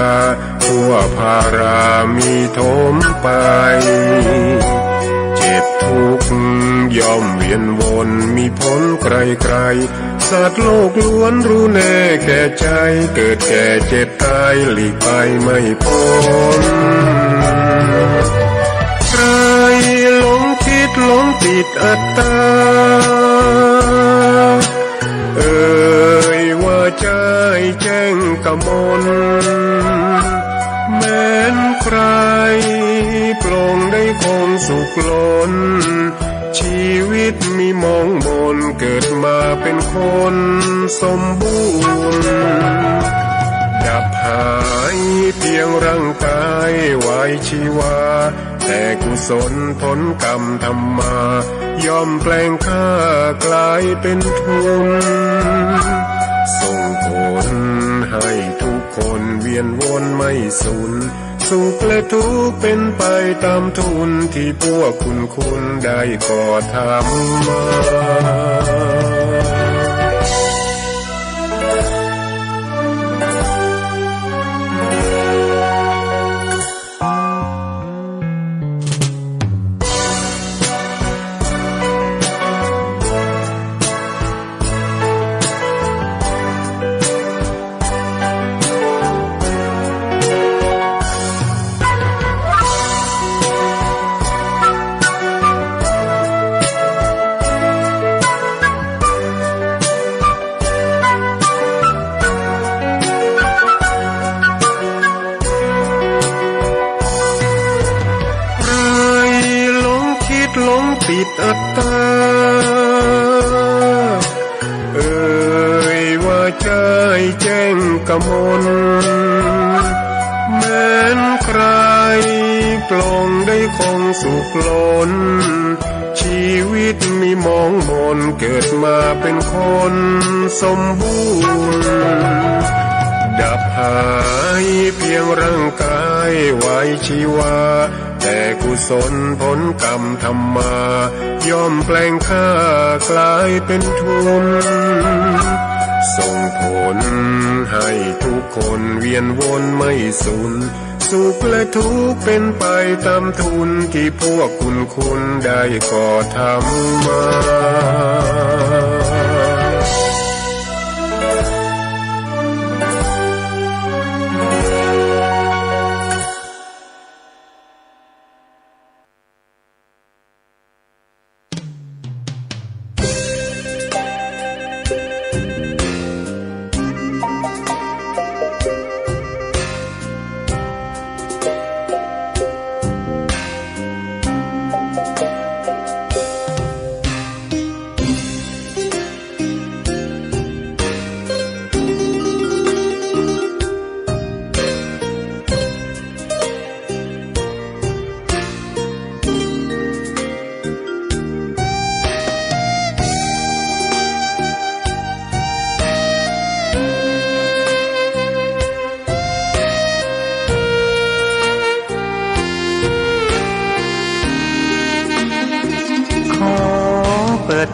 าทั่วภารามีโถมไปเจ็บทุกข์ย่อมเวียนวนมีพ้นไกลๆสัตว์โลกล้วนรู้แน่แก่ใจเกิดแก่เจ็บตายหลีกไปไม่พ้นใครหลงคิดหลงติดอัตตาว่าใจแจ้งกมลแม้นใครปลงได้คงสุขล้นชีวิตมีมองมนเกิดมาเป็นคนสมบูรณ์ดับหายเพียงร่างกายไว้ชีวาแต่กุศลผลกรรมทำมาย่อมแปลงค่ากลายเป็นทุนส่งผลให้ทุกคนเวียนวนไม่สูญสุขและทุกข์เป็นไปตามทุนที่พวกคุณได้ก่อทำมาหลงติดอัตตาว่าใจแจ้งกมลแม้นใครปลงได้คงสุขล้นชีวิตมีมองมนเกิดมาเป็นคนสมบูรณ์ดับหายเพียงร่างกายไว้ชีวาแต่กุศลผลกรรมทำมาย่อมแปลงค่ากลายเป็นทุนส่งผลให้ทุกคนเวียนวนไม่สูญสุขและทุกข์เป็นไปตามทุนที่พวกคุณได้ก่อทำมา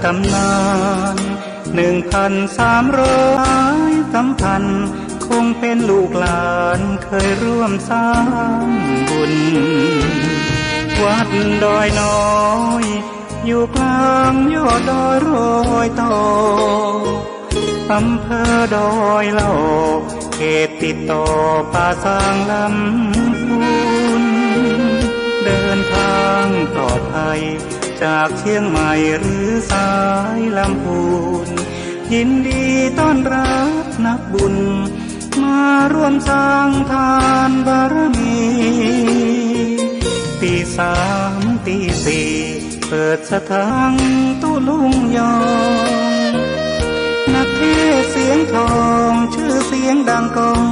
ตำนาน1,300 สัมพันธ์คงเป็นลูกหลานเคยร่วมสร้างบุญวัดดอยน้อยอยู่กลางยอดดอยโรยต่ออำเภอดอยเหล่าเขตติดต่อป่าสางลำพูนเดินทางปลอดภัยจากเชียงใหม่หรือสายลำพูนยินดีต้อนรับนักบุญมาร่วมสร้างทานบารมีตี3 ตี 4เปิดสถานตุลุงยองนักเทศเสียงทองชื่อเสียงดังก้อง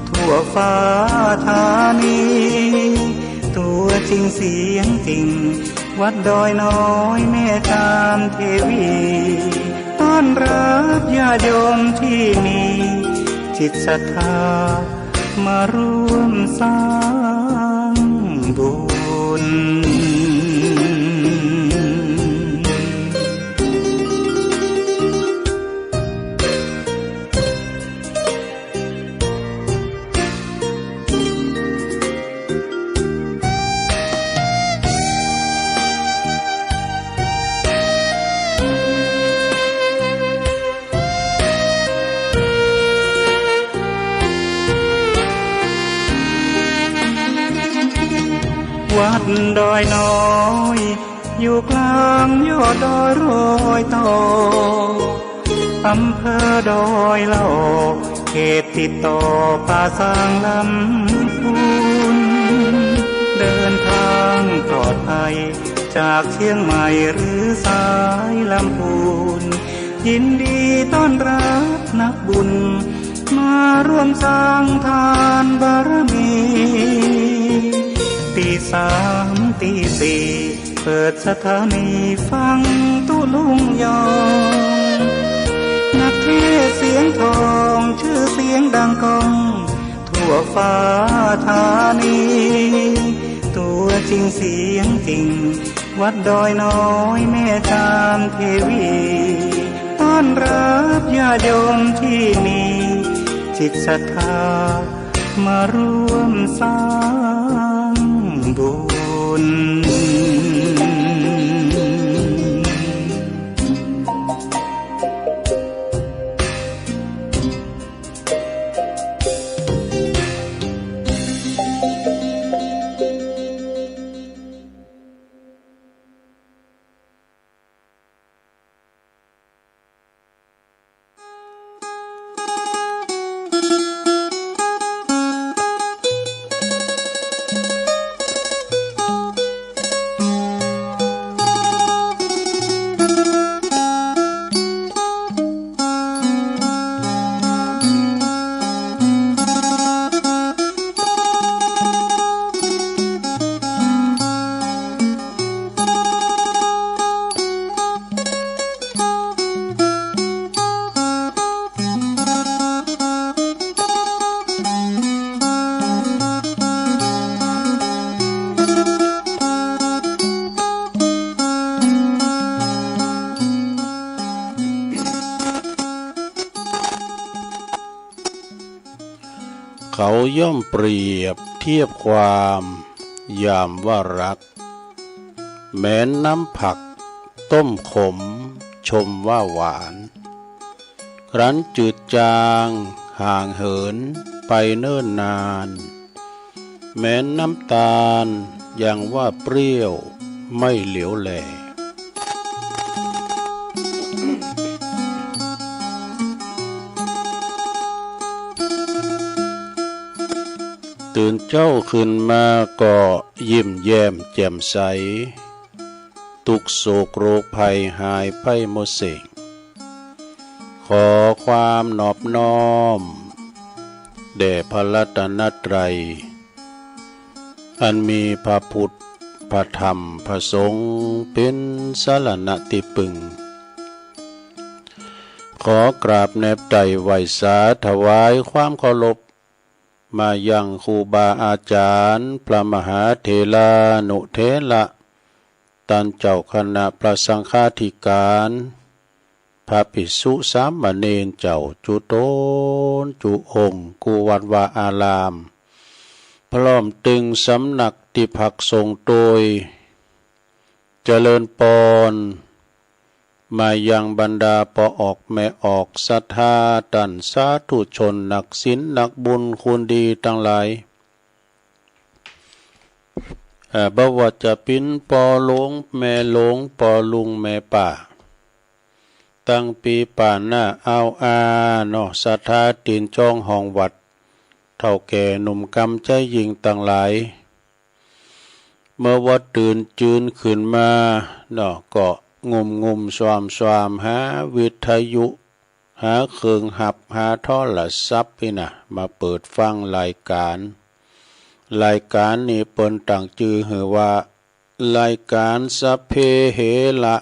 ทั่วฟ้าธานีตัวจริงเสียงจริงวัดดอยน้อยแม่ตามเทวีต้อนรับญาติโยมที่มีจิตศรัทธามาร่วมสร้างบุญ เ วัดดอยน้อยอยู่กลางยอดดอยโรยต่ออำเภอดอยละออเขตติดต่อป่าสางลำพูนเดินทางปลอดภัยจากเชียงใหม่หรือสายลำพูนยินดีต้อนรับนักบุญมาร่วมสร้างทานบารมีตีสามตีสี่เปิดสถานีฟังตุลุงยองนักเทศเสียงทองชื่อเสียงดังก้องทั่วฟ้าธานีตัวจริงเสียงจริงวัดดอยน้อยแม่จามเทวีต้อนรับญาติโยมที่มีจิตศรัทธามาร่วมสร้างบุญเขาย่อมเปรียบเทียบความยามว่ารักแม้นน้ำผักต้มขมชมว่าหวานครั้นจืดจางห่างเหินไปเนิ่นนานแม้นน้ำตาลยังว่าเปรี้ยวไม่เหลียวแลตื่นเจ้าขึ้นมาก็ยิ้มแย้มแจ่มใสทุกโศกโรคภัยหายไปหมดสิ้นขอความนอบน้อมแด่พระรัตนตรัยอันมีพระพุทธพระธรรมพระสงฆ์เป็นสรณะที่พึ่งขอกราบแนบใจไหวสาถวายความเคารพมายังครูบาอาจารย์พระมหาเถรานุเถระท่านเจ้าคณะพระสังฆาธิการพระภิกษุสามเณรเจ้าจุโตนจุองค์กุวัดวาอารามพร้อมตึงสำนักที่พักทรงโดยเจริญปอนมายังบรรดาปอออกแม่ออกศรัทธาตันสาธุชนนักศีลนักบุญคุณดีทั้งหลายบ่ว่าจะเป็นปอหลวงแม่หลวงปอลุงแม่ป่าตั้งปีป่านหน้าเอาเนาะศรัทธาตีนจ้องห้องวัดเท่าแก่หนุ่มกำใจยิงต่างหลายเมื่อวัดตื่นจืนขึ้นมาเนาะก็งมสวามหาวิทยุหาเครื่องหับหาโทรศัพท์นี่นะมาเปิดฟังรายการนี้เปิ้นตั้งชื่อให้ว่ารายการสัพเพเหระ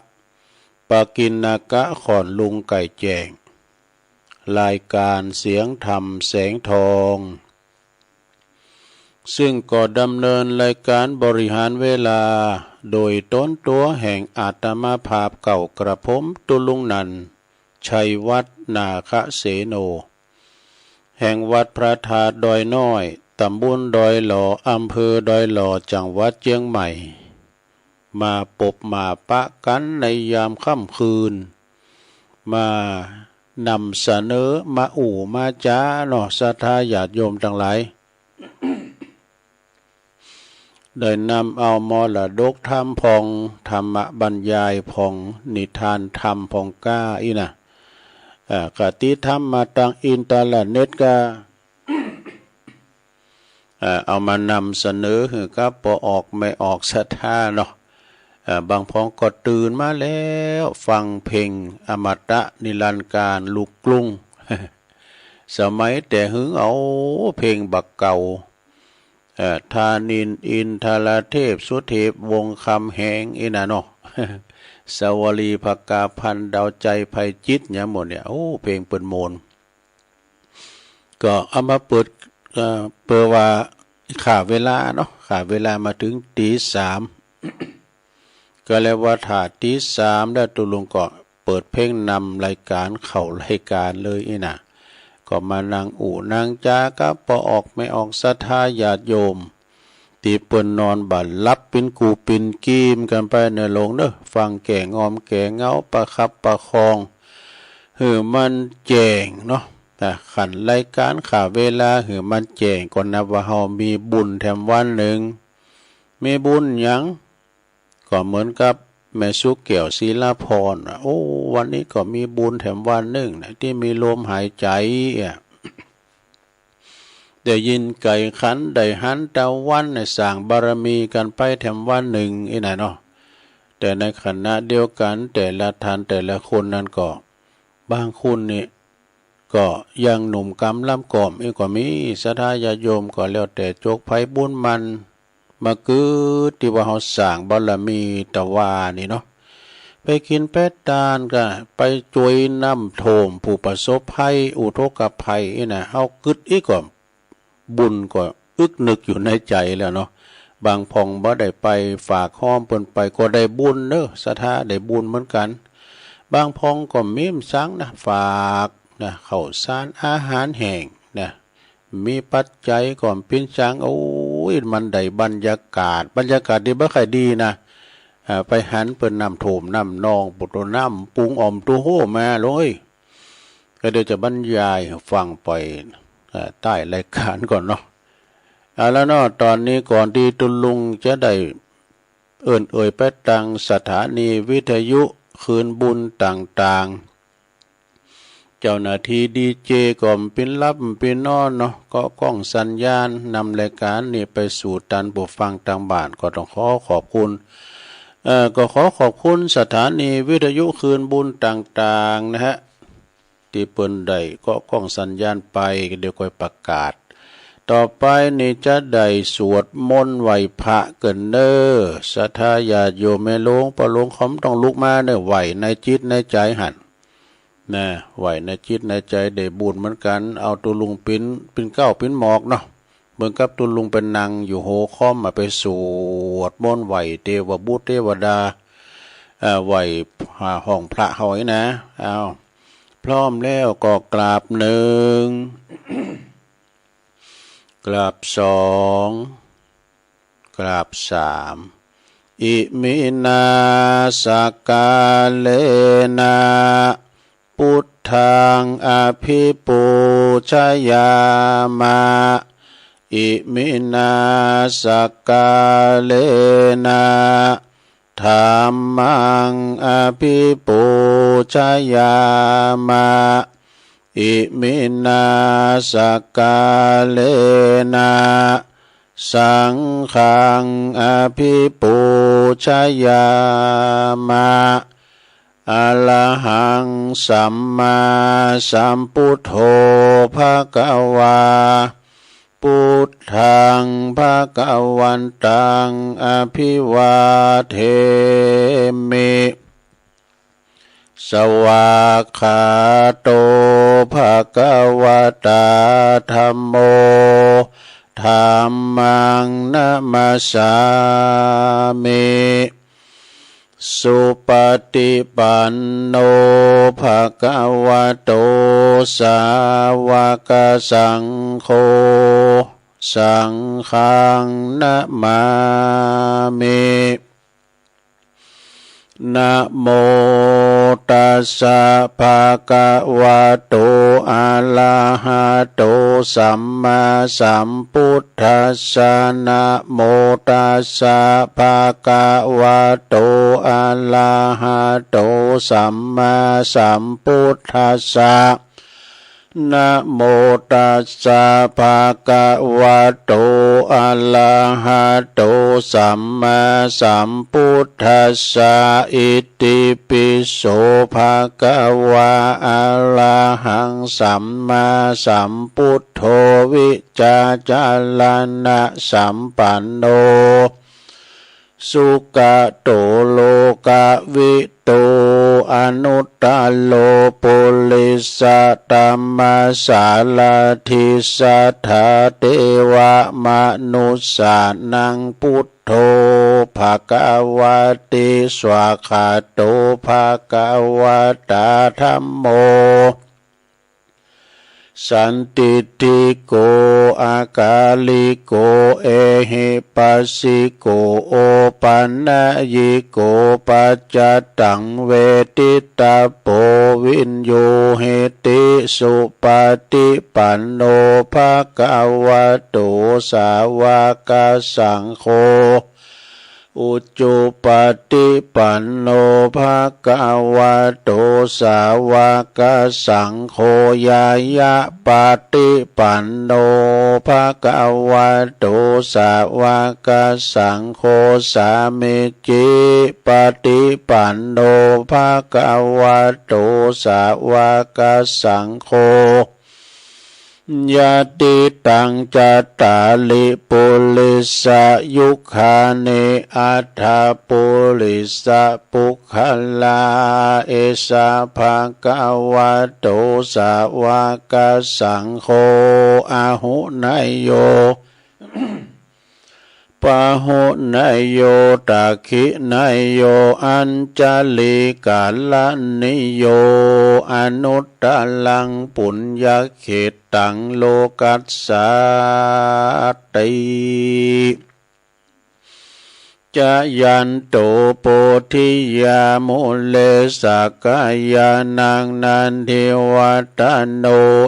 ปกิณกะขอนลุงไก่แจงรายการเสียงธรรมแสงทองซึ่งก็ดำเนินรายการบริหารเวลาโดยต้นตัวแห่งอาตมาภาพเก่ากระผมตุลุงนันชัยวัฒนาคเสโนแห่งวัดพระธาตุดอยน้อยตำบลดอยหล่ออำเภอดอยหล่อจังหวัดเชียงใหม่มาปบมาปะกันในยามค่ำคืนมานำเสนอมามาจ้าเนาะศรัทธาญาติโยมทั้งหลาย ได้นำเอามรดกธรรมพองธรรมบรรยายพองนิทานธรรมพองก้าอีนะกติธรรมมาตังอินเทอร์เน็ตก็เอามานำเสนอคือก็พอออกไม่ออกศรัทธาเนาะบางพองก็ตื่นมาแล้วฟังเพลงอมตะนิรันดร์การลูกกรุง สมัยแต่หึงเอาเพลงบักเก่าธานินอินทรเทพสุเทพวงคำแหงอีน่ะเนาะ สวลีภกาพันดาวใจภัยจิตเนี่ยหมดเนี่ยโอ้เพลงเปิดโมนก็เอามาเปิดว่าขาเวลาเนาะขาเวลามาถึงตีสาม ก็แล้วว่าถ้าตีสามแล้วตุลุงก็เปิดเพลงนำรายการเข้ารายการเลยอีน่ะก็มานั่งนั่งจาก็พอออกไม่ออกศรัทธาญาติโยมตีเปิ้นนอนบัดลับเป็นกูเป็นกีมกันไปในโรงเด้อฟังแก่งอมแก่เงาประคับประคองมันแจ้งเนาะแต่ขันรายการข่าวเวลามันแจ้งก่อนนับว่าเฮามีบุญแถมวันหนึ่งมีบุญหยังก็เหมือนกับแม่สุเกี่ยวศีลาพรโอ้วันนี้ก็มีบุญแถมวันหนึ่งนะที่มีลมหายใจได้ยินไก่ขันได้หันตะวันในสร้างบารมีกันไปแถมวันหนึ่งอีไหนเนาะแต่ในขณะเดียวกันแต่ละท่านแต่ละคนนั้นก็บางคนนี่ก็ยังหนุ่มกำล่ำก่อมอีกก็มีศรัทธาญาติโยมก็แล้วแต่โจกไผบุญมันมาคือที่ว่าเฮาสร้างบารมีตะวานี่เนาะไปกินแปดตานก็ไปจวยน้ำโถมผู้ประสบภัยอุทกภัยนี่นะเฮากึดอีกก็บุญก็อึกนึกอยู่ในใจแล้วเนาะบางพองบ่ได้ไปฝากห้อมเพิ่นไปก็ได้บุญเด้อศรัทธาได้บุญเหมือนกันบางพองก็มีมสังนะฝากนะข้าวสารอาหารแห้งนะมีปัจจัยก่อนเป็นจังโอ้ยมันได้บรรยากาศดีบ่ค่อยดีนะไปหันเปิ้นน้ำโถมน้ำนองปุตน้ำปุงอ่อมตัวโหมาเลยก็เดี๋ยวจะบรรยายฟังไปใต้รายการก่อนเนาะแล้วเนาะตอนนี้ก่อนที่ตุลุงจะได้เอ่ยไปตังสถานีวิทยุคืนบุญต่างๆเจ้าหน้าที่ดีเจก็เป็นรับเป็นนอนเนาะก็กล้องสัญญาณนำรายการนี่ไปสู่ตันผู้ฟังทางบ้านก็ต้องขอบคุณก็ขอบคุณสถานีวิทยุคืนบุญต่างๆนะฮะที่เปิ้นได้ก็กล้องสัญญาณไปเดี๋ยวค่อยประกาศต่อไปนี่จะได้สวดมนต์ไหวพระเกินเด้อศรัทธาญาติโยมแม่หลวงพ่อหลวงเขาต้องลุกมาเด้อไหวในจิตในใจหั่นนะไหวในจิตในใจได้บุญเหมือนกันเอาตัวลุงเป็นเก้าเป็นหมอกเนาะเหมือนกับตัวลุงเป็นนางอยู่โหค้อมมาไปสวดมนต์ไหวเทวบุตรเทวดาไหวห้องพระเฮานะเอาพร้อมแล้วก็กราบหนึ่ง กราบสองกราบสามอิมินาสกาเลนะพุทธังอภิปูชยามะอิมินาสกาเลนะธัมมังอภิปูชยามะอิมินาสกาเลนะสังฆังอภิปูชยามะอะระหังสัมมาสัมพุทโธภคะวาพุทธังภคะวันตังอภิวาเทมิสวากขาโตภคะวะตาธัมโมธัมมังนะมัสสามิสุปฏิปันโนภคะวะโตสาวกสังโฆสังฆังนะมามินะโม ตัสสะภะคะวะโตอะระหะโตสัมมาสัมพุทธัสสะนะโมตัสสะภะคะวะโตอะระหะโตสัมมาสัมพุทธัสสะนะโมตัสสะภะคะวะโตอะระหะโตสัมมาสัมพุทธัสสะอิติปิโสภะคะวะอะระหังสัมมาสัมพุทโธวิจาจารณะสัมปันโนสุขโตโลกวิโตอนุตตโลปุริสตัมมาสาลาทิสัทธาเทวมนุสสานังพุทโธภะคะวะติสวากขาโตภะคะวะตาธัมโมสันติติโกอากาลิโกเอหิปัสสิโกโอปันนะยิโกปัจจตังเวทิตาโปวินโยเหติสุปฏิปันโนภะคะวะโตสาวกสังโฆอุจุปฏิปันโนภะคะวะโตสาวกสังโฆยายะปฏิปันโนภะคะวะโตสาวกสังโฆสามิจิปฏิปันโนภะคะวะโตสาวกสังโฆยะติตังจัตตาลิปุริสยุคานิอัฏฐปุริสปุคคลาเอสะภะคะวะโตสาวกสังโฆอาหุนายโยปะหุนายโยตักขินายโยอัญจลิกาลนิโยอนุตตลังปุญญเขตังโลกัสสาติจะยันโตโพธิยามุเลสกายานังนันทิวัตโน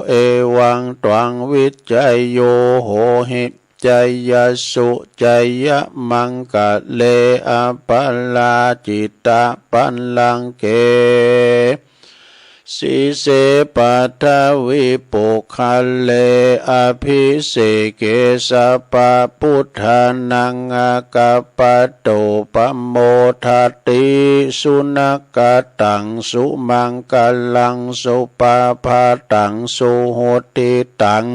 เอวังตวังวิจัยโยโหหิจยสุจยมังกะเลอปัลลาจิตาปัลลังเกสิเสปัทวิปุคะเลอภิเสเกสปะพุทธานังอากาปโตปโมทัตติสุนักตังสุมังกลังสุปาภาตังสุโหติตัง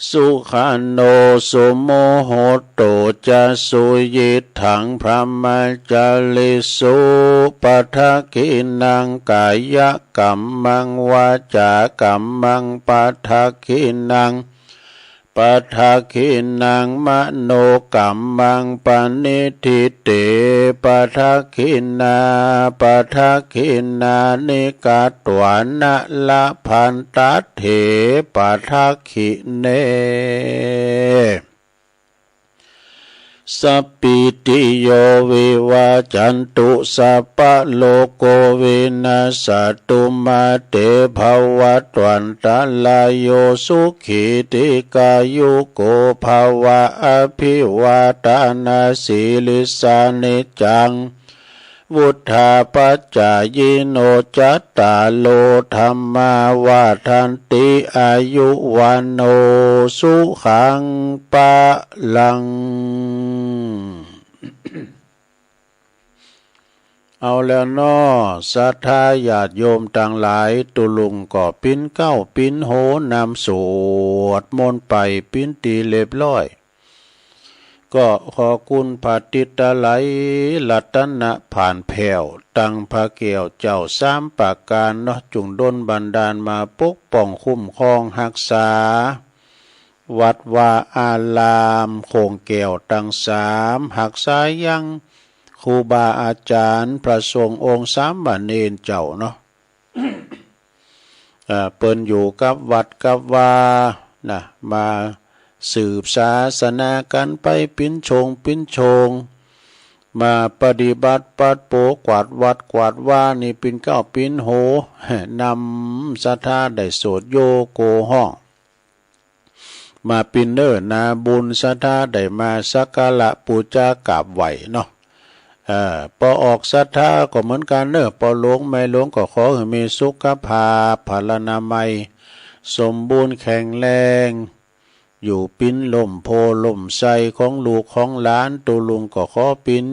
สุขันโนสุโมโหโตจะสุยิถังพระมัจจลิสุปัทกินังกายกัมมังวาจากัมมังปัทกินังปัทกินังมโนกัมมังปณิทิเตปัทกินาปัทกินานิกาตวานะละพันตัตเถปัทกิเนสัพพิติโยวิวาจันตุสัพพะโลกวินาศตุมาเตภวัตวันตาลายโยสุขิติกายุโกภวะอภิวาทานาสีลิสานิจังวุฒาปัจจายโนจัตตาโลธรรมาวาทันติอายุวันโนสุขังปะลังเอาแล้วน้อศรัทธาญาติโยมต่างหลายตุลุงก่อปิ้นเก้าปิ้นโหนำสวดมนต์ไปปิ้นตีเรียบร้อยก็ขอคุณพระติตไลรัตนะผ่านแผ่วตั้งพระเกี่ยวเจ้าสามปากการเนาะจุงดลบันดาลมาปกป้องคุ้มครองรักษาวัดวาอารามโคงแก้วตั้งสามหักษายังครูบาอาจารย์พระสงฆ์องค์สามบาเนนเจ้าเนาะ เปิ้นอยู่กับวัดกับว่านะมาสืบศาสนากันไปปิ้นชง มาปฏิบัติปัดโปกวาดวัดกวาดว่านี่ปินเก้าปินโหนำศรัทธาได้โสดโยโกห้องมาปินเนอร์นาบุญศรัทธาได้มาสักการะปูชากราบไหวเนาะพอออกศรัทธาก็เหมือนกันเนอะพอหลวงไม่หลวงก็ขอให้มีสุขภาพพลานามัยสมบูรณ์แข็งแรงอยู่ปิ้นลมโพลมใสของลูกของหลานตัวลุงก็ขอปิ้น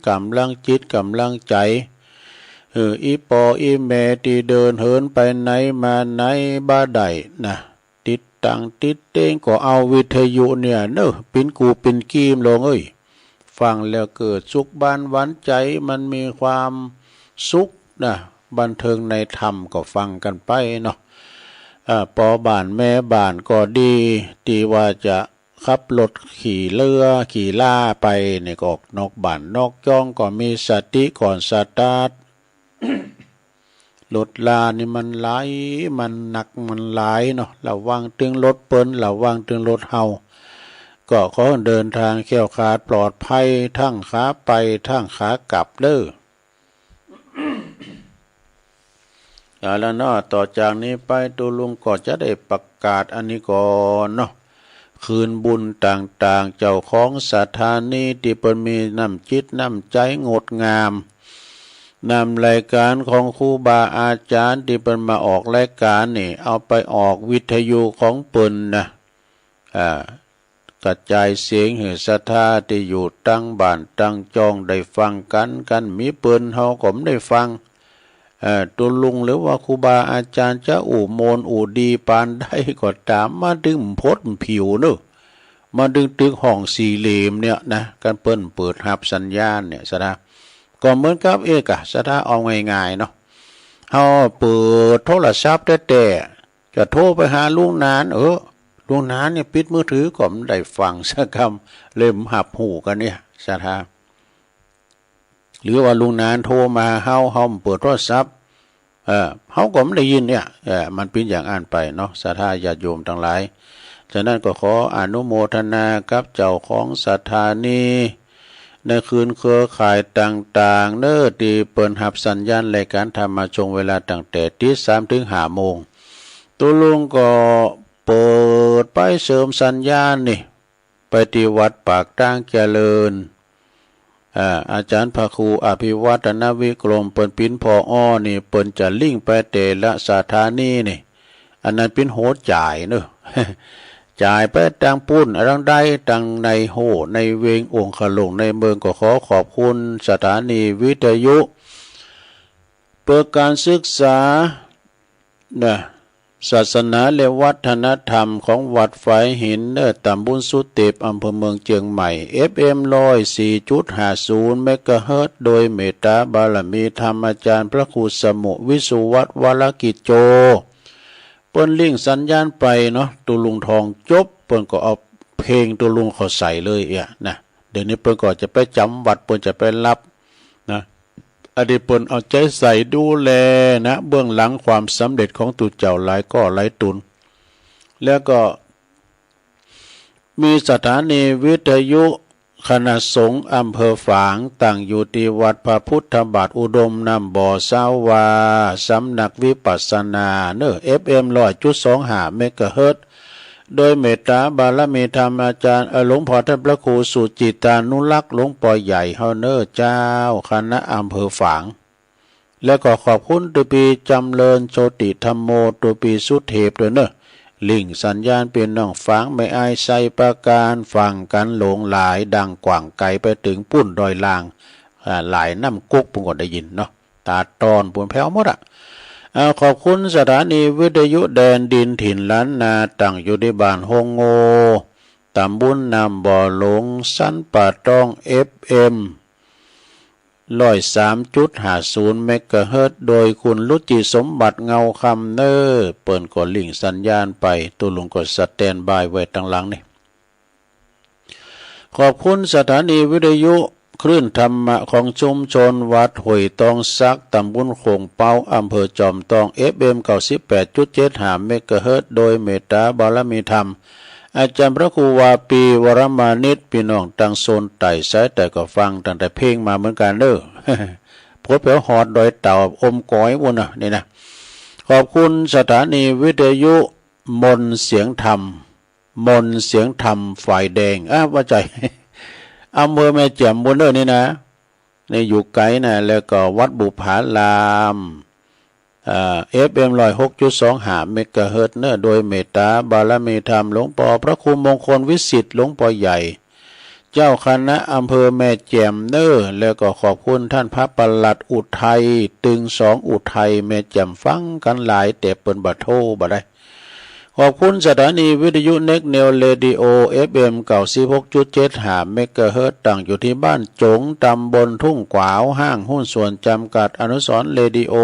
กำลังจิตกำลังใจอีปออีแม่ที่เดินเหินไปไหนมาไหนบ้าใดนะติดตังติดเต้งก็เอาวิทยุเนี่ยเนอะปิ้นกูปิ้นกีมลงเอ้ยฟังแล้วเกิดสุขบ้านหวานใจมันมีความสุขนะบันเทิงในธรรมก็ฟังกันไปเนาะปอบ้านแม่บ้านก็ดีที่ว่าจะขับรถขี่เรือขี่ล่าไปเนี่ยก็ออกนอกบ้านนอกจ้องก็มีสติก่อนสตาร์ท รถลานี่มันหลายมันหนักมันหลายเนาะระวังตึงรถเปิ้นระวังตึงรถเฮาก็ขอเดินทางแคล้วคลาดปลอดภัยทั้งขาไปทั้งขากลับเด้อ แล้วเนาะต่อจากนี้ไปตัวลุงก็จะได้ประกาศอันนี้ก่อนเนาะคืนบุญต่างๆเจ้าของสถานีที่เปิ้นมีน้ำจิตน้ำใจงดงามนำรายการของครูบาอาจารย์ที่เปิ้นมาออกรายการนี่เอาไปออกวิทยุของเปิ้นนะกระจายเสียงให้ศรัทธาที่อยู่ตั้งบ้านตั้งจองได้ฟังกันมีเปิ้นเฮาก็ได้ฟังตัวลุงหรือว่าครูบาอาจารย์จะอู่โมนอู่ดีปานได้ก็ตามมาดึงพดผิวเนอะมาดึงตึกห้องสี่เหลี่ยมเนี่ยนะการเปิ้นเปิดหับสัญญาณเนี่ยสะก็เหมือนกับสะเอาง่ายๆเนาะเฮาเปิดโทรศัพท์แต่จะโทรไปหาลุงนานลุงนานเนี่ยปิดมือถือก็ไม่ได้ฟังสักคำเล่มหับหูกันเนี่ยสะหรือว่าลุงนานโทรมาเฮาเปิดโทรศัพท์เฮาก็ไม่ได้ยินเนี่ยมันเป็นอย่างอ่านไปเนาะศรัทธาญาติโยมทั้งหลายฉะนั้นก็ขออนุโมทนากับเจ้าของสถานีในคืนเครือข่ายต่างๆเน้อที่เปิดหับสัญญาณรายการธรรมมาชงเวลาตั้งแต่ตี 3 ถึง 5 โมงตัวลุงก็เปิดไปเสริมสัญญาณนี่ไปที่วัดปากตั้งเจริญอาจารย์พระครูอภิวัฒนวิกรมเปิ้นปิ้นพออ้อนี่เปิ้นจะลิงไปแต่ละสถานีนี่อันนั้นเป็นโหจ่ายเนอะ จ่ายไปตังปุ้นรังใดตังในโหในเวงองค์ขลงในเมืองก็ขอขอบคุณสถานีวิทยุเปิดการศึกษาศาสนาและวัฒนธรรมของวัดฝายหินตำบลสุเทพอำเภอเมืองเชียงใหม่ FM 104.50 เมกะเฮิรตซ์โดยเมตตาบารมีธรรมอาจารย์พระครูสมุวิสุวัฒน์วรกิจโจเปิ้นลิงสัญญาณไปเนาะตุลุงทองจบเปิ้นก็เอาเพลงตุลุงเขาใส่เลยนะเดี๋ยวนี้เปิ้นก็จะไปจำวัดเปิ้นจะไปรับนะอดีตเปิ้นเอาใจใส่ดูแลนะเบื้องหลังความสำเร็จของตุเจ้าหลายก็หลายตุนแล้วก็มีสถานีวิทยุคณะสงฆ์อำเภอฝางตั้งอยู่ที่วัดพระพุทธบาทอุดมนำบ่อสาวาสำนักวิปัสสนาFM 100.25 เมกะเฮิรตซ์โดยเมตตาบารมีธรรมอาจารย์หลวงพ่อท่านพระครูสุจิตานุรักษ์หลวงพ่อใหญ่เฮาเจ้าคณะอำเภอฝางแล้วก็ขอบคุณตุปีจำเริญโชติธรรมโมตุปีสุเทพด้วยลิงสัญญาณเป็นน้องฟังไม่อายใส่ประการฟังกันหลงหลายดังกว่างไกลไปถึงปุ้นดอยลางหลายน้ำกุ๊กปุ่งก็ได้ยินเนาะตาตอนปุ่นแผ่วหมดขอบคุณสถานีวิทยุแดนดินถิ่นล้านนาตั้งอยู่ในบ้านฮงโงตำบลนำบ่อหลงสันป่าตอง FM 103.50 เมกะเฮิรตซ์โดยคุณรุจิสมบัติเงาคำเเปิ่นก็ลิงสัญญาณไปตัวลุงก็สแตนบายไว้ตั้งหลังนี่ขอบคุณสถานีวิทยุคลื่นธรรมะของชุมชนวัดห้วยตองซักตำบลโขงเปาอำเภอจอมทอง FM 98.75 เมกะเฮิรตซ์โดยเมตตาบารมีธรรม อาจารย์พระครูวาปีวรมานิตพี่น้องตั้งโซนไต่สายแต่ก็ฟังตั้งแต่เพลงมาเหมือนกันเด้อ โพดเผียวหอดดอยเต่าอมก้อยวนนะนี่นะขอบคุณสถานีวิทยุมนเสียงธรรมมนเสียงธรรมฝ่ายแดงว่าใจ อำเภอแม่แจ่มบนเด้อนี่นะในอยู่ไกลนะแล้วก็วัดบุผารามFM 106.25 เมกะเฮิรตซ์เนอโดยเมตตาบารมีธรรมหลวงปู่พระครูมงคลวิสิทธิ์หลวงปู่ใหญ่เจ้าคณะอำเภอแม่แจ่มเนอแล้วก็ขอบคุณท่านพระปลัดอุทัยตึงสองอุทัยแม่แจ่มฟังกันหลายแต่เปิ้นบ่โทรบ่ได้ขอบคุณสถานีวิทยุเน็กเนลเรดิโอ FM 96.75 เมกะเฮิรตซ์ตั้งอยู่ที่บ้านจงตำบลทุ่งกวาวห้างหุ้นส่วนจำกัดอนุสรณ์เรดิโอ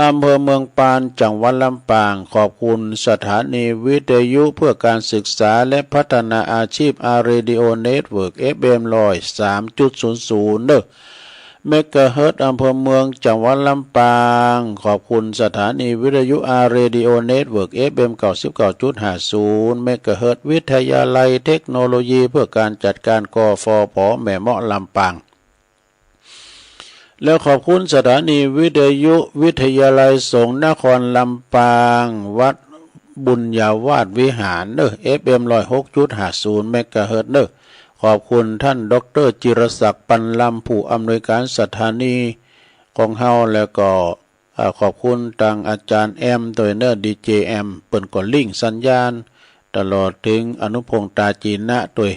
อำเภอเมืองปานจังหวัดลำปางขอบคุณสถานีวิทยุเพื่อการศึกษาและพัฒนาอาชีพอาร์เรดิโอเน็ตเวิร์ก FM 103.00 เด้อเมกะเฮิรตซ์อำเภอเมืองจังหวัดลำปางขอบคุณสถานีวิทยุอาร์เรดิโอเน็ตเวิร์ก FM 99.50 เมกะเฮิรตซ์วิทยาลัยเทคโนโลยีเพื่อการจัดการกฟผ.แม่เมาะลำปางแล้วขอบคุณสถานีวิทยุวิทยาลัยสงฆ์นครลำปางวัดบุญญาวาสวิหารเด้อ FM 106.50 เมกะเฮิรตซ์เด้อขอบคุณท่านดร.จิรศักดิ์ปันลำผู้อำนวยการสถานีของเฮาแล้วก็ขอบคุณทางอาจารย์แอมตัวเนอร์ดีเจแอมเปิ้นก็ลิงก์สัญญาณตลอดถึงอนุพงษ์ตาจีนะตัว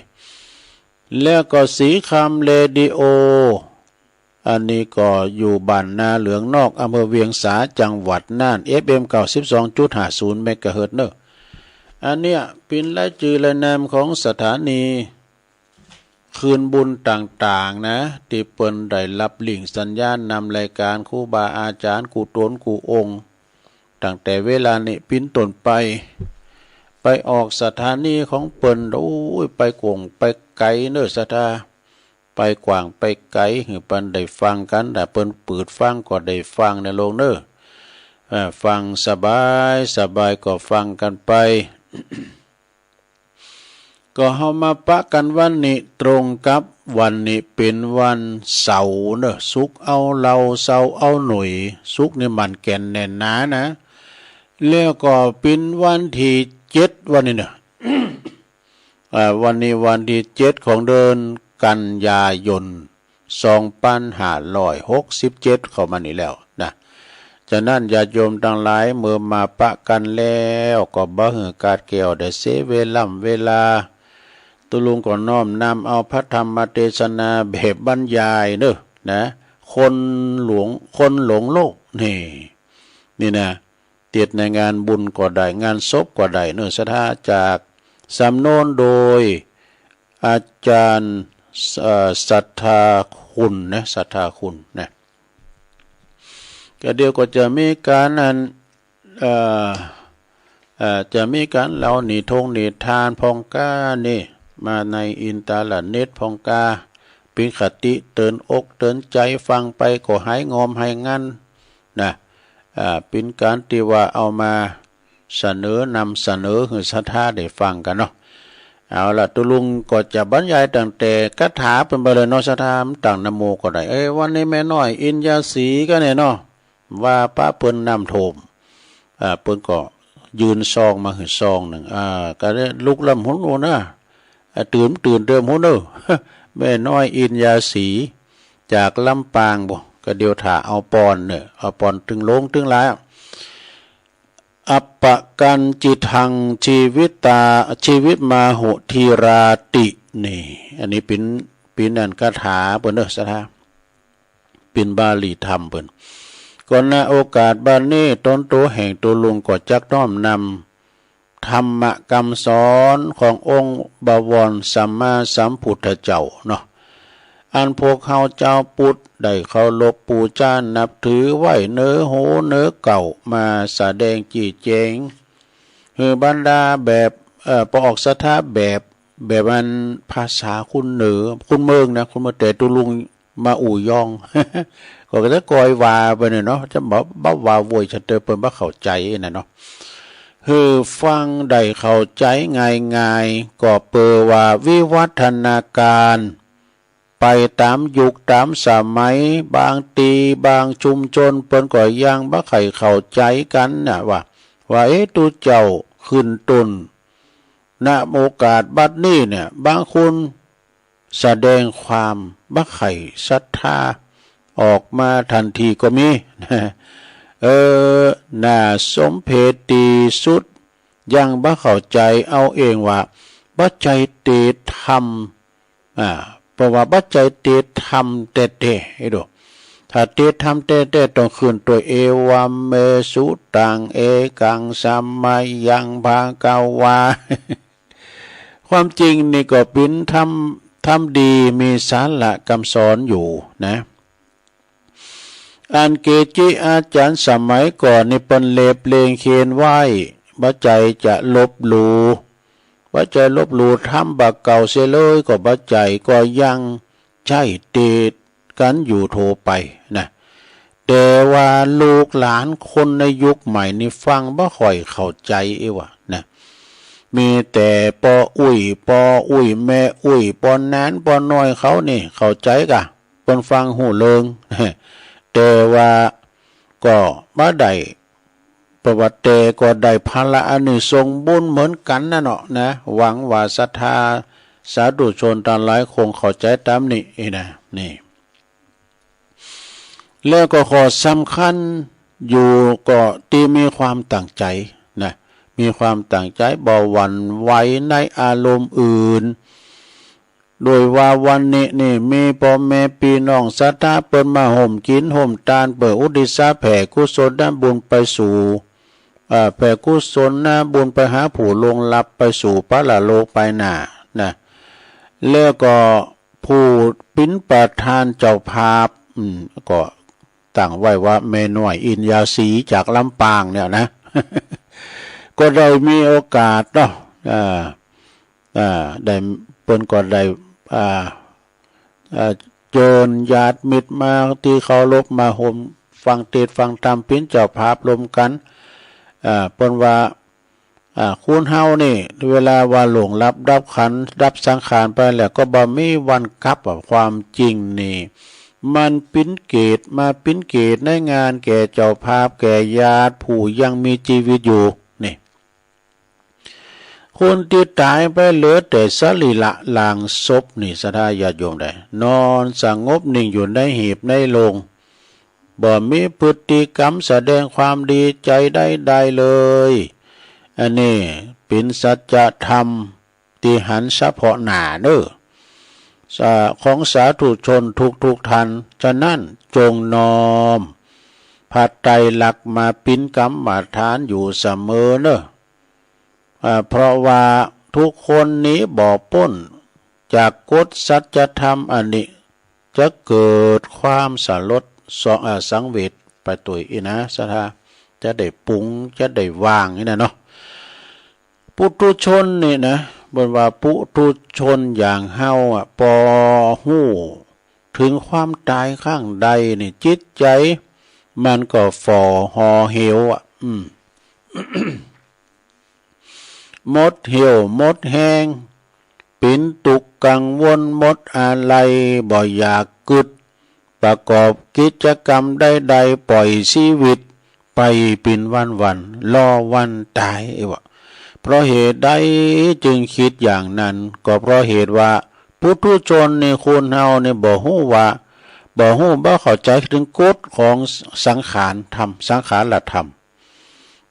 แล้วก็สีคำเรดิโออันนี้ก็อยู่บ้านนาเหลืองนอกอำเภอเวียงสาจังหวัดน่าน FM 92.50 เมกะเฮิรตซ์เนอะอันเนี้ยเป็นรายชื่อรายนามของสถานีคืนบุญต่างๆนะที่เปิ้นได้รับลิงก์สัญญาณนำรายการครูบาอาจารย์กูตนกูองค์ตั้งแต่เวลานี้ปิ้นต้นไปออกสถานีของเปิ้นโอ้ยไปกงไปไกลเนอะสถาไปกว่างไปไกลหือเปิ้นได้ฟังกันแต่เปิ้นเปิดฟังก็ได้ฟังในโลกเนอะฟังสบายก็ฟังกันไป ก็เฮามาปะกันวันนี้ตรงกับวันนี้เป็นวันเสาร์เนอะสุกเอาเราเสาร์เอาหน่วยสุกนี่มันแก่นแน่นหนานะแล้วก็เป็นวันที่7วันนี้เนอะ วันนี้วันที่7ของเดือนกันยายน2567เข้ามานี่แล้วนะฉะนั้นญาติโยมทั้งหลายเมื่อมาปะกันแล้วก็บ่ฮือกาดแก้วได้เสเวลาตุลุงก็น้อมนำเอาพระธรรมเทศนาแบบบรรยายเด้อนะคนหลงโลกนี่นะติดในงานบุญก็ได้งานศพก็ได้เนื้อสถาจากสำโนนโดยอาจารย์ศรัทธาคุณนะศรัทธาคุณนะก็เดี๋ยวก็จะมีการจะมีการเล่านิทานพองก้านี่มาในอินเทอร์เน็ตพองกาเป็นคติเตือนอกเตือนใจฟังไปก็หายงอมหายงันนะเป็นการที่ว่าเอามานำเสนอให้ศรัทธาได้ฟังกันเนาะเอาล่ะตุลุงก็จะบรรยายตั้งแต่คาถาเป็นไปเลยเนาะศรัทธาตั้งนะโมก็ได้วันนี้แม่น้อยอินยาสีก็เนี่ยเนาะว่าพระเปิ้นนำโทมเปิ้นก็ยืนซองมาหือซองหนึ่งก็ได้ลุกลำหุ่นโอนะตื่นเดิมหุ่นเนอแม่น้อยอินยาสีจากลำปางบ่ก็เดียวถ่าเอาปอนเนี่ยเอาปอนถึงลงถึงหลายอัปปกันจิทังชีวิตมาโหทีราตินี่อันนี้เป็นอันคาถาเปิ้นเด้อสถาเป็นบาลีธรรมเปิ้นก่อนในโอกาสบัดนี้ตนโตแห่งตัวลุงก็จักน้อมนำธรรมคำสอนขององค์บวรสัมมาสัมพุทธเจ้าเนาะอันพวกเขาเจ้าพุทธได้เคารพบูชานับถือไว้เนื้อโหเนื้อเก่ามาแสดงจี้แจงคือบรรดาแบบพอออกสถาแบบมันภาษาคุณเหนือคุณเมืองนะคุณมาแต่ตุลุงมาอู่ยอง ก็จะกอยวาไปเนี่ยเนาะจะบอกว่าโวยจะเตอเปิ้นบ่เข้าใจน่ะเนาะ ฟังได้เข้าใจง่ายๆก็เปิดว่าวิวัฒนาการไปตามยุคตามสมัยบางตีบางชุมชนเปิ้นก็ยังบ่ใครเข้าใจกันน่ะว่าตูเจ้าขึ้นต้นณโอกาสบัดนี้เนี่ยบางคนแสดงความบ่ใครศรัทธาออกมาทันทีก็มีน่าสมเพชดีสุดยังบ่เข้าใจเอาเองว่าบ่ใจเตธรรมเพราะว่าบ่ใจเตธรรมเตให้ดูถ้าเตธรรมเตต้องขึ้นตัวเอวัมเมสุตังเอกังสัมมายังภากาวา ความจริงนี่ก็เป็นทำดีมีสาระคำสอนอยู่นะอันเกจิอาจารย์สมัยก่อนนี่เปิ้นเล็บเลงเขียนไว้บ่ใจจะลบหลู่บ่ใจลบหลู่ทำบักเก่าเสียเลยก็บ่ใจก็ยังใช่เตดกันอยู่โทไปนะแต่ว่าลูกหลานคนในยุคใหม่นี่ฟังบ่ค่อยเข้าใจว่านะมีแต่ปออุ้ยแม่อุ้ยปอนนั้นปอน้อยเขานี่เข้าใจกะเปิ้นฟังหูเลิงแต่ว่าก็บ่ได้ประวัติแต่ก็ได้ภาระอันนี้ทรงบุญเหมือนกันนะเนาะนะหวังว่าศรัทธาสาธุชนทั้งหลายคงเข้าใจตามนี้นะนี่แล้วก็ข้อสำคัญอยู่ก็ที่มีความตั้งใจนะมีความตั้งใจบ่หวั่นไหวในอารมณ์อื่นโดยว่าวันนี้นี่มีพ่อแม่พี่น้องศรัทธาเปิ้นมาห่มกินห่มทานเปิดอุทิศแผ่กุศลด้านบุญไปสู่แผ่กุศลนะบุญไปหาผู้ลงลับไปสู่พระละโลกไปหน้านะแล้วก็ผู้ปิ้นประธานเจ้าภาพก็ตั้งไว้ว่าแม่น้อยอินยาศรีจากลำปางเนี่ยนะ ก็ได้มีโอกาสเนาะได้เปิ้นก็ได้เชิญญาติมิตรมาที่เคารพมาห่มฟังเทศน์ฟังธรรมปิ้นเจ้าภาพรวมกันเปิ้นว่าคุณเฮานี่เวลาว่าหลงรับขันรับสังขารไปแล้วก็บ่มีวันกลับความจริงนี่มันปิ้นเกตมาปิ้นเกตในงานแก่เจ้าภาพแก่ญาติผู้ยังมีชีวิตอยู่นี่คนที่ตายไปเหลือแต่สรีระลางศพนี่ศรัทธาญาติโยมได้นอนสงบนิ่งอยู่ในหีบในโลงบ่มีพฤติกรรมแสดงความดีใจได้เลยอันนี้เป็นสัจธรรมที่หันเฉพาะหน้าเด้อของสาธุชนทุกท่านฉะนั้นจงน้อมผัดไตรลักษณ์มาปิ้นกรรมฐานอยู่เสมอเนอะเพราะว่าทุกคนนี้บ่พ้นจากกฎสัจธรรมอันนี้จะเกิดความสลดสังเวชไปตัวอีนะศรัทธาจะได้ปุงจะได้วางนี่นะเนาะปุถุชนนี่นะบนว่าปุถุชนอย่างเฮาพอหู้ถึงความตายข้างใดนี่จิตใจมันก็ฝ่อห่อเหี่ยวหมดเหี่ยวหมดแห้งปิ่นตุกกังวลหมดอะไรบ่อยากกึดประกอบกิจกรรมใดๆปล่อยชีวิตไปเป็นวันรอวันตายเพราะเหตุใดจึงคิดอย่างนั้นก็เพราะเหตุว่าปุถุชนในคนเฮาเนี่ยบ่ฮู้บ่เข้าใจถึงกฎของสังขารธรรมสังขารธรรม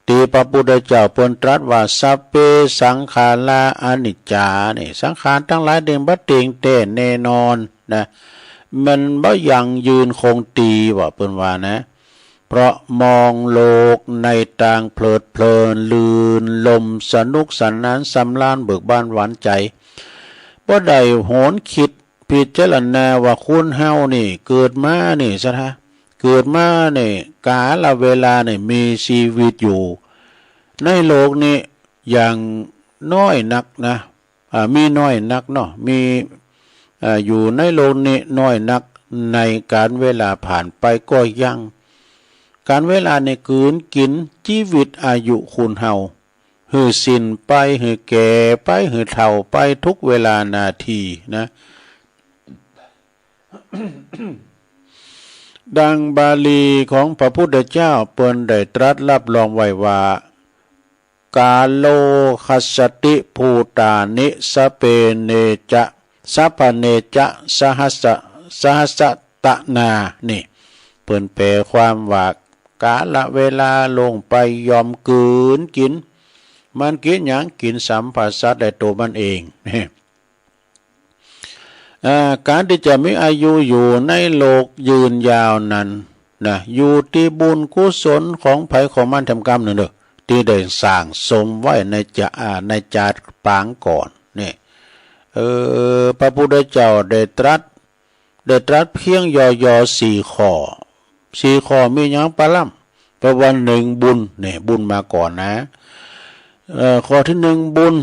ที่พระพุทธเจ้าเปิ้นตรัสว่าสัพเพสังขาราอนิจจานี่สังขารทั้งหลายเดิมบ่เที่ยงแท้แน่นอนนะมันบ่ยังยืนคงตีว่าเปิ้นว่านะเพราะมองโลกในต่างเพลิดเพลินลื่นลมสนุกสนานสำราญเบิกบานหวานใจบ่ได้โหนคิดพิจารณาว่าคุณเฮานี่เกิดมานี่ซะท่าเกิดมานี่กาลเวลานี่มีชีวิตอยู่ในโลกนี้อย่างน้อยนักนะมีน้อยนักเนาะมีอยู่ในโลกนี้น้อยนักในการเวลาผ่านไปก็ยังการเวลาในกืนกินชีวิตอายุคุณเฮา หือสิ้นไปหือแก่ไปหือเฒ่าไปทุกเวลานาทีนะ ดังบาลีของพระพุทธเจ้าเปิ้นได้ตรัสรับรองไว้ว่ากาโลคัสสติภูตานิสเปเนจะสัพพเนจะสหัสตะนานี่เปิ้นแปลความว่ากาลเวลาลงไปยอมกืนกินมันกินหยังกินสัมผัสสัตว์ได้ตัวมันเองการที่จะมีอายุอยู่ในโลกยืนยาวนั้นนะอยู่ที่บุญกุศลของไผของมันทำกรรมนั่นเด้อที่ได้สร้างสมไว้ในจาตุปางก่อนนี่พระพุทธเจ้าได้ตรัสเพียงย่อๆ4 ข้อมีหยังปะล่ำประวันหนึ่งบุญนี่บุญมาก่อนนะข้อที่1บุญ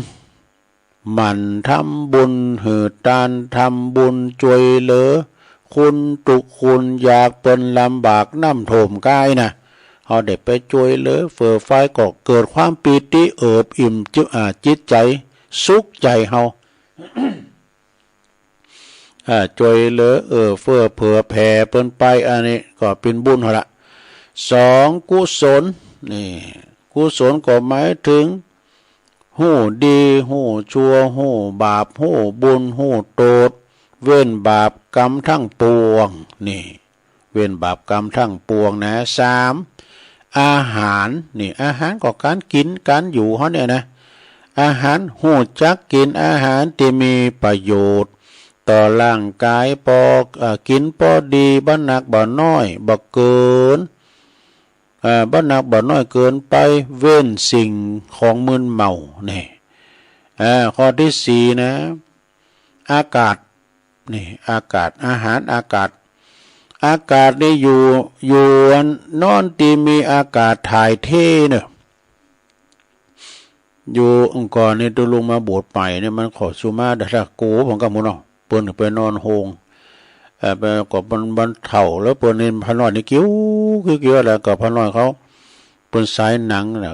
มันทำบุญหือตานทำบุญช่วยเหลือคุณตุคุณอยากเป็นลำบากน้ำโถมกายนะเขาได้ไปช่วยเหลือเฟื่อไฟก็เกิดความปีติเอิบอิ่มจิตใจสุขใจเฮา ช่วยเหลือเฟื่อเผื่อแผ่เปิ้นไปอันนี้ก็เป็นบุญเฮาละ2กุศลนี่กุศลก็หมายถึงหู้ดีหู้ชั่วหู้บาปหู้บุญหู้โทษเว้นบาปกรรมทั้งปวงนี่เว้นบาปกรรมทั้งปวงนะ3อาหารนี่อาหารก็การกินการอยู่เฮาเนี่ยนะอาหารหู้จักกินอาหารที่มีประโยชน์ต่อร่างกายกินพอดีบ่หนักบ่น้อยบ่เกินบ่หนักบ่น้อยเกินไปเว้นสิ่งของมึนเมานี่ข้อที่4นะอากาศนี่อากาศอาหารอากาศนี่อยู่นอนที่มีอากาศถ่ายเทเนี่ยอยู่องค์กรนี่ตัวลงมาโบสถ์ใหม่เนี่ยมันขอสุมาดะกูผมก็หมู่เนาะเปิ้นไปนอนโฮงไปก็มันเฒ่าแล้วเปิ้นนี่พระน้อยนี่กิ้วแล้วก็พระน้อยเขาเปิ้นสายหนังน่ะ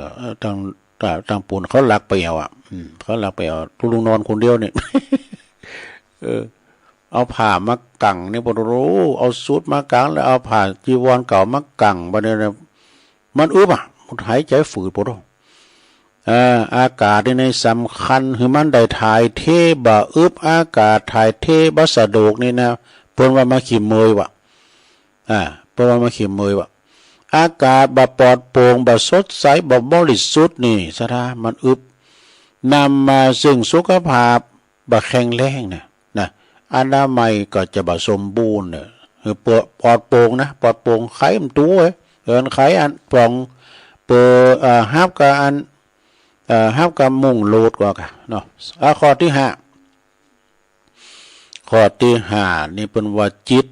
ทางปูนเขาลักไปเอาเขาลักไปเอาตุลุงนอนคนเดียวนี่ เอาผ้ามากั่งนี่บ่รู้เอาสูทมากั่งแล้วเอาผ้าจีวรเก่ามากั่งบัดนี้มันอึบมันหายใจฝืดบ่รู้อากาศในสำคัญคือมันได้ถ่ายเทบ่อึบอากาศถ่ายเทบ่สะดวกนี่นะเพิ่นว่ามาขี้เมยว่ะเพิ่นว่ามาขี้เมยว่ะอากาศบ่ปลอดโปร่งบ่สดใสบ่บริสุทธิ์นี่ซะท่ามันอึบนำมาซึ่งสุขภาพบ่แข็งแรงนะอนามัยก็จะบ่สมบูรณ์คือปลอดโปร่งนะปลอดโปร่งไข้มันตัวไข้อันปล่องฮับกับอันฮับกับมุ่งโลดกว่ากันเนาะข้อที่5นี่เป็นว่าจิต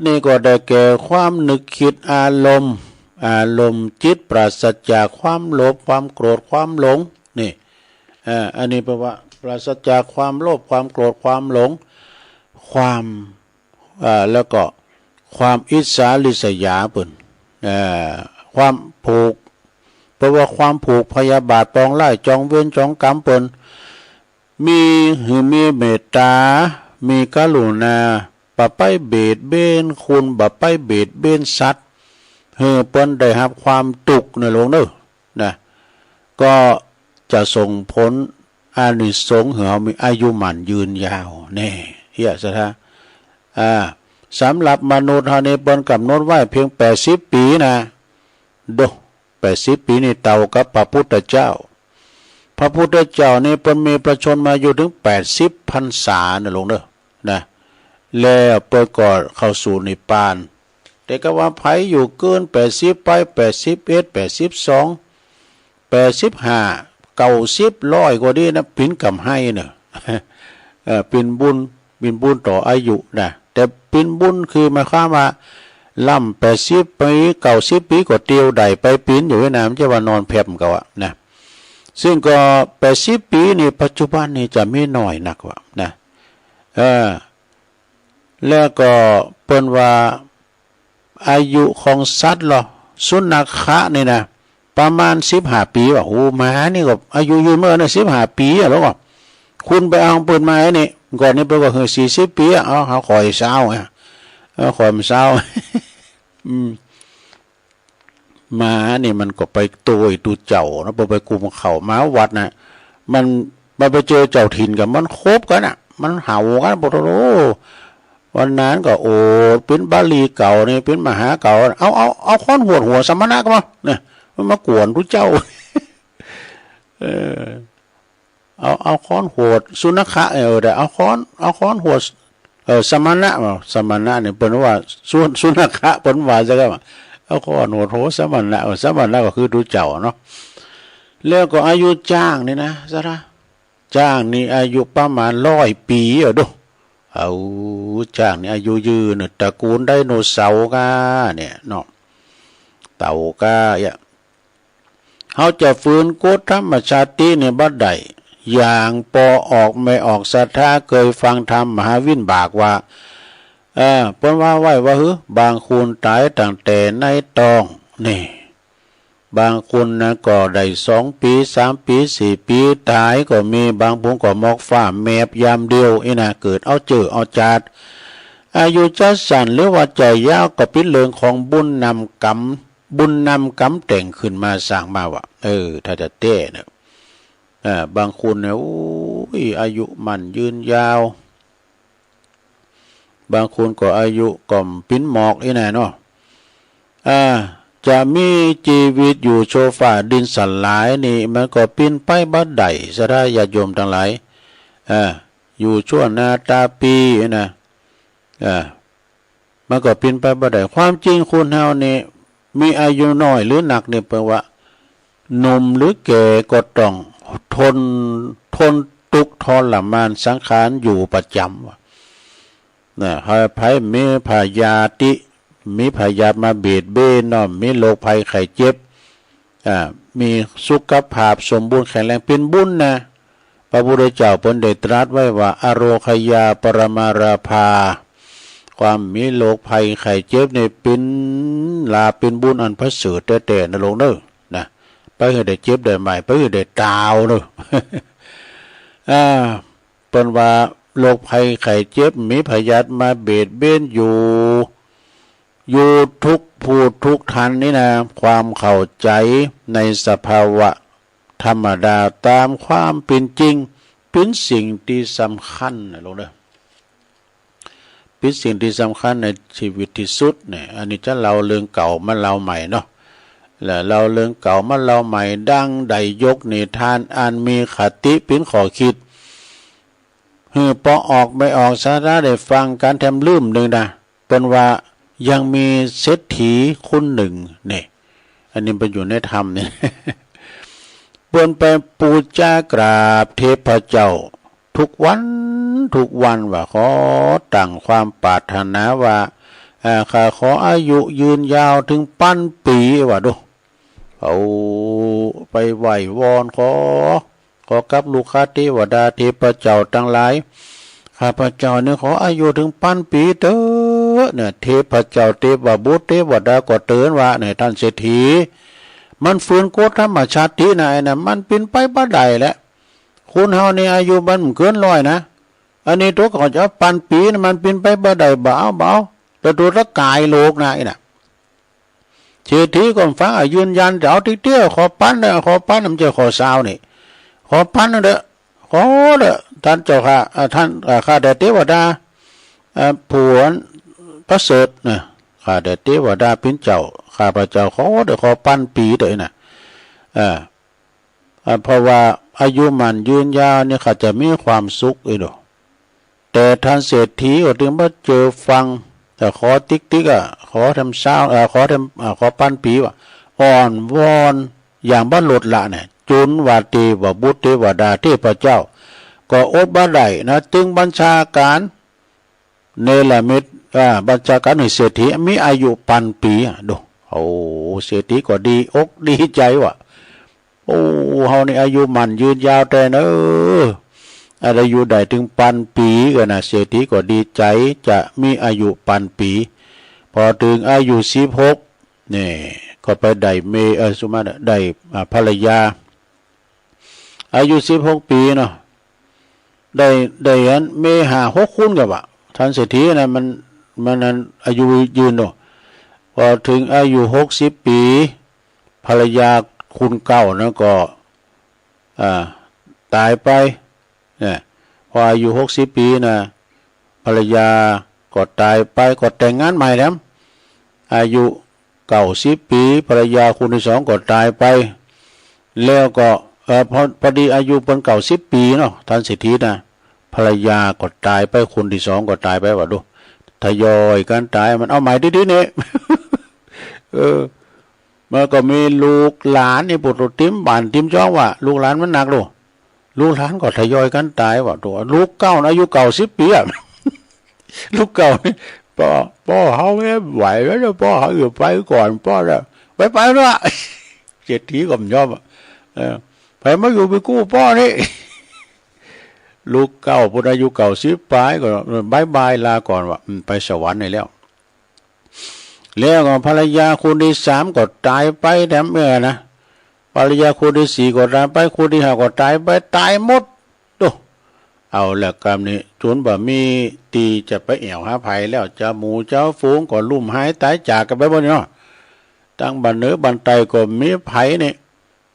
นี่ก็ได้แก่ความนึกคิดอารมณ์จิตปราศจากความโลภความโกรธความหลงนี่อันนี้แปลว่าปราศจากความโลภความโกรธความหลงความแล้วก็ความอิจฉาริษยาเปิ้นความผูกเพราะว่าความผูกพยาบาทปองไล่จองเวรจองกรรมเปิ้นมีเมตตามีกรุณาบ่ไปเบียดเบียนคุณบ่ไปเบียดเบียนสัตว์เปิ้นได้รับความทุกข์ในโลกเด้อนะก็จะส่งผลอานิสงส์ให้เรามีอายุมั่นยืนยาวแน่เฮียซะท่าสำหรับมนุษย์เฮานี่เปิ้นกำหนดไว้เพียง80ปีนะโด80ปีนี่เท่ากับพระพุทธเจ้านี่เปิ้นมีประชนมาอยู่ถึง80พรรษานะลงเด้อนะแล้วเปิ้นก็เข้าสู่นิพพานแต่ก็ว่าไผอยู่เกิน80ไป81 82 85 90 100กว่านี้นะปินกำให้เนาะปินบุญต่ออายุนะแต่ปินบุญคือหมายความว่าล่ำ80ปี90ปีก็เตียวใดไปปีนอยู่ในน้ำจะว่านอนแพมก็ว่านะซึ่งก็80ปีนี่ปัจจุบันนี่จะไม่น้อยนักว่านะแล้วก็เปิ้นว่าอายุของสัตว์สุนัขะนี่นะ ประมาณ15 ปีว่ะโอ้หมานี่ก็อายุยืนเมื่อนะ15 ปีอ่ะแล้วก็คุณไปเอาปืนมาไอ้นี่ก่อนนี้ไปก็คือ40 ปีอ่ะเอาคอยเศร้าอ่ะคอยมันเศร้าหมานี่มันก็ไปตัวตูเจ้านะไปกุมเขาหมาวัดนะมันไปเจอเจ้าถิ่นกับมันคบกันอ่ะมันเห่ากันปะโถวันนั้นก็โอ้เป็นบาลีเก่านี่เป็นมหาเก่าเอาค้อนหัวสมณะก็มาเนี่ยมันมากวนทุเจ้าเอาค้อนหัวสุนัขะแต่เอาค้อนหัวสมณะเนี่ยเป็นว่าสุนัขะเป็นว่าจะก็เอาค้อนหัวโถสมณะก็คือทุเจ้าเนาะแล้วก็อายุจ้างนี่นะซะนะจ้างนี่อายุประมาณ100 ปีดูเอาจ้างนี่อายุยืนตระกูลไดโนเสาร์กาเนี่ยเนาะเต่ากาเขาจะฟื้นกฎธรรมชาติเนี่ยบัดใดอย่างปอออกไม่ออกศรัทธาเคยฟังธรรมมหาวินบากว่าเปิ้นว่าไว้ว่าบางคนตายตั้งแต่ในตองนี่บางคนนะก็ได้2 ปี3 ปี4 ปีตายก็มีบางผมก็มอกฟ้าแมบยามเดียวนะเกิดเอาจาดอายุจะสั้นหรือว่าใจยาวก็เป็นเรื่องของบุญนำกรรมแต่งขึ้นมาสร้างมาว่าถ้าจะเต้เนี่ยบางคนเนี่ยอายุมันยืนยาวบางคนก็อายุก่อมปิ้นหมอกนะเนาะจะมีชีวิตอยู่โชฟ้าดินสลายนี่มันก็ปิ้นไปบัดใดสระญาติโยมทั้งหลายอยู่ชั่วนาตาปีนะมันก็ปิ้นไปบัดใดความจริงคนเฮานี่มีอายุน้อยหรือหนักเนี่ยแปลว่าหนุ่มหรือแก่ก็ต้องทนทุกข์ทรมานสังขารอยู่ประจำว่าให้ภัยมีพยาธิมีพยาธิมาเบียดเบียนมีโรคภัยไข้เจ็บมีสุขภาพสมบูรณ์แข็งแรงเป็นบุญนะพระพุทธเจ้าเพิ่นได้ตรัสไว้ว่าอโรคยาปรมาราภาความมีโรคภัยไข้เจ็บในเป็นเป็นบุญอันประเสริฐแต่ๆนะลงเด้อนะไปให้ได้เจ็บได้ใหม่ไปให้ได้ตาวเด้อเพิ่นว่าโรคภัยไข้เจ็บมีพยาธิมาเบียดเบียนอยู่ทุกผู้ทุกท่านนี่นะความเข้าใจในสภาวะธรรมดาตามความเป็นจริงเป็นสิ่งที่สำคัญนะลงเด้อเป็นสิ่งที่สำคัญในชีวิตที่สุดเนี่ยอันนี้จะเล่าเรื่องเก่ามาเล่าใหม่เนาะแล้วเราเรื่องเก่ามาเล่าใหม่ดังใดยกนิทานอันมีคติเป็นข้อคิดพอออกไม่ออกสาระได้ฟังการแทมลืมหนึ่งนะเป็นว่ายังมีเศรษฐีคนหนึ่งเนี่ยอันนี้เป็นอยู่ในธรรมเนี่ยเปิ้นไปปูชากราบเทพเจ้าทุกวันว่าขอตั้งความปรารถนาว่าข้าขออายุยืนยาวถึงพันปีว่าดูเอาไปไหว้วอนขอกับลูกค้าเทวดาเทพเจ้าทั้งหลายข้าพเจ้าเนี่ยขออายุถึงพันปีเด้อเนี่ยเทพเจ้าเทพบุตรเทวดาก็เตือนว่าเนี่ยท่านเศรษฐีมันฝืนกฎธรรมชาติที่ไหนนะมันเป็นไปบ่ได้แล้วคุณเฮาเนี่ยอายุมันเกิน100นะอันนี้ตัวก็จะพันปีนะมันเป็นไปบ่ได้เบาแต่ตัวร่างกายโลกนะไอ้น่ะเศรษฐีก็ฟังยืนยันจะเอาติ๊กเตี้ยขอปั้นมันจะขอซาวนี่ขอปั้นเด้อขอเด้อท่านเจ้าค่ะท่านข้าแต่เทวดาผู้ประเสริฐนะข้าแต่เทวดาเป็นเจ้าข้าพเจ้าขอเด้อขอปั้นปีเด้อน่ะเพราะว่าอายุมันยืนยาวเนี่ยข้าจะมีความสุขอีกดอกแต่ท่านเศรษฐีก็ถึงมาเจอฟังแต่ขอติ๊กขอทำเช้าขอปั้นปีว่าอ่อนวอนอย่างบ้านหลดละเนี่ยจุนวาตีว่าบุตรเทวดาเทพเจ้าก็อดบ่ได้นะจึงบัญชาการเนรมิตบัญชาการให้เศรษฐีมีอายุพันปีดูโอ้เศรษฐีก็ดีอกดีใจว่ะโอ้เฮานี่อายุมันยืนยาวแต่เนอายุได้ถึงพันปีก็นะเศรษฐีก็ดีใจจะมีอายุพันปีพอถึงอายุ16นี่ ก็ไปได้สุมาได้ภรรยาอายุ16 ปีเนาะได้อันเมหา6คุณกับว่าท่านเศรษฐีนะมันนั้นอายุยืนเนาะพอถึงอายุ60 ปีภรรยาคุณเก่านะก็ตายไปเนี่ยพออายุ60 ปีนะภรรยาก็ตายไปก็แต่งงานใหม่แล้วอายุ90 ปีภรรยาคนที่2ก็ตายไปแล้วก็พอดีอายุเป็น90 ปีเนาะท่านเศรษฐีนะภรรยาก็ตายไปคนที่2ก็ตายไปว่าดูทยอยกันตายมันเอาใหม่ดีๆเนี่ยมันก็มีลูกหลานนี่ปุถุติมบ้านติมจ้องว่าลูกหลานมันหนักดูลูกหลานก็ทยอยกันตายว่าตัวลูกเก่าอายุ90 ปีอ่ะลูกเก่านี่พ่อเขาไม่ไหวแล้วพ่อเขาอยู่ไปก่อนพ่อจะไปแล้วเศรษฐีก็ไม่ยอมไปมาอยู่ไปกู้พ่อนี่ลูกเก่าพุทธอายุ90 ปีก็บายลาก่อนว่าไปสวรรค์นี่แล้วก็ภรรยาคนที่3ก็ตายไปแถมนะภรรยาคนที่4ก็ตายไปคนที่5ก็ตายไปตายหมดดูเอาละกรรมนี้จนบ่มีตีจะไปแอวหาภัยแล้วเจ้าหมูเจ้าฝูงก็ลุ่มหายตายจากกันไปบ่เนาะตั้งบันเนื้อบันไตก็มีภัยนี่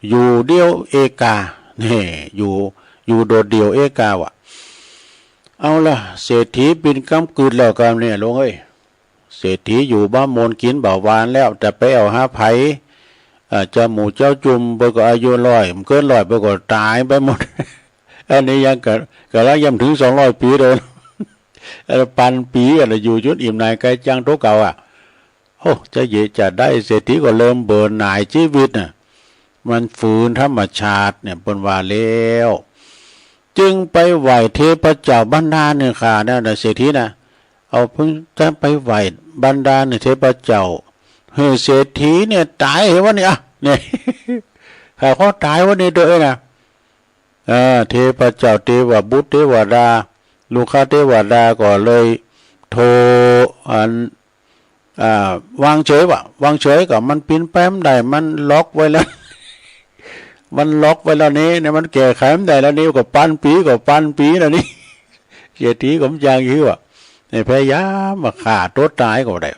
อยู่เดียวเอกานี่อยู่โดดเดียวเอกาวะเอาละเศรษฐีปินกำกืดแล้วกันเนี่ยลงเอ้ยเศรษฐีอยู่บ้านมนกินเบาหวานแล้วแต่ไปเอาหาไผเจ้าหมูเจ้าจุ่มไปก็อายุ100มันเกิน100ไปก็ตายไปหมดอันนี้ยังก็แล้วยังถึง200 ปีเลยปันปีอะไรอยู่จุดอิ่มนายไกลจังโตเก่าโอ้จะได้เศรษฐีก็เริ่มเบื่อหน่ายชีวิตน่ะมันฝืนธรรมชาติเนี่ยเป็นว่าแล้วจึงไปไหวเทพเจ้าบรรดาเนี่ยค่ะนั่นเศรษฐีนะเอาเพิ่งจะไปไหวบรรดาเนี่ยเทพเจ้าเศรษฐีเนี่ยตายเหรอวะเนี่ยเนี่ยเขาตายวะเนี่ยด้วยนะเทพเจ้าเทวบุตรเทวดาลูกค้าเทวดาก็เลยโทรวางเฉยก็มันปีนแป้มได้มันล็อกไว้แล้วมันล็อกไว้แล้วนี่เนี่ยมันแก่ไขมันได้แล้วนี่ก็ปันปีแล้วนี่เศรษฐีก็จางอยู่อ่ะเนี่ยพยายามมาฆ่าตัวตายก็ได้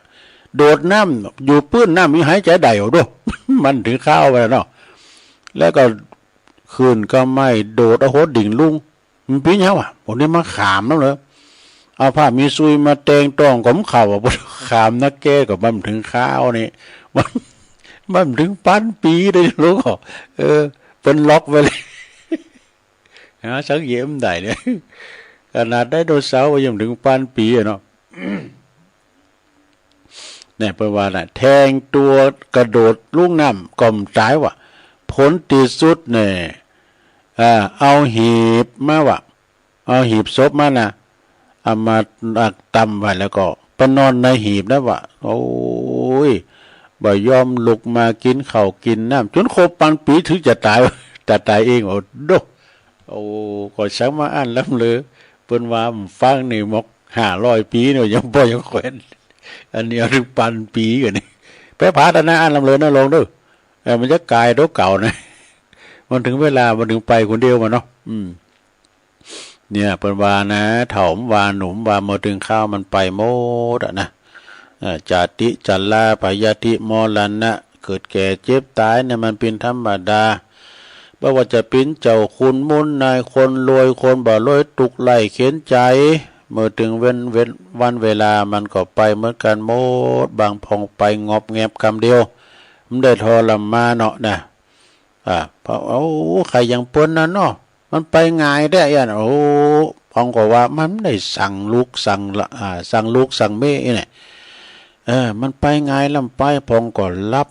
โดดน้ำอยู่ปื้นน้ำมีหายใจได้เอาด้วยมันถึงข้าวไปแล้วเนาะแล้วก็คืนก็ไม่โดดเอาโหดดิ่งลุงมันปีนี้ว่ะผมนี่มาขามแล้วเลยเอาผ้ามีซุยมาเตงตองผมเข่าอ่ะขามนักแก้กับมันถึงข้าวนี่มันถึงปันปีเลยลูกเป็นล็อกไปเลยสังเกตได้เนี่ยขนาดได้โดนเสาไปยังถึงปันปีเนาะเนี่ยแปลว่าน่ะแทงตัวกระโดดลุ่งน้ำก่อมตายว่ะผลที่สุดเนี่ยเอาหีบมาว่ะเอาหีบศพมานะเอามาตำไว้แล้วก็ไปนอนในหีบนะว่ะโอ้ยบ่ยอมลุกมากินข้าวกินน้ำจนครบปันปีถึงจะตายแต่ตายเองโอ้ก็ชักมาอ่านล้ำเลยเป็นว่าฟังนี่มก500 ปีเนี่ยยังบ่ยังแขวนอันนี้ถึงปันปีกันนี่ไปพาตนะอ่านล้ำเลยนะลงด้วยมันจะกลายตัวเก่านะมันถึงเวลามันถึงไปคนเดียวมาเนาะเนี่ยเป็นว่านะเถาว่าหนุ่มว่าเมื่อถึงข้าวมันไปโมดนะจาติจัลลาพยาธิมรณะเกิดแก่เจ็บตายเนี่ยมันเป็นธรรมดาไม่ว่าจะเป็นเจ้าคุณมุนนายคนรวยคนบ่รวยตุกไล่เข็นใจเมื่อถึงวันเวลามันก็ไปเหมือนกันโมดบางพองไปงอบแงบคำเดียวมันได้ทรมานเนาะนะเพราะใครยังปนนั่นเนาะมันไปง่ายได้ยันพองก็ว่ามันได้สั่งลูกสั่งเม่เนี่ยมันไปง่ายลำไปพองก็รับ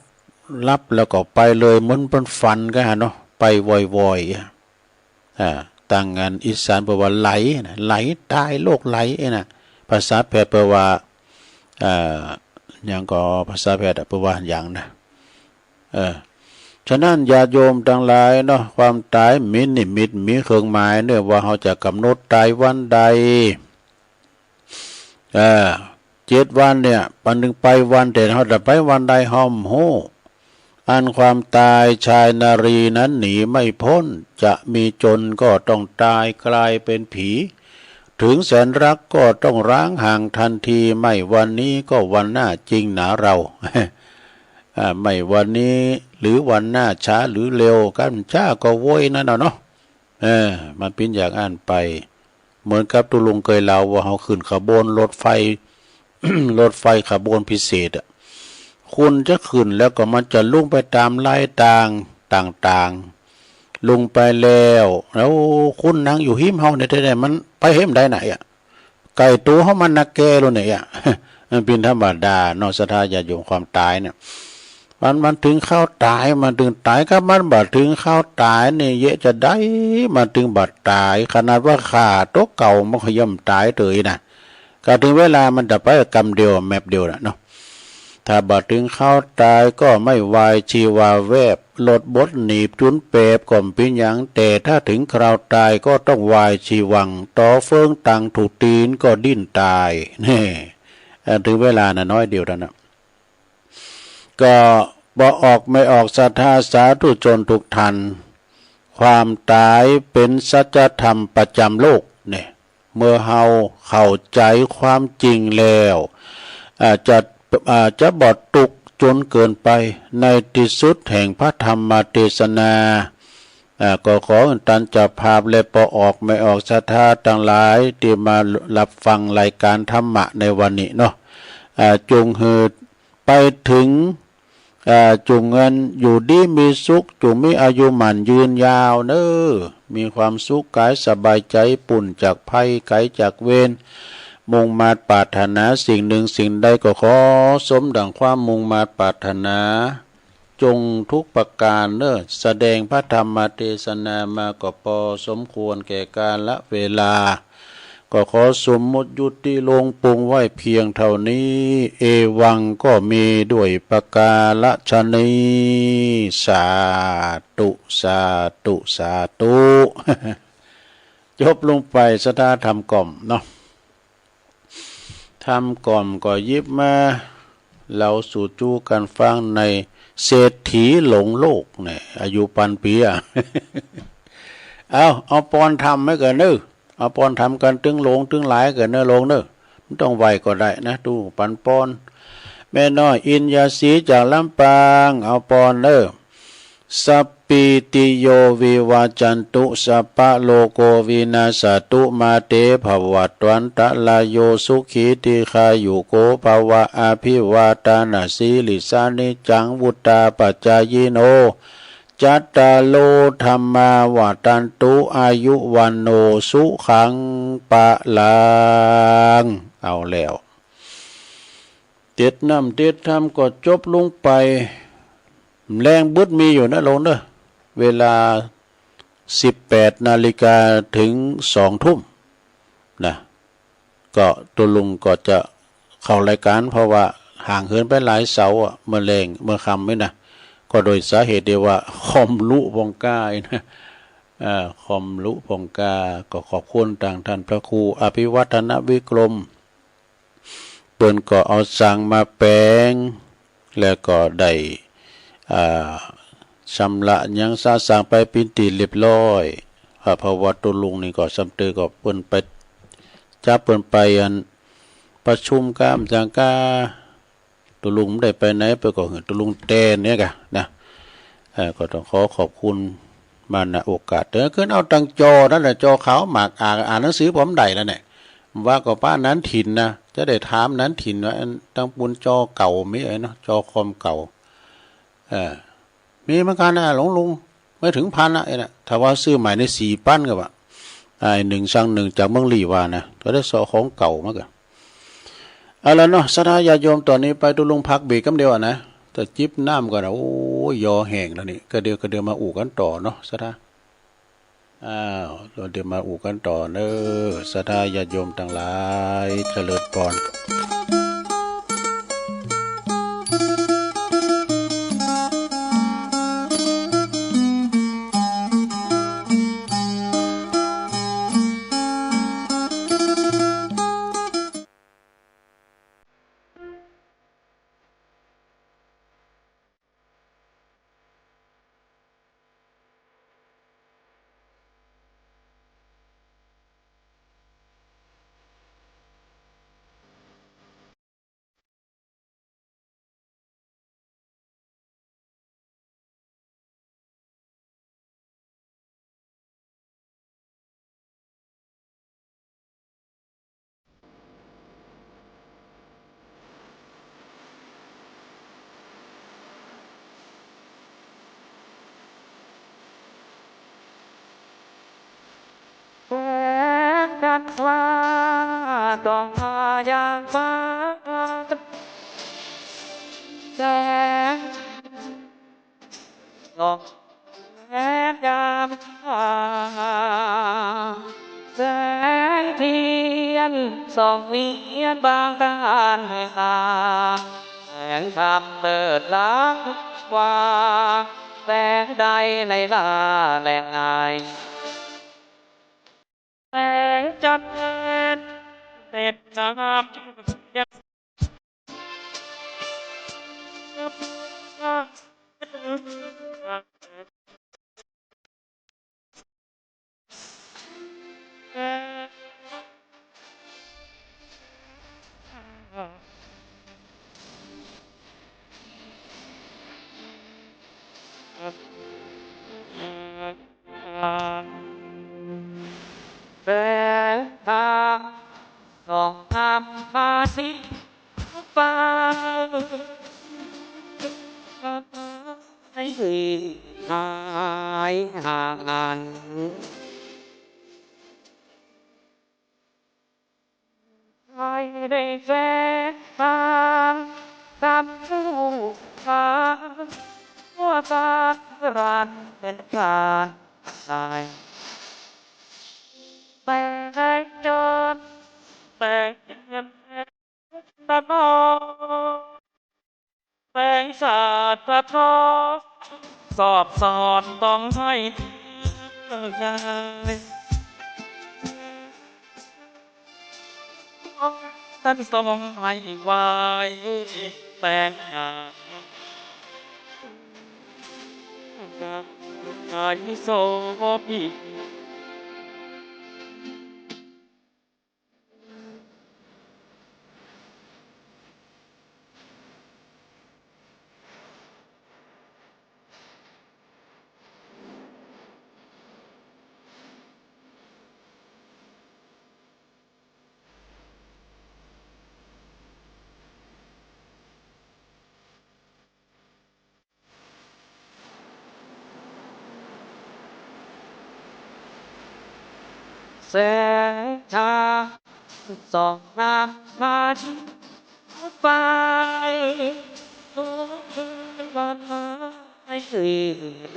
แล้วก็ไปเลยมันเป็นฟันกันเนาะไปวอยต่างงานอีสานแปลว่าไหลตายโลกไหลนะภาษาแพทย์แปลว่าอย่างก็ภาษาแพทย์แปลว่าอย่างนะฉะนั้นญาติโยมทั้งหลายเนาะความตายมีนิมิตมีเครื่องหมายเนี่ยว่าเขาจะกำหนดตายวันใด7 วันเนี่ยปันหนึ่งไปวันแต่เขาจะไปวันใดห้อมโห อันความตายชายนารีนั้นหนีไม่พ้นจะมีจนก็ต้องตายกลายเป็นผีถึงแสนรักก็ต้องร้างห่างทันทีไม่วันนี้ก็วันหน้าจริงหนาเรา ไม่วันนี้หรือวันหน้าช้าหรือเร็วกันช้าก็โว้ยนั่นเนาะมันเป็นอย่างอ่านไปเหมือนกับตุลุงเคยเล่าว่าเขาขึ้นขบวนรถไฟ รถไฟขบวนพิเศษคุณจะขึ้นแล้วก็มันจะลุ่งไปตามไล่ต่างลุงไปแล้วคุณนั่งอยู่หิมเฮาเนี่ยได้มันไปเห็นได้ไหนไก่ตัวเฮามันนักแก่แล้วเนี่ยมันเป็นธรรมดานอกศรัทธาญาติโยมความตายเนี่ยมันถึงเข้าตายมันถึงตายก็มันบัดถึงเข้าตายเนี่ยเยอะจะได้มันถึงบัดตายขนาดว่าขาตัวเก่ามันขย่ำตายเลยนะก็ถึงเวลามันจะไปกรรมเดียวแมปเดียวนะเนาะถ้าบัดถึงเข้าตายก็ไม่วายชีวาแวบลดบทหนีบจุนเปบก่อมเป็นอย่างแต่ถ้าถึงคราวตายก็ต้องวายชีวังต่อเฟื่องตังถูกตีนก็ดิ้นตายนี่ถึงเวลาน่ะน้อยเดียวแล้วนะก็บ่ออกไม่ออกศรัทธาสาธุชนทุกท่านความตายเป็นสัจธรรมประจำโลกเนี่ยเมื่อเฮาเข้าใจความจริงแล้วจะบอดตุกจนเกินไปในที่สุดแห่งพระธรรมเทศนาก็ขอตันจะภาพและปออกไม่ออกศรัทธาต่างหลายที่มารับฟังรายการธรรมะในวันนี้เนาะจงหืดไปถึงจุงเงินอยู่ดีมีสุขจุงมีอายุหมันยืนยาวเน้อมีความสุขกายสบายใจปุ่นจากภัยไกลจากเวรมุ่งมาปรารถนาสิ่งหนึ่งสิ่งใดก็ขอสมดังความมุ่งมาปรารถนาจงทุกประการเน้อแสดงพระธรรมเทศนามาก็พอสมควรแก่กาลเวลาก็ขอสมมุติยุติลงปรุงไว้เพียงเท่านี้เอวังก็มีด้วยประกาศนีสาธุสาธุสาธุ จบลงไปสถาธรรมกล่อมเนาะทำกล่อมก็ยิบมาเราสู่จู้กันฟังในเศรษฐีหลงโลกเนี่ยอายุปันปีเอาปอนทำไม่เกินนึกเอาปอนทำกันตึงหลงตึงหลายเกินเนื้อลงเนอะมันต้องไหวก็ได้นะดูปันปอนแม่น้อยอินยาสีจากลำปางเอาปอนเนอะสัพปิติโยวิวาจันตุสัพพะโลโกวินาศตุมาเตภวัตวันตะลายโยสุขีติคายุโกภวะอาภิวาตานาสีลิสานิจังวุตตาปัจจายโนจัตตาโลธรรมาวาตันตุอายุวันโนสุขังปะลังเอาแล้วเต็ดน้ำเต็ดทำก็จบลงไปแรงบุดมีอยู่นะลงเนอะเวลา18 นาฬิกาถึง2 ทุ่มนะก็ตัวลุงก็จะเข้ารายการเพราะว่าห่างเหินไปหลายเสาเมื่อแรงเมื่อค่ำไม่นะก็โดยสาเหตุเดียวว่าคอมลุพงกายนะคอมลุพงกาก็ขอบคุณทางท่านพระครูอภิวัฒนวิกรมเปิ้นก็เอาสั่งมาแปลงแล้วก็ได้ชำระยังสาสางไปปินตีเรียบร้อยเพราะว่าตัวลุงนี่ก็สำเตือก็เปิ้นไปจับเปิ้นไปประชุมกามจังกาตัวลุงได้ไปไหนไปก็เห็นตัวลุงแตนเนี่ยกะนะก็ต้องขอบคุณมาณโอกาสขึ้นเอาตังจอนั่นแหละจอขาวหมากอ่านหนังสือผมได้แล้วเนี่ยว่าก็ป้านั้นถิ่นนะจะได้ถามนั้นถิ่นว่าตั้งปุนจอเก่ามีไอ้เนาะจอคอมเก่ามีเหมือนกันนะหลวงลุงไม่ถึงพันนะไอ้นะถ้าว่าซื้อใหม่ใน4 ปั้นก็ว่า1 สั่ง 1จากเมืองลี่ว่านะก็ได้สอของเก่ามากันเอาละเนาะศรัทธาญาติโยมตอนนี้ไปตุลุงพักเบรกกันเดียวนะแต่จิบน้ำก่อนนะโอ้ยยอแห้งแล้วนี่ก็เดี๋ยวมาอู่กันต่อเนาะศรัทธาเดี๋ยวมาอู่กันต่อเนอะศรัทธาญาติโยมทั้งหลายเจริญพร ว่าต้องอยากมาแสงลองแสงยามแสงเทียนส่องเวียนบางการให้ตาแสงธรรมเปิดล้างกว่าแสงใดในลาแหลงไงแสงจันทร์เด็ดงามยังแสงทางส่องทำมาสิฟ้าให้หายห่างให้ได้แสงทางตามผู้ฟ้าหัวฟ้ารันเป็นการตายแต่จนแต่ตะนองแสงสาดสะท้อนสอบสอนต้องให้ได้ท่านทรงให้ไว้แสงหาให้โซบี แสงทางส่องนำมาที่ฟ้าวันให้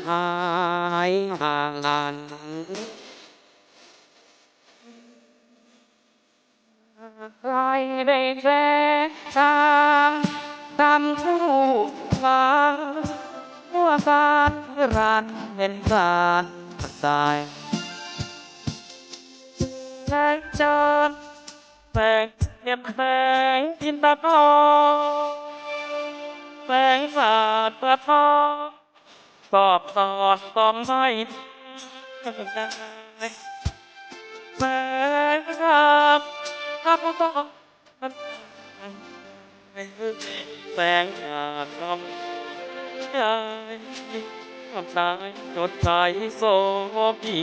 หายห่างใครได้แสงทางตามผู้ฟ้าหัวการรันเป็นการตายแสงจันทร์แสงเนียบแสงจินตนาแสงสาดสะท้อนสอบสอนต้องให้ได้แสงธรรมธรรมต้องแสงอยากทำใจทำใจจดใจโซบี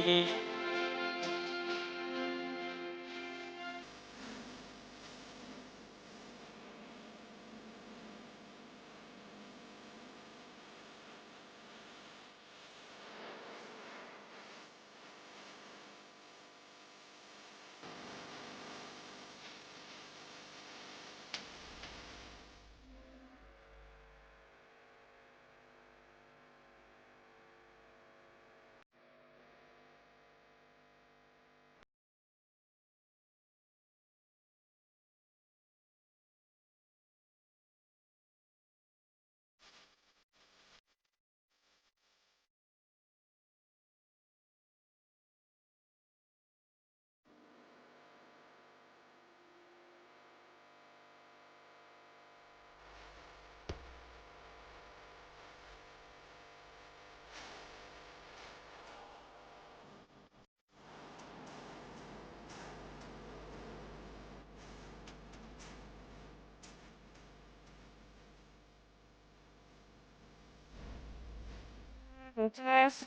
Test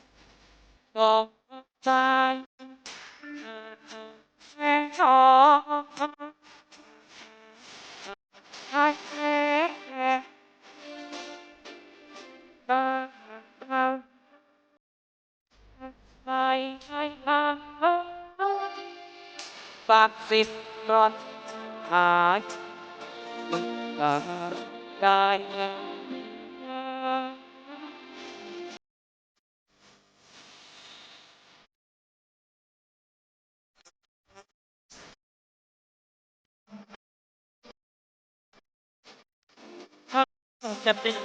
of time and all I have my ฝากสิทธิ์รอดหายได้จะติด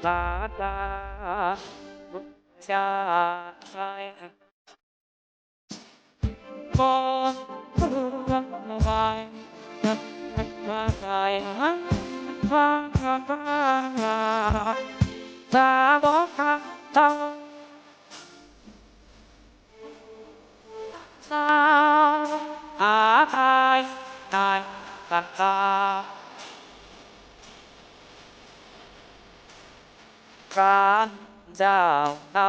ลาดาชาบองไปไปตาบอกตาตาหาตายตายตาการเจ้าเรา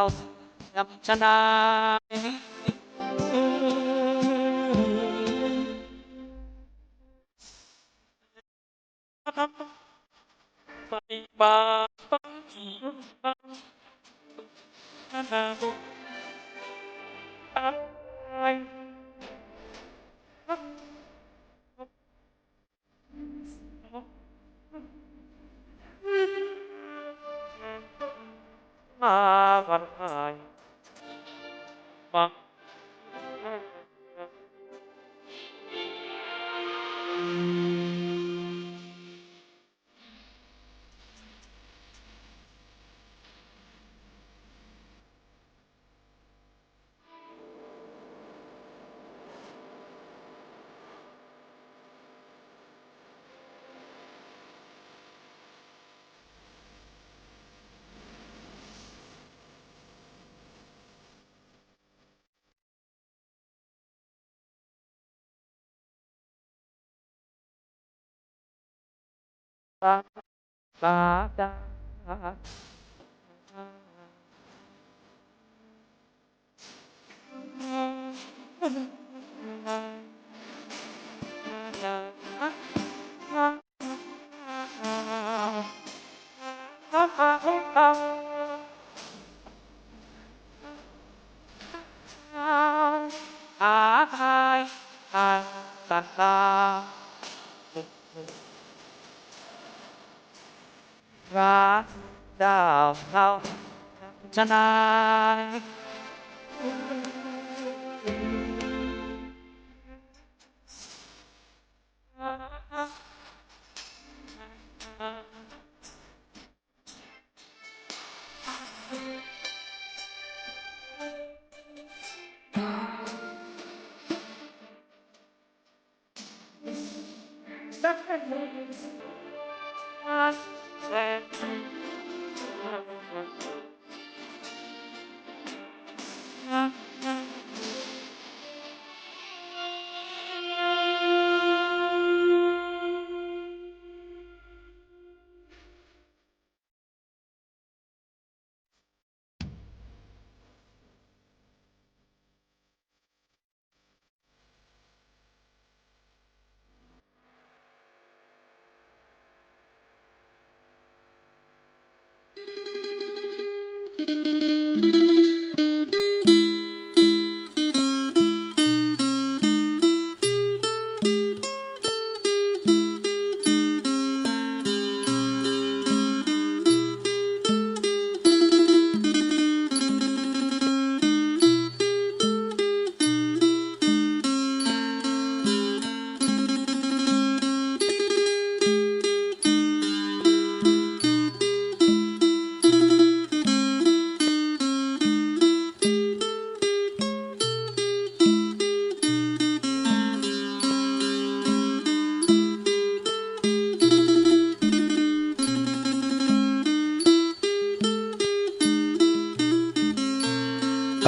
กับชนะปฏิบัติมาบันไยมาบาบาดาอาไทยตัดตารักดาวเราชนะ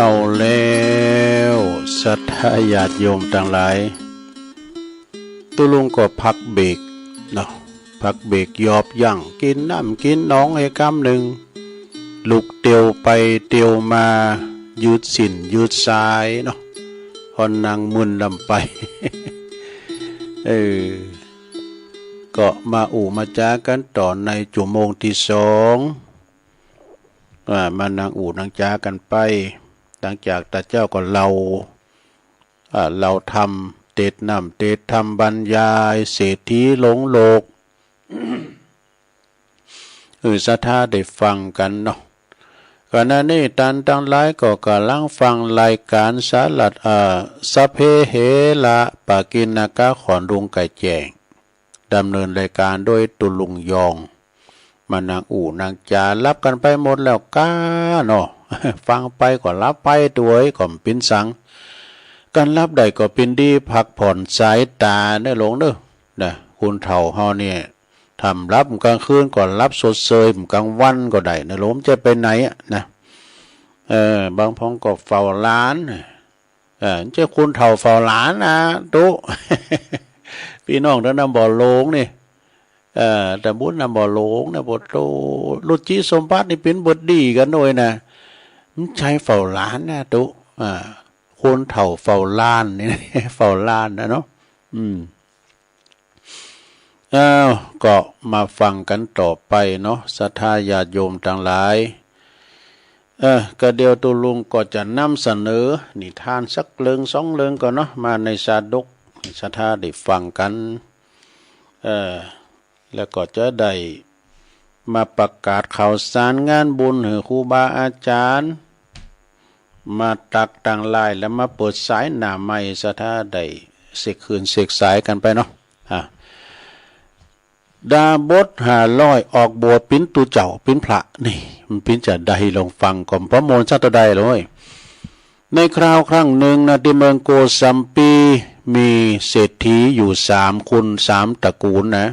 เอาแล้วศรัทธาญาติโยมทั้งหลายตุลุงก็พักเบรกเนาะพักเบรกยอบยั่งกินน้ำกินน้องให้กำหนึ่ง ลุกเตียวไปเตียวมายืดสินยืดซ้ายเนาะพอนางมึนลำไป ก็มามาจ้ากันต่อในจุโมงที่สองมานางนางจ้ากันไปหลังจากตาเจ้าก็เราทำเตดนำเตดทำบรรยายเศรษฐีหลงโลก ศรัทธาได้ฟังกันเนาะขณะนี้ตันตั้งหลายก็กำลังฟังรายการสาลัดสัพเพเหระปากินากะขอนรุงไก่แจงดำเนินรายการโดยตุลุงยองมานางนางจารับกันไปหมดแล้วก้าเนาะ ฟังไปก็รับไปด้วยก็เป็นสังการรับได้ก็เป็นดีพักผ่อนสายตาได้หลงเด้อนะคุณเฒ่าเฮาเนี่ยทำรับกลางคืนก่อนรับสดเสยกลางวันก็ได้นะหลงจะไปไหนอ่ะนะบางพ้องก็เฝ้าร้านเจ้าคุณเฒ่าเฝ้าร้านนะตุ๊ พี่น้องท่านนำบ่อโลงนี่แต่บุญนำบ่อโลงนะบ่โตลุจิสมบัตินี่เป็นบทดีกันด้วยนะมันใช้เฝ้าร้านนะตุ๊คนเฒ่าเฝ้าล้านนี่ เฝ้าล้านนะเนาะก็มาฟังกันต่อไปเนาะศรัทธาญาติโยมทั้งหลายก็เดียวตุลุงก็จะนำเสนอนิทานสักเรื่องสองเรื่องก่อนเนาะมาในชาดกศรัทธาได้ฟังกันแล้วก็จะได้มาประกาศข่าวสารงานบุญให้ครูบาอาจารย์มาตักต่างลายแล้วมาเปิดสายหน้าใหม่ศรัทธาได้เสกคืนเสกสายกันไปเนาะดาบท500ออกบวชปิ้นตูเจ้าปิ้นพระนี่มันปิ้นจะได้ลองฟังก่อนพระโมนสัตได้เลยในคราวครั้งหนึ่งนะที่เมืองโกสัมปีมีเศรษฐีอยู่3 คน 3 ตระกูลนะ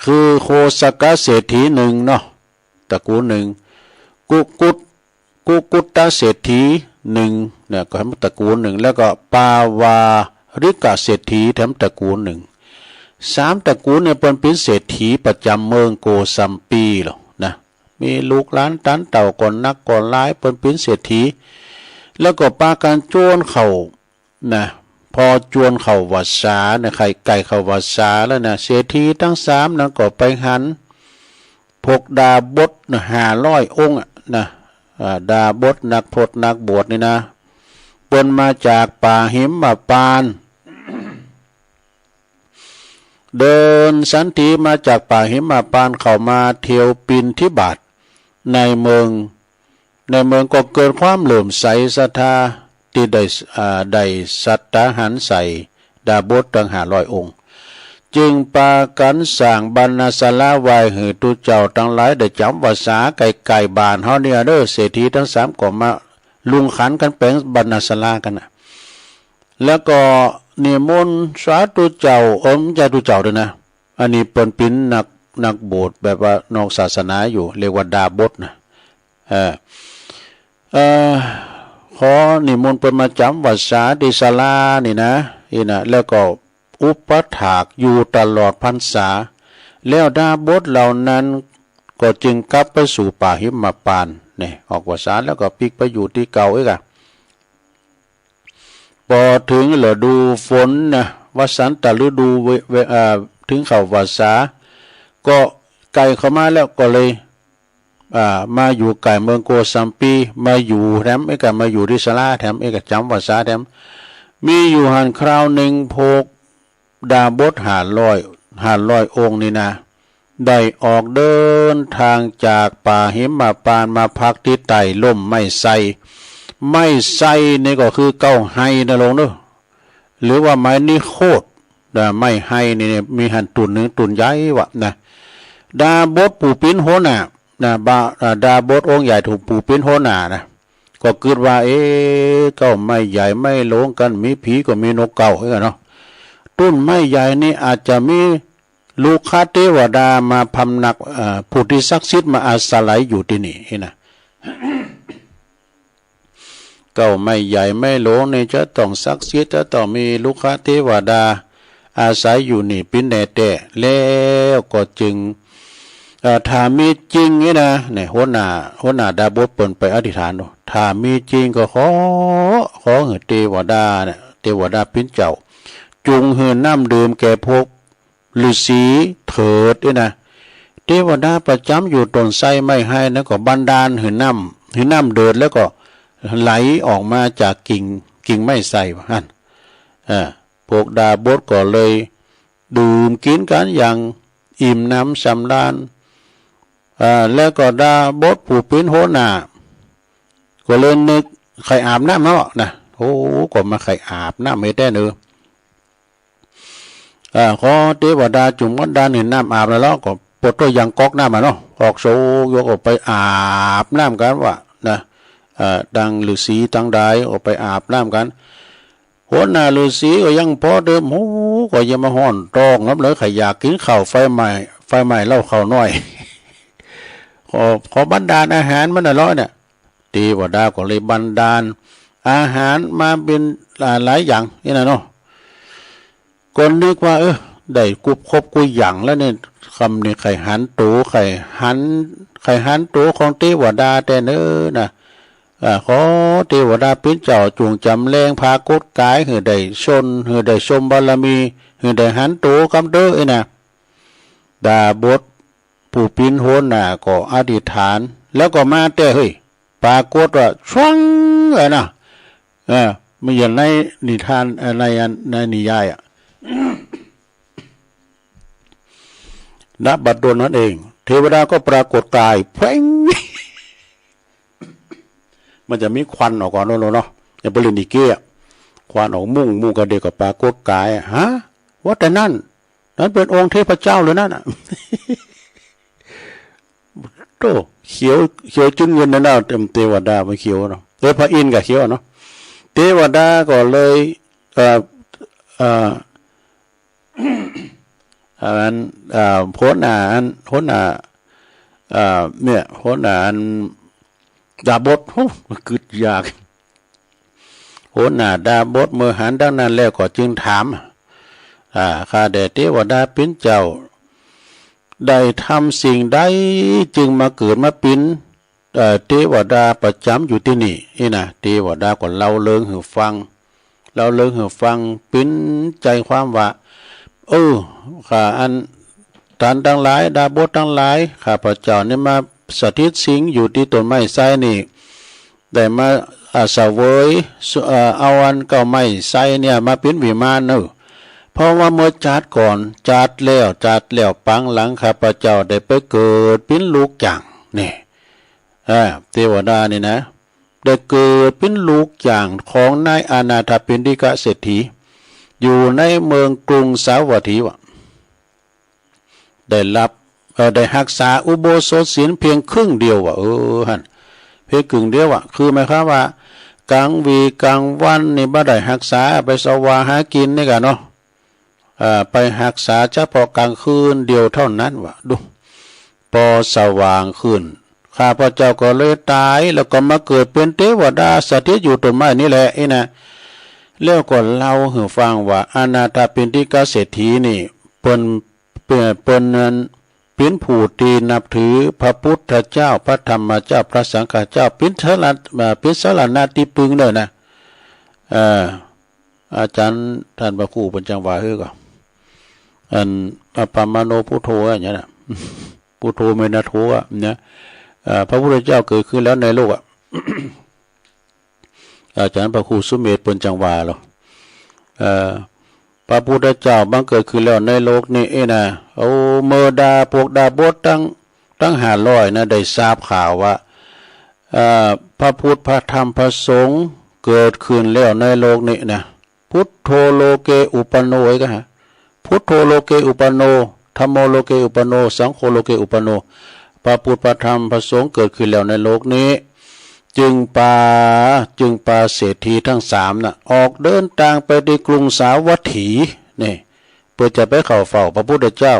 คือโคสกะเศรษฐีหนึ่งเนาะตระกูลหนึ่งกุกุตตะเศรษฐีหนึ่งเนี่ยก็ทั้งตระกูลหนึ่งแล้วก็ปาวาริกะเศรษฐีทั้งตระกูลหนึ่ง3 ตระกูลเนี่ยเป็นเศรษฐีประจำเมืองโกสัมปีหรอกนะมีลูกหลานตันเต่าก่อนนักก่อนร้ายเป็นเศรษฐีแล้วก็ปาการโจรเข่านะพอจวนเข่าวัดสาเนี่ยไข่ไก่เข่าวัดสาแล้วนะเศรษฐีทั้ง3นั้นก็ไปหันพกดาบทนะ500 องค์นะดาบทนักพรตนักบวชนี่นะเปิ้นมาจากป่าหิมพานต์เดินสันติมาจากป่าหิมพานต์เข้ามาเที่ยวปินทิบาทในเมืองก็เกิดความเหลื่อมใสศรัทธาที่ได้สัตตาหันใส่ดาบทตั้ง500 องค์จึงปากันสั่งบรรณศาลาไว้ให้ตุเจ้าทั้งหลายได้จำภาษาไก่บานเฮาเนี่ยเด้อเศรษฐีทั้ง3ก็มาลุงขันกันแปลงบรรณศาลากันนะแล้วก็นิมนต์สาธุเจ้าใจตุเจ้าด้วยนะอันนี้เปิ้นเป็นนักบวชแบบว่านอกศาสนาอยู่เรียกว่าดาบทนะขอนิมนต์เปิ้นมาจำภาษาที่ศาลานี่นะแล้วก็อุปถากอยู่ตลอดพรรษาแล้วดาบทเหล่านั้นก็จึงกลับไปสู่ป่าหิมพานต์นี่ออกพรรษาแล้วก็พลิกไปอยู่ที่เก่าอีกอ่ะพอถึงฤดูฝนนะวสันตฤดูถึงเข้าพรรษาก็ไกลเข้ามาแล้วก็เลยมาอยู่ไกลเมืองโกสัมปีมาอยู่แถมก็มาอยู่ที่ศาลาแถมก็จำพรรษาแถมมีอยู่หันคราวหนึ่งพกดาบท500 องค์นี่นะได้ออกเดินทางจากป่าหิมพานต์มาพักที่ใต้ร่มไม้ไทรนี่ก็คือเก้าไฮนะลงเด้อหรือว่าไม้นิโคตไม่ไฮนี่มีหันตุนหนึ่งตุนใหญ่วะนะดาบทปู่ปิ้นโหน่ะนะดาบทองค์ใหญ่ถูกปู่ปิ้นโหน่ะนะก็คิดว่าเก้าไม้ใหญ่ไม่ลงกันมีผีก็มีนกเก้าให้กันเนาะต้นไม้ใหญ่นี่อาจจะมีลูกค้าเทวดามาพำนักผู้ที่ศักดิ์สิทธิ์มาอาศัยอยู่ที่นี่นะ เก้าไม้ใหญ่ไม่หลวงนี่จะต้องศักดิ์สิทธิ์จะต้องมีลูกค้าเทวดาอาศัยอยู่นี่เป็นแน่แต่แล้วก็จึง ถ้ามีจริงนี่นะเนี่ยหัวหน้าดาบดเปิ่นไปอธิษฐานดูถ้ามีจริงก็ขอให้เทวดาเนี่ยเทวดาปิ้นเจ้าจุงเฮือน้ำดื่มแก่พวกฤาษีเถิดนี่นะเทวดาประจำอยู่ต้นไทรไม่ให้นะก็บันดาลหือน้ำเดือดแล้วก็ไหลออกมาจากกิ่งไม้ไทรว่าพวกดาบดก็เลยดื่มกินกันอย่างอิ่มน้ำสำราญแล้วก็ดาบดผู้เป็นหัวหน้าก็เลยนึกใครอาบน้ำเนาะนะโอ้ก็มาใครอาบน้ำไม่ได้เนอะขอเทวดาจุ่มวัดดานเห็นน้ำอาบแล้วก็ปวดตัวยังก๊อกน้ำมาเนาะออกโซยกออกไปอาบน้ำกันว่านะดังฤาษีตั้งใดออกไปอาบน้ำกันหัวหน้าฤาษีก็ยังพอเดิมโอ้ก็ยังมาห่อนตองแล้วเลยใครอยากกินข้าวไฟใหม่เล่าข้าวน้อยขอบันดาลอาหารมันร้อยเนี่ยเทวดาก็เลยบันดาลอาหารมาเป็นหลายอย่างนี่นะเนาะคนนึกว่าได้ครบกุยอย่างแล้วเนี่ยคำนี้ไข่หันตูไข่หันตูของเทวดาแต่เนื้อนะขอเทวดาเป็นเจ้าจงจำแรงพากดกายหือได้ชมบารมีหือได้หันตูคำเด้อนะดาบทผู้ปิ้นโหนน่ะก็อธิษฐานแล้วก็มาแต่เฮ้ยปรากฏว่าช่วงนะไม่อย่างในนิทานในนิยายณบัดดลนั่นเองเทวดาก็ปรากฏกายเพ่งมันจะมีควันออกก่อนเนาะอย่าไปเล่นอีเกี้ยควันออกมุ่งกระเดกกับปรากฏกายฮะว่าแต่นั่นเป็นองค์เทพเจ้าเลยนั่นโตเขียวจุนเงินนั่นเต็มเทวดาไม่เขียวเนาะพระอินทร์กับเขียวเนาะเทวดาก็เลยโหนาเนี่ยโหนาดาบดกึดยากโหนาดาบดเมื่อหันดังนั้นแล้วก็จึงถามข้าแต่เทวดาเป็นเจ้าได้ทำสิ่งใดจึงมาเกิดมาเป็นเทวดาประจำอยู่ที่นี่นะเทวดาก็เล่าเรื่องให้ฟังปิ้นใจความว่าข้าอันท่านทั้งหลายดาบททั้งหลายข้าพเจ้านี่มาสถิตสิงอยู่ที่ต้นไม้ไทรนี่ได้มาเสวยเอาอันเก่าไม้ไทรเนี่ยมาเป็นวิมานเนอะเพราะว่าเมื่อจัดก่อนจัดแล้วปังหลังข้าพเจ้าได้ไปเกิดเป็นลูกจังนี่เทวดานี่นะได้เกิดเป็นลูกจังของนายอนาถปิณฑิกเศรษฐีอยู่ในเมืองกรุงสาวัตถีได้รักษาอุโบสถศีลเพียงครึ่งเดียวเพียงครึ่งเดียวคือหมายความว่ากลางวันนี่บ่ได้รักษาไปสวาหากินนี่กันเนาะไปรักษาเฉพาะกลางคืนเดียวเท่านั้นดูพอสว่างขึ้นข้าพเจ้าก็เลยตายแล้วก็มาเกิดเป็นเทวดาสถิตอยู่ต้นไม้นี่แหละนะแล้วก็เล่าให้ฟังว่าอนาถปิณฑิกเศรษฐีนี่เป็นเป็นผู้ที่นับถือพระพุทธเจ้าพระธรรมเจ้าพระสังฆเจ้าเป็นสารณะที่พึงเลยนะอาจารย์ท่านพระครูเป็นจังหวะก็ปามโนพุทโธอย่างเงี้ยนะพุทโธเมนะโธเนี่ยพระพุทธเจ้าเกิดขึ้นแล้วในโลกอาจารย์พระครูสุเมธเป็นจังหวะหรอพระพุทธเจ้าบังเกิดขึ้นแล้วในโลกนี้นะเมื่อพวกดาบทตั้ง500นะได้ทราบข่าวว่าพระพุทธพระธรรมพระสงฆ์เกิดขึ้นแล้วในโลกนี้นะพุทโธโลเกอุปโนก็ฮะพุทโธโลเกอุปโนธัมโมโลเกอุปโนสังโฆโลเกอุปโนพระพุทธพระธรรมพระสงฆ์เกิดขึ้นแล้วในโลกนี้จึงปาเศรษฐีทั้ง3น่ะออกเดินทางไปที่กรุงสาวัตถีนี่เพื่อจะไปเข้าเฝ้าพระพุทธเจ้า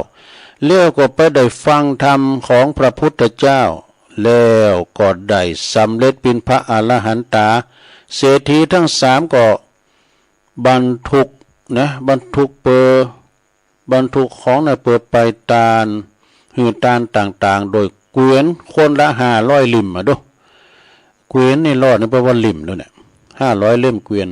แล้วก็ไปได้ฟังธรรมของพระพุทธเจ้าแล้วก็ได้สำเร็จเป็นพระอรหันตาเศรษฐีทั้ง3ก็บรรทุกของเปิดไปตาล หือตานต่างๆโดยเกวียนคนละ500ลิ่มอ่ะดูเกวียนนี่รอดนี่แปลว่าลิ่มแล้วเนี่ย500เล่มเกวียน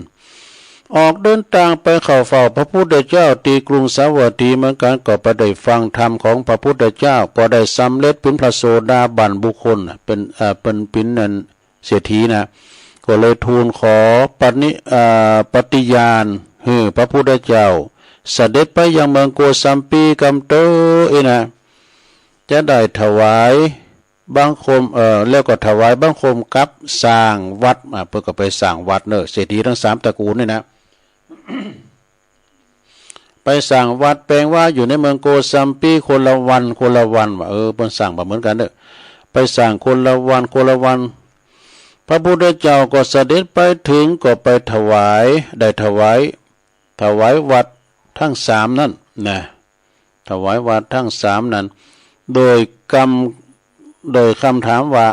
ออกเดินทางไปเข้าเฝ้าพระพุทธเจ้าตีกรุงสาวัตถีเหมือนกันก็ไปได้ฟังธรรมของพระพุทธเจ้าก็ได้สำเร็จเป็นพระโสดาบันบุคคลเป็นนั่นเศรษฐีนะก็เลยทูลขอปฏิญาณให้พระพุทธเจ้าเสด็จไปยังเมืองโกสัมปีกัมโตนะจะได้ถวายบังคมแล้วก็ถวายบังคมกับสร้างวัดเพื่อก็ไปสร้างวัดเนอะเศรษฐีทั้ง3ตระกูลนี่นะ ไปสร้างวัดแปลงว่าอยู่ในเมืองโกสัมปีคนละวันว่าเพิ่นสร้างแบบเหมือนกันเด้อไปสร้างคนละวันพระพุทธเจ้าก็เสด็จไปถึงก็ไปถวายวัดทั้ง3นั่นนะถวายวัดทั้ง3นั้นโดยคำถามว่า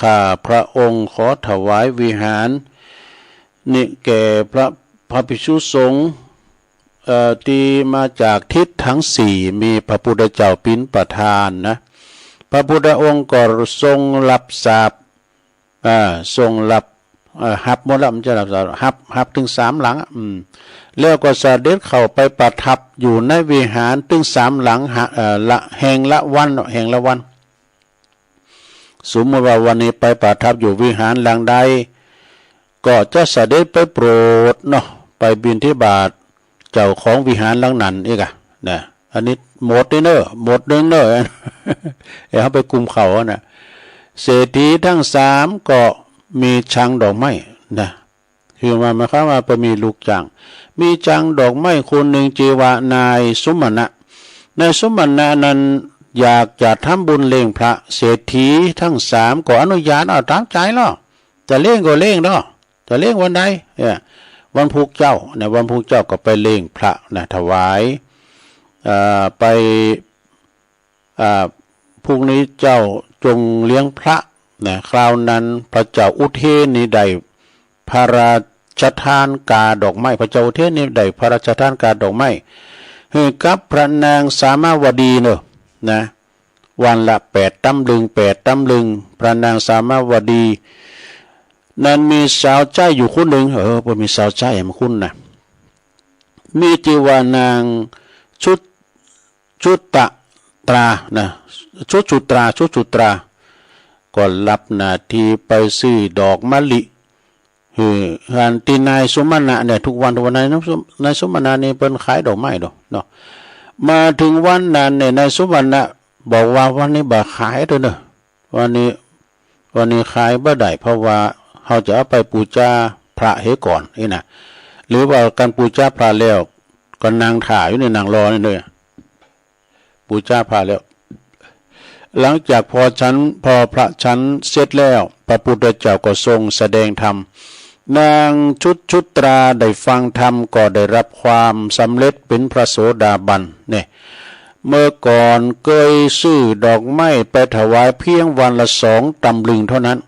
ข้าพระองค์ขอถวายวิหารนี่แก่พระภิกษุสงฆ์ที่มาจากทิศทั้ง4มีพระพุทธเจ้าเป็นประธานนะพระพุทธองค์ก็ทรงรับทราบทรงรับหับหมดแล้วมันจะหับถึง3หลังแล้วก็เสด็จเข้าไปประทับอยู่ในวิหารถึง3หลังแห่งละวันสมมติว่าวันนี้ไปประทับอยู่วิหารหลังใดก็จะเสด็จไปโปรดเนาะไปบิณฑบาตเจ้าของวิหารหลังนั้นอีกอ่ะนะอันนี้หมดเนอะหมดเนอะเขาไปกุมเขานะเศรษฐีทั้ง3ก็มีชังดอกไม้นะคือหมายความว่ามีลูกจ้างมีชังดอกไม้คนหนึ่งชื่อว่านายสุมาณะนายสุมาณะนั้นอยากจะทำบุญเลี้ยงพระเศรษฐีทั้ง3ก็อนุญาตตามใจเนาะจะเลี้ยงก็เลี้ยงเนาะจะเลี้ยงวันใดวันพุธเจ้าเนี่ยวันพุธเจ้าก็ไปเลี้ยงพระนะถวายไปพรุ่งนี้เจ้าจงเลี้ยงพระนะคราวนั้นพระเจ้าอุเทนนี่ได้พระราชทานกาดอกไม้พระเจ้าอุเทนนี่ได้พระราชทานกาดอกไม้ให้กับพระนางสามาวดีเนอะนะวันละ8 ตำลึงพระนางสามาวดีนั้นมีสาวใจอยู่คนหนึ่งพอมีสาวใจมันคุ้นนะมีจิวานางชุตตรานะชุจุตราก็รับหน้าที่ไปซื้อดอกมะลิหันตีนายสมณะเนี่ยทุกวันนายสมณะนี่เป็นขายดอกไม้ดอกเนาะมาถึงวันนั้นเนี่ยนายสมณะบอกว่าวันนี้บ่ขายด้วยเนอะวันนี้ขายบ่ได้เพราะว่าเขาจะเอาไปปูชาพระให้ก่อนนี่นะหรือว่าการปูชาพระแล้วก็นางถ่ายอยู่ในนางรอนี่เลยปูชาพระแล้วหลังจากพอพระฉันเสร็จแล้วพระพุทธเจ้าก็ทรงแสดงธรรมนางชุตราได้ฟังธรรมก็ได้รับความสำเร็จเป็นพระโสดาบันเนี่ยเมื่อก่อนเคยซื้อดอกไม้ไปถวายเพียงวันละ2 ตำลึงเท่านั้น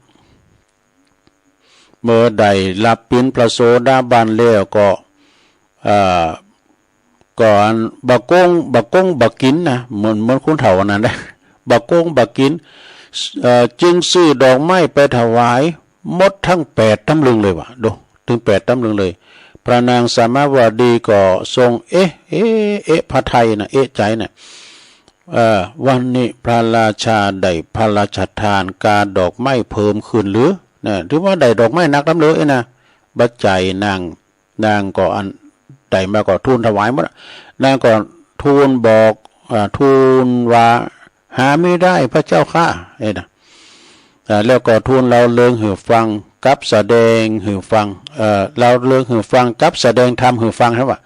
เมื่อใดรับเป็นพระโสดาบันแล้วก็ก่อนบักกินนะเหมือนคุณเฒ่านั้นนะบักกินจึงซื้อดอกไม้ไปถวายหมดทั้ง8 ตำลึงเลยว่ะดูถึง8 ตำลึงเลยพระนางสามาวดีก็ทรงพระไทยนะใจนะวันนี้พระราชาได้พระราชทานกาดอกไม้เพิ่มขึ้นหรือนะถือว่าได้ดอกไม้นักน้ำเลยนะบัดใจนางก็ได้มาก็ทูลถวายหมดนางก็ทูลบอกทูลว่าหาไม่ได้พระเจ้าข้านะแล้วก็ทูลเราเลืองหือฟังกับแสดงหือฟังเราเลืองหือฟังกับแสดงธรรมหือฟังใช่ปะ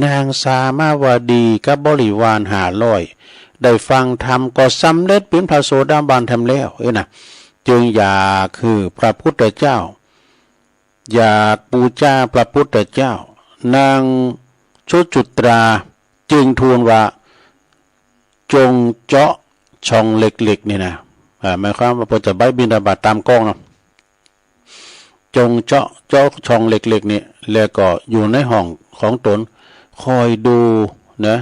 นางสามาวดีกับบริวาร500ได้ฟังธรรมก็สำเร็จเป็นพระโสดาบันธรรมแล้วนะจึงอยากคือพระพุทธเจ้าอยากบูชาพระพุทธเจ้านางชุจุตราจึงทูลว่าจงเจาะช่องเล็กๆนี่นะหมายความว่าพอจะใบบิณฑบาตตามกล้องเนาะจงเจาะช่องเล็กๆนี่แล้วก็อยู่ในห้องของตนคอยดูนะ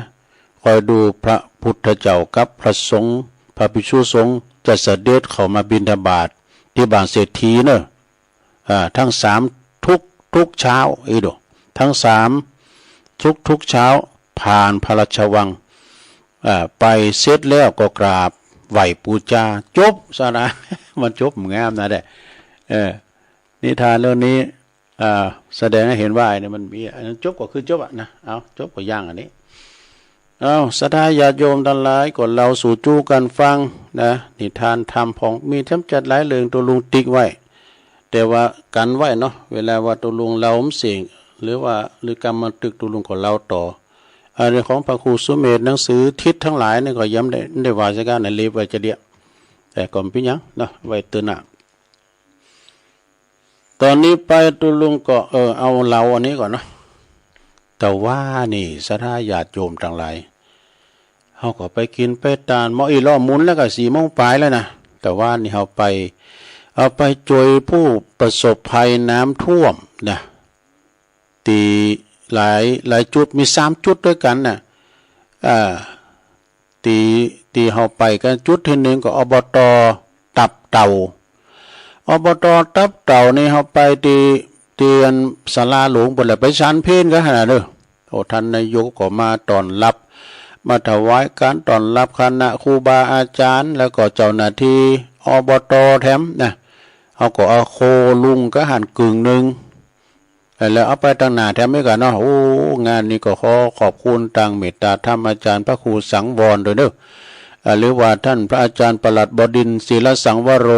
คอยดูพระ พุทธเจ้ากับพระสงฆ์พระภิกษุสงฆ์จะเสด็จเข้ามาบิณฑบาตที่บ้านเศรษฐีเนอะทั้งสามทุกเช้าอีดทั้งสามทุกเช้าผ่านพระราชวังไปเสร็จแล้วก็กราบไหว้ปูจาจบซะนะ มันจบงามนะได้นิทานเรื่องนี้แสดงให้เห็นว่าเนี่ยมันมีอันนั้นจบก็คือจบอ่ะนะเอาจบก็ย่างอันนี้เอาศรัทธาญาติโยมทั้งหลายกดเราสู่จู้กันฟังนะนิทานธรรมของมีจำจัดหลายเรื่องตัวลุงติ๊กไว้แต่ว่ากันไว้เนาะเวลาว่าตัวลุงเราเสียงหรือกรรมมันตึกตัวลุงของเราต่อเรื่องของพระครูสุเมธหนังสือทิศทั้งหลายนี่ก็ย้ำได้ว่าจะการในเล็บไว้จะเดียวแต่ก่อนพี่ยังเนาะไว้เตือนหน้าตอนนี้ไปตัวลุงก็เอาเราอันนี้ก่อนเนาะแต่ว่านี่ศรัทธาญาติโยมทั้งหลายเขาก็ไปกินไปทานหม้ออีล้อหมุนแล้วก็4 โมงปลายแล้วนะแต่ว่านี่เอาไปช่วยผู้ประสบภัยน้ำท่วมนะตีหลายจุดมี3 จุดด้วยกันนะตีเขาไปกันจุดที่ 1ก็อบต.ตับเต่าอบต.ตับเต่านี่เขาไปตีอันศาลาหลวงบนแหละไปชั้นเพลก็ขนาดเด้อโอ้ท่านนายกก็มาต้อนรับมาถวายการต้อนรับคณะครูบาอาจารย์แล้วก็เจ้าหน้าที่อบต.แถมนะเขาก็เอาโคลุงก็หันกึ่งหนึ่งแล้วเอาไปตั้งหน้าแถมไม่กันเนาะโอ้งานนี้ก็ขอบคุณทางเมตตาธรรมอาจารย์พระครูสังวรด้วยเด้อหรือว่าท่านพระอาจารย์ประหลัดบดินทร์ศิลสังวโร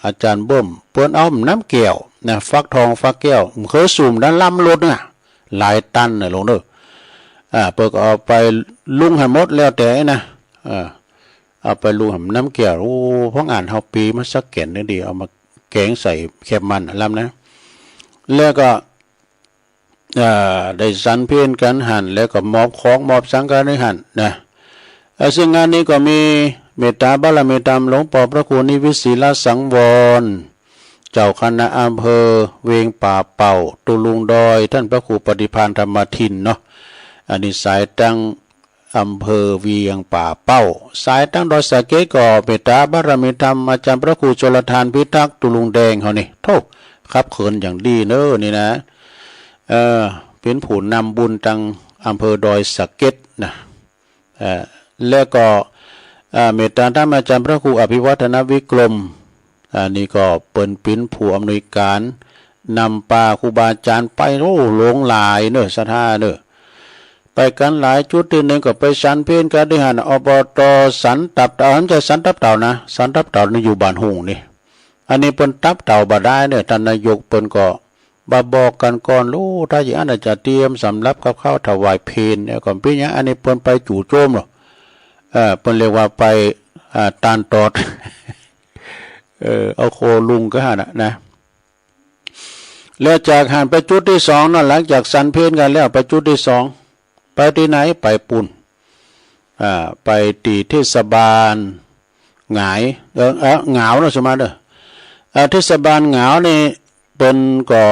อาจารย์เบิ่มเปิ้นเอาน้ำแก้วนะฟักทองฟักแก้วเคยสุ่มด้านลำรถน่ะหลายตันน่ะลงเด้อเปิ้นก็เอาไปลุงให้หมดแล้วแต่นะเอาไปลุงให้น้ำแก้วโอ้พวกอ่านเฮาปีมาสักแก่นนึงดีเอามาแกงใส่แคบมันลำนะแล้วก็ได้สันเพียนกันหันแล้วก็มอบของมอบสังฆทานนะซึ่งงานนี้ก็มีเมตตาบารมีธรรมหลวงพ่อพระครูนิวิศิลสังวรเจ้าคณะอำเภอเวียงป่าเป่าตุลุงดอยท่านพระครูปฏิภาณธรรมทินเนาะอันนี้สายตั้งอำเภอเวียงป่าเป้าสายตั้งดอยสะเกษก็เมตตาบารมีธรรมอาจารย์พระครูชลทานพิทักษ์ตุลุงแดงเขานี่โธ่ขับเขินอย่างดีเนอะนี่นะเป็นผู้นำบุญตังอำเภอดอยสะเก็ดนะแล้วก็เมตตาธรรมอาจารย์พระครูอภิวัฒนวิกรมนี่ก็เปิ้นปิ้นผู้อำนวยการนำปาครูบาอาจารย์ไปโอ้หลงหลายเนอะศรัทธาเนอะไปกันหลายจุดที่ 1ก็ไปสันเพนกันที่หันอบต.สันตับเต่าอันจะสันตับเต่านะสันตับเต่านี่อยู่บ้านหงนี่อันนี้เปิ้นตับเต่าบ่ได้เนี่ยท่านนายกเปิ้นก็บอกกันก่อนรู้ถ้าอย่างนั้นจะเตรียมสำรับกับข้าวถวายเพลเนี่ยก่อนพี่ยังอันนี้เปิ้นไปจู่โจมหรอเปิ้นเรียกว่าไปตานตอด เอาโคลุงก็หานะแล้วจากหันไปจุดที่2นั่นหลังจากสันเพลกันแล้วไปจุดที่2ไปที่ไหนไปปุ่นไปตีเทศบาลหงายเหงาเนาะสมาเด้อเทศบาลเหงานี่เป็นก็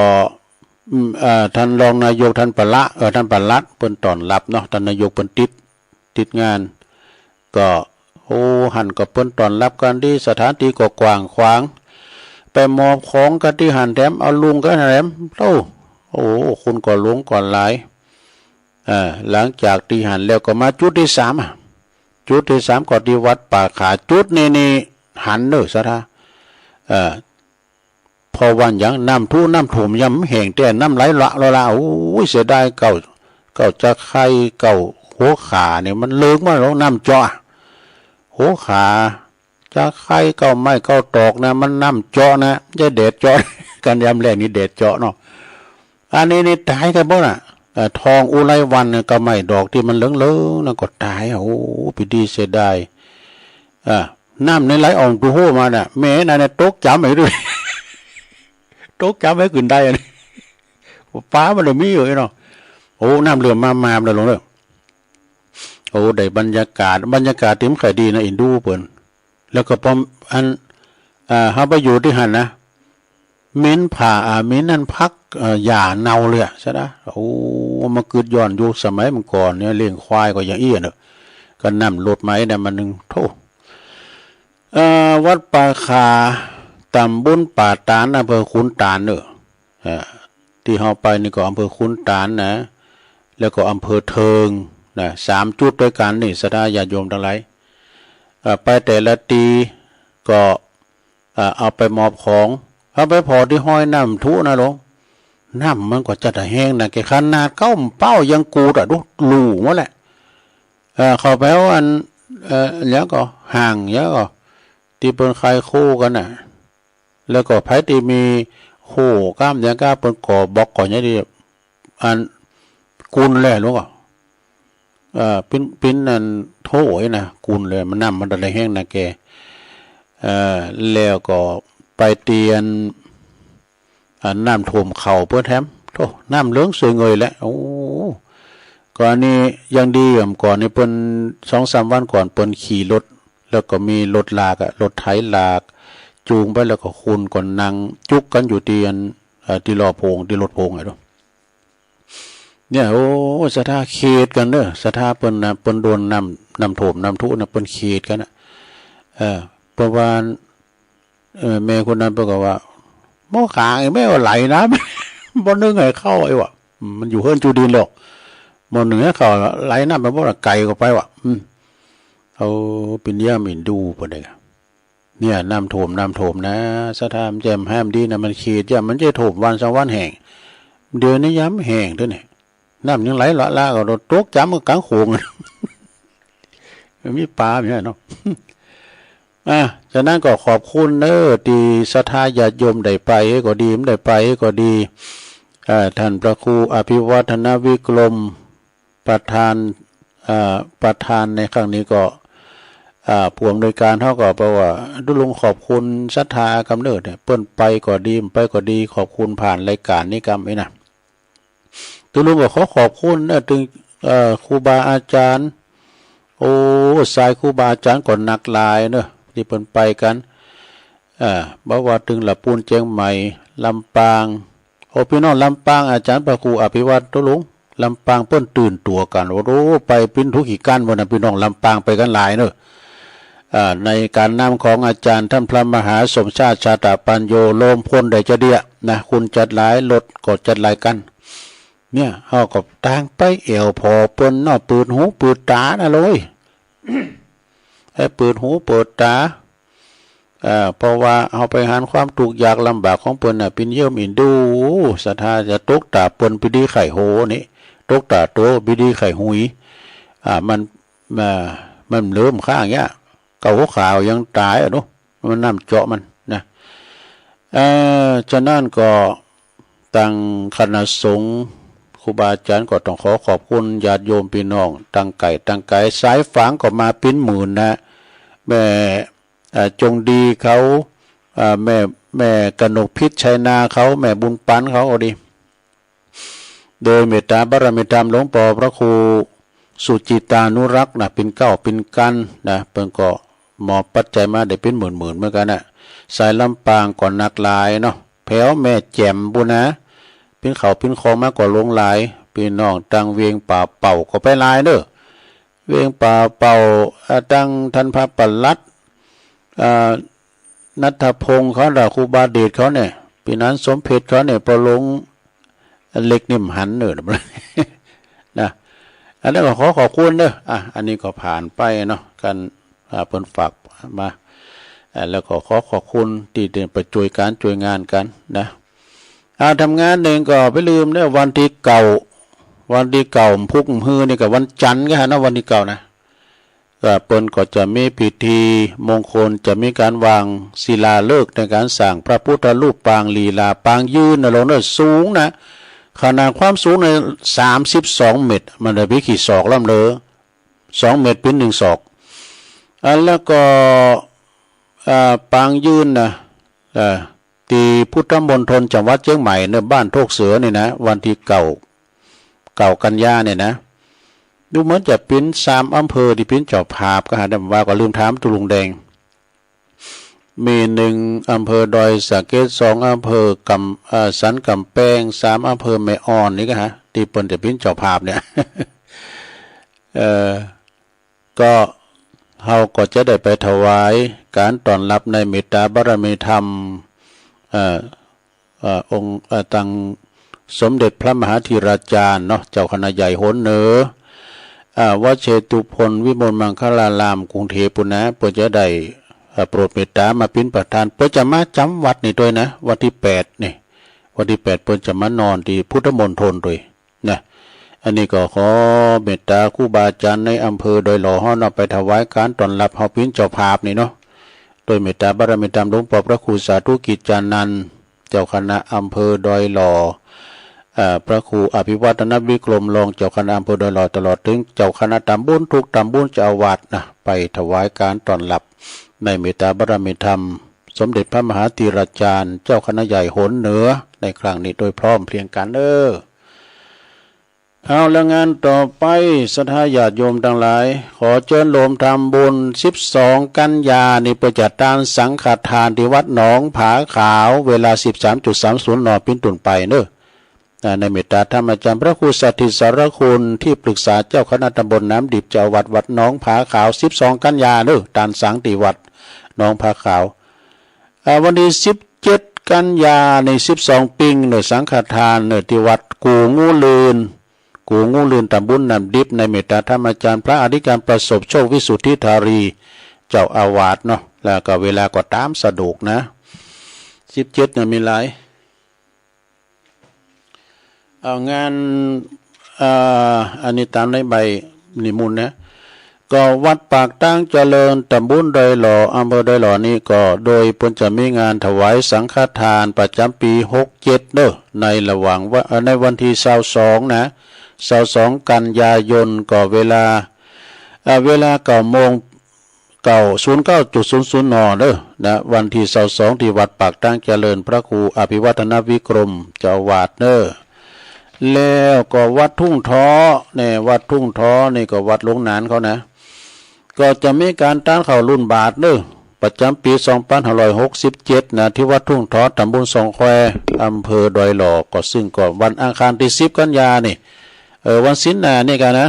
ท่านรองนายกท่านปละท่านปลัดเปิ้นต้อนรับเนาะท่านนายกเปิ้นติดงานก็โอ้หันก็เปิ้นต้อนรับกันที่สถานที่ก็กว้างขวางไปมอบของกันที่หันแถมเอาลุงก็แถมโอ้คุณก็หลงก่อนหลายหลังจากที่หันแล้วก็มาจุดที่3จุดที่3ก็ที่วัดป่าขาจุดนี่หันเด้อซะท่าพอวันอย่างน้ำท่วมยำแห้งแต่น้ำไหลละโอ้ยเสียดายเก่าจะไข่เก่าหัวขาเนี่ยมันเลิกมาแล้วน้ำเจาะหัวขาจะไข่เก่าไม่เก่าตอกนะมันน้ำเจาะนะจะเด็ดเจาะ กันยำแรกนี่เด็ดเจาะเนาะอันนี้นี่ตายกันบ่น่ะทองอุไรวันก็ไม่ดอกที่มันเหลืองๆนั่นก็ตายโอ้พี่ดีเสียดายน้ำในไหลออกตัวหัวมาน่ะแม่น่ะตกจำให้ด้วย ตกจำให้ขึ้นได้อันนี้ฟ้ามันเลยมีอยู่เนาะโอ้น้ำเรือมาเลยลงเลยโอ้ได้บรรยากาศที่มันขายดีนะอินดูเปิ้นแล้วก็พออันเฮาไปอยู่ที่หันนะมิ้นผ่ามิ้นนั่นพักหญ้าเน่าเลยใช่ไหมโอ้มาเกิดย้อนอยู่สมัยเมื่อก่อนเนี่ยเลี้ยงควายก็อย่างอี้เนอะ ก็นำรถไม้เนี่ยมันนึงโทวัดป่าคาตำบลป่าตานอำเภอขุนตาลเนอะที่เฮาไปนี่ก็อำเภอขุนตาลนะแล้วก็อำเภอเทิงนะ3 จุดด้วยกันนี่ศรัทธาญาติโยมทั้งหลายไปแต่ละตีก็เอาไปมอบของเอาไปพอที่ห้อยน้ำทุนะหลวงน้ำมันก็จะแห้งนะแกขนาดเก้าเป้ายังกูดดูหลู่วะแหละเข้าไปว่าแล้วก็ห่างแล้วก็ที่เป็นใครคู่กันน่ะแล้วก็ไผที่มีคู่กล้ามยังกล้าเป็นก่อบอกก่อนเนี่ยดิอันกุนเลยรู้ป่ะปิ้นนั่นโถยนะกุนเลยมันน้ำมันอะไรแห้งนะแกแล้วก็ไปเตียนน้ำท่วมเข่าเพื่อแถมโธ่น้ำเลื้องสวยเงยแล้วโอ้ก่อนนี้ยังดีอย่างก่อนนี่เป็น2-3 วันก่อนเป็นขี่รถแล้วก็มีรถลากรถไถลากจูงไปแล้วก็คุณก่อนนั่งจุกกันอยู่เตียนที่รอโพงที่รถโพงไงดูเนี่ยโอ้ศรัทธาเขตกันเด้อศรัทธาเปิ้นโดนน้ำท่วมน้ำทุนะเปิ้นเขตกันนะประมาณแม่คนนั้นบอกว่าหม้อขางไอ้แม่ว่าไหลนะบ่นึงให้เข้าไอ้วะมันอยู่เฮือนจูดินหรอกบ่นึงให้เข้าไหลน้ำมันบ่ไกลก็ไปวะเอาเป็นย่ามินดูปะเนี่ยเนี่ยน้ำท่วมนะสถานแจ่มแห้มดีนะมันเขตย่ามันจะท่วมวัน2 วันแห้งเดือนนี้ย้ำแห้งด้วยเนี่ยน้ำยังไหลละก็โดนตกจ้ำกลางโขงมีปลาอย่างนี้เนาะฉะนั้นก็ขอบคุณที่ศรัทธาญาติโยมได้ไปก็ดีไม่ได้ไปก็ดีท่านพระครูอภิวัฒนวิกรมประธานในครั้งนี้ก็ผู้อำนวยการเขาก็บอกว่าดุลงขอบคุณศรัทธากำเนิดเนี่ยเปิ้นไปก็ดีไปก็ดีขอบคุณผ่านรายการนี้กรรมไอ้นะดุลงก็ขอบคุณถึงครูบาอาจารย์โอ้สายครูบาอาจารย์ก่อนหนักลายเนอะที่เปิ้นไปกันบอกว่าถึงละปูนเจียงใหม่ลำปางโอ้พี่น้องลำปางอาจารย์พระครูอภิวัตรดุลงลำปางเปิ้นตื่นตัวกันโอ้ไปปิ้นทุกขีก้านบนพี่น้องลำปางไปกันหลายเนอะในการนำของอาจารย์ท่านพระมหาสมชาติชาตปัญโยโลมพลได้จะเดียนะคุณจัดหลายรถก็จัดหลายกันเนี่ยเฮาก็ต่างไปเอวพอเปิ้นเนาะเปิดหูเปิดตานะเลย ให้เปิดหูเปิดตาเพราะว่าเฮาไปหาความทุกข์ยากลำบากของเปิ้นน่ะเป็นเยี่ยมอินดูศรัทธาจะตกตาเปิ้นปิดีไข่โหนี่ตกตาโตปิดีไข่หุยมันเริ่มข้างเงี้ยเก่าขาวยังตายเนาะมันน้ำเจาะมันนะฉะนั้นก็ตั้งคณะสงฆ์ครูบาอาจารย์ก็ต้องขอบคุณญาติโยมพี่น้องตั้งไก่สายฝังก็มาปิ้นหมื่นนะแม่จงดีเขาแม่กนกพิษชัยนาเขาแม่บุญปันเขาเอาดีโดยเมตตาบารมีธรรมหลวงปู่พระครูสุจิตานุรักษ์นะเป็นเก้าเป็นกันนะเพิ่นก็มอบปัจจัยมาได้เป็นหมื่นเหมือนกันนะสายลำปางก่อนนักลายเนาะแถวแม่แจ่มบุนะเป็นเขาเป็นคลองมากกว่าลงลายพี่น้องตังเวียงป่าเป่าก็ไปลายเด้อเวียงป่าเป่าตังท่านพระปลัดนัทพงศ์เขาดาครูบาเดชเขาเนี่ยปีนั้นสมเพชรเขาเนี่ยพอลงเล็กนิ่มหันเนอะนะอันนั้นก็ขอบคุณเนอะอันนี้ก็ผ่านไปเนาะกันเพิ่นฝากมาแล้วก็ขอบคุณที่เดินไปช่วยงานกันนะทำงานเองก็ไปลืมเนี่ยวันที่เก่าพุกมือนี่กับวันจันทร์ก็ฮะนะวันที่เก่านะก็เปิ้นก็จะมีพิธีมงคลจะมีการวางศิลาฤกษ์ในการสร้างพระพุทธรูปปางลีลาปางยืนนะลงเนี่ยสูงนะขนาดความสูงใน32 เมตรมันได้พิขีศอกล่ำเลย2 เมตรเป็น1 ศอกแล้วก็ปางยืนนะตีพุทธมณฑลจังหวัดเชียงใหม่ในบ้านโทกเสือนี่นะวันที่เก่ากันยาเนี่ยนะดูเหมือนจะเป็น3 อำเภอที่เป็นเจ้าภาพก็หาได้ว่าก็ลืมถามตุลุงแดงมี1 อำเภอดอยสะเก็ด2 อำเภอกำสันกำแพง3 อำเภอแม่อ่อนนี่ก็ฮะที่เปิ้นจะเป็นเจ้าภาพเนี่ย ก็เฮาก็จะได้ไปถวายการต้อนรับในเมตตาบารมีธรรมองค์ตังสมเด็จพระมหาธีราจารย์เนาะเจ้าคณะใหญ่โหนเหนือวัดเชตุพนวิมลมังคลารามกรุงเทพปุณณะเพื่อจะได้โปรดเมตตามาเป็นประธานเพื่อจะมาจำวัดนี่ด้วยนะวันที่8นี่วันที่8เพื่อจะมานอนที่พุทธมณฑลด้วยนะอันนี้ก็ขอเมตตาครูบาอาจารย์ในอำเภอโดยหล่อห้อนเอาไปถวายการต้อนรับเฮาเป็นเจ้าภาพนี่เนาะโดยเมตตาบารมีธรรมหลวงพ่อพระครูสาธุกิจจานันท์เจ้าคณะอำเภอดอยหล่อพระครูอภิวัฒนวิกรมรองเจ้าคณะอำเภอดอยหล่อตลอดถึงเจ้าคณะตำบลทุกตำบลเจ้าอาวาสนะไปถวายการต้อนรับในเมตตาบารมีธรรมสมเด็จพระมหาธีราจารย์เจ้าคณะใหญ่โหนเหนือในครั้งนี้โดยพร้อมเพรียงกันเอาแล้วงานต่อไปศรัทธาญาติโยมทั้งหลายขอเชิญโลมทำบุญ12 กันยาในประจัดตานสังฆทานที่วัดหนองผาขาวเวลา 13.30 น.เป็นต้นไปเนในเมตตาธรรมอาจารย์พระครูสัทธิสารคุณที่ปรึกษาเจ้าคณะตำบลน้ำดิบเจ้าวัดหนองผาขาว12 กันยาตานสังที่วัดหนองผาขาววันที่17 กันยาใน12 ปิงสังฆทานที่วัดกูงูลืนตำบลน้ำดิบในเมตตาธรรมอาจารย์พระอธิการประสบโชควิสุทธิธารีเจ้าอาวาสเนาะแล้วก็เวลาก็ตามสะดวกนะ17เนี่ยมีหลายเอางานอันนี้ตามในใบนิมนต์นะก็วัดปากตั้งเจริญตำบลดอยหล่ออำเภอดอยหล่อนี่ก็โดยเพิ่นจะมีงานถวายสังฆทานประจำปี67ในระหว่างในวันที่22นะ22 กันยายนก็เวลา9 โมง09.00 น.นะวันที่22ที่วัดปากตั้งเจริญพระครูอภิวัฒนวิกรมเจ้าวาดแล้วก็วัดทุ่งท้อเนี่ยวัดทุ่งท้อนี่ก็วัดหลวงนานเขานะก็จะมีการต้านข่าวรุ่นบาทประจำปี2567นะที่วัดทุ่งท้อตำบลสองแควอำเภอดอยหล่อก็ซึ่งก็วันอังคารที่10 กันยานี่วันศิลป์นี่กันนะ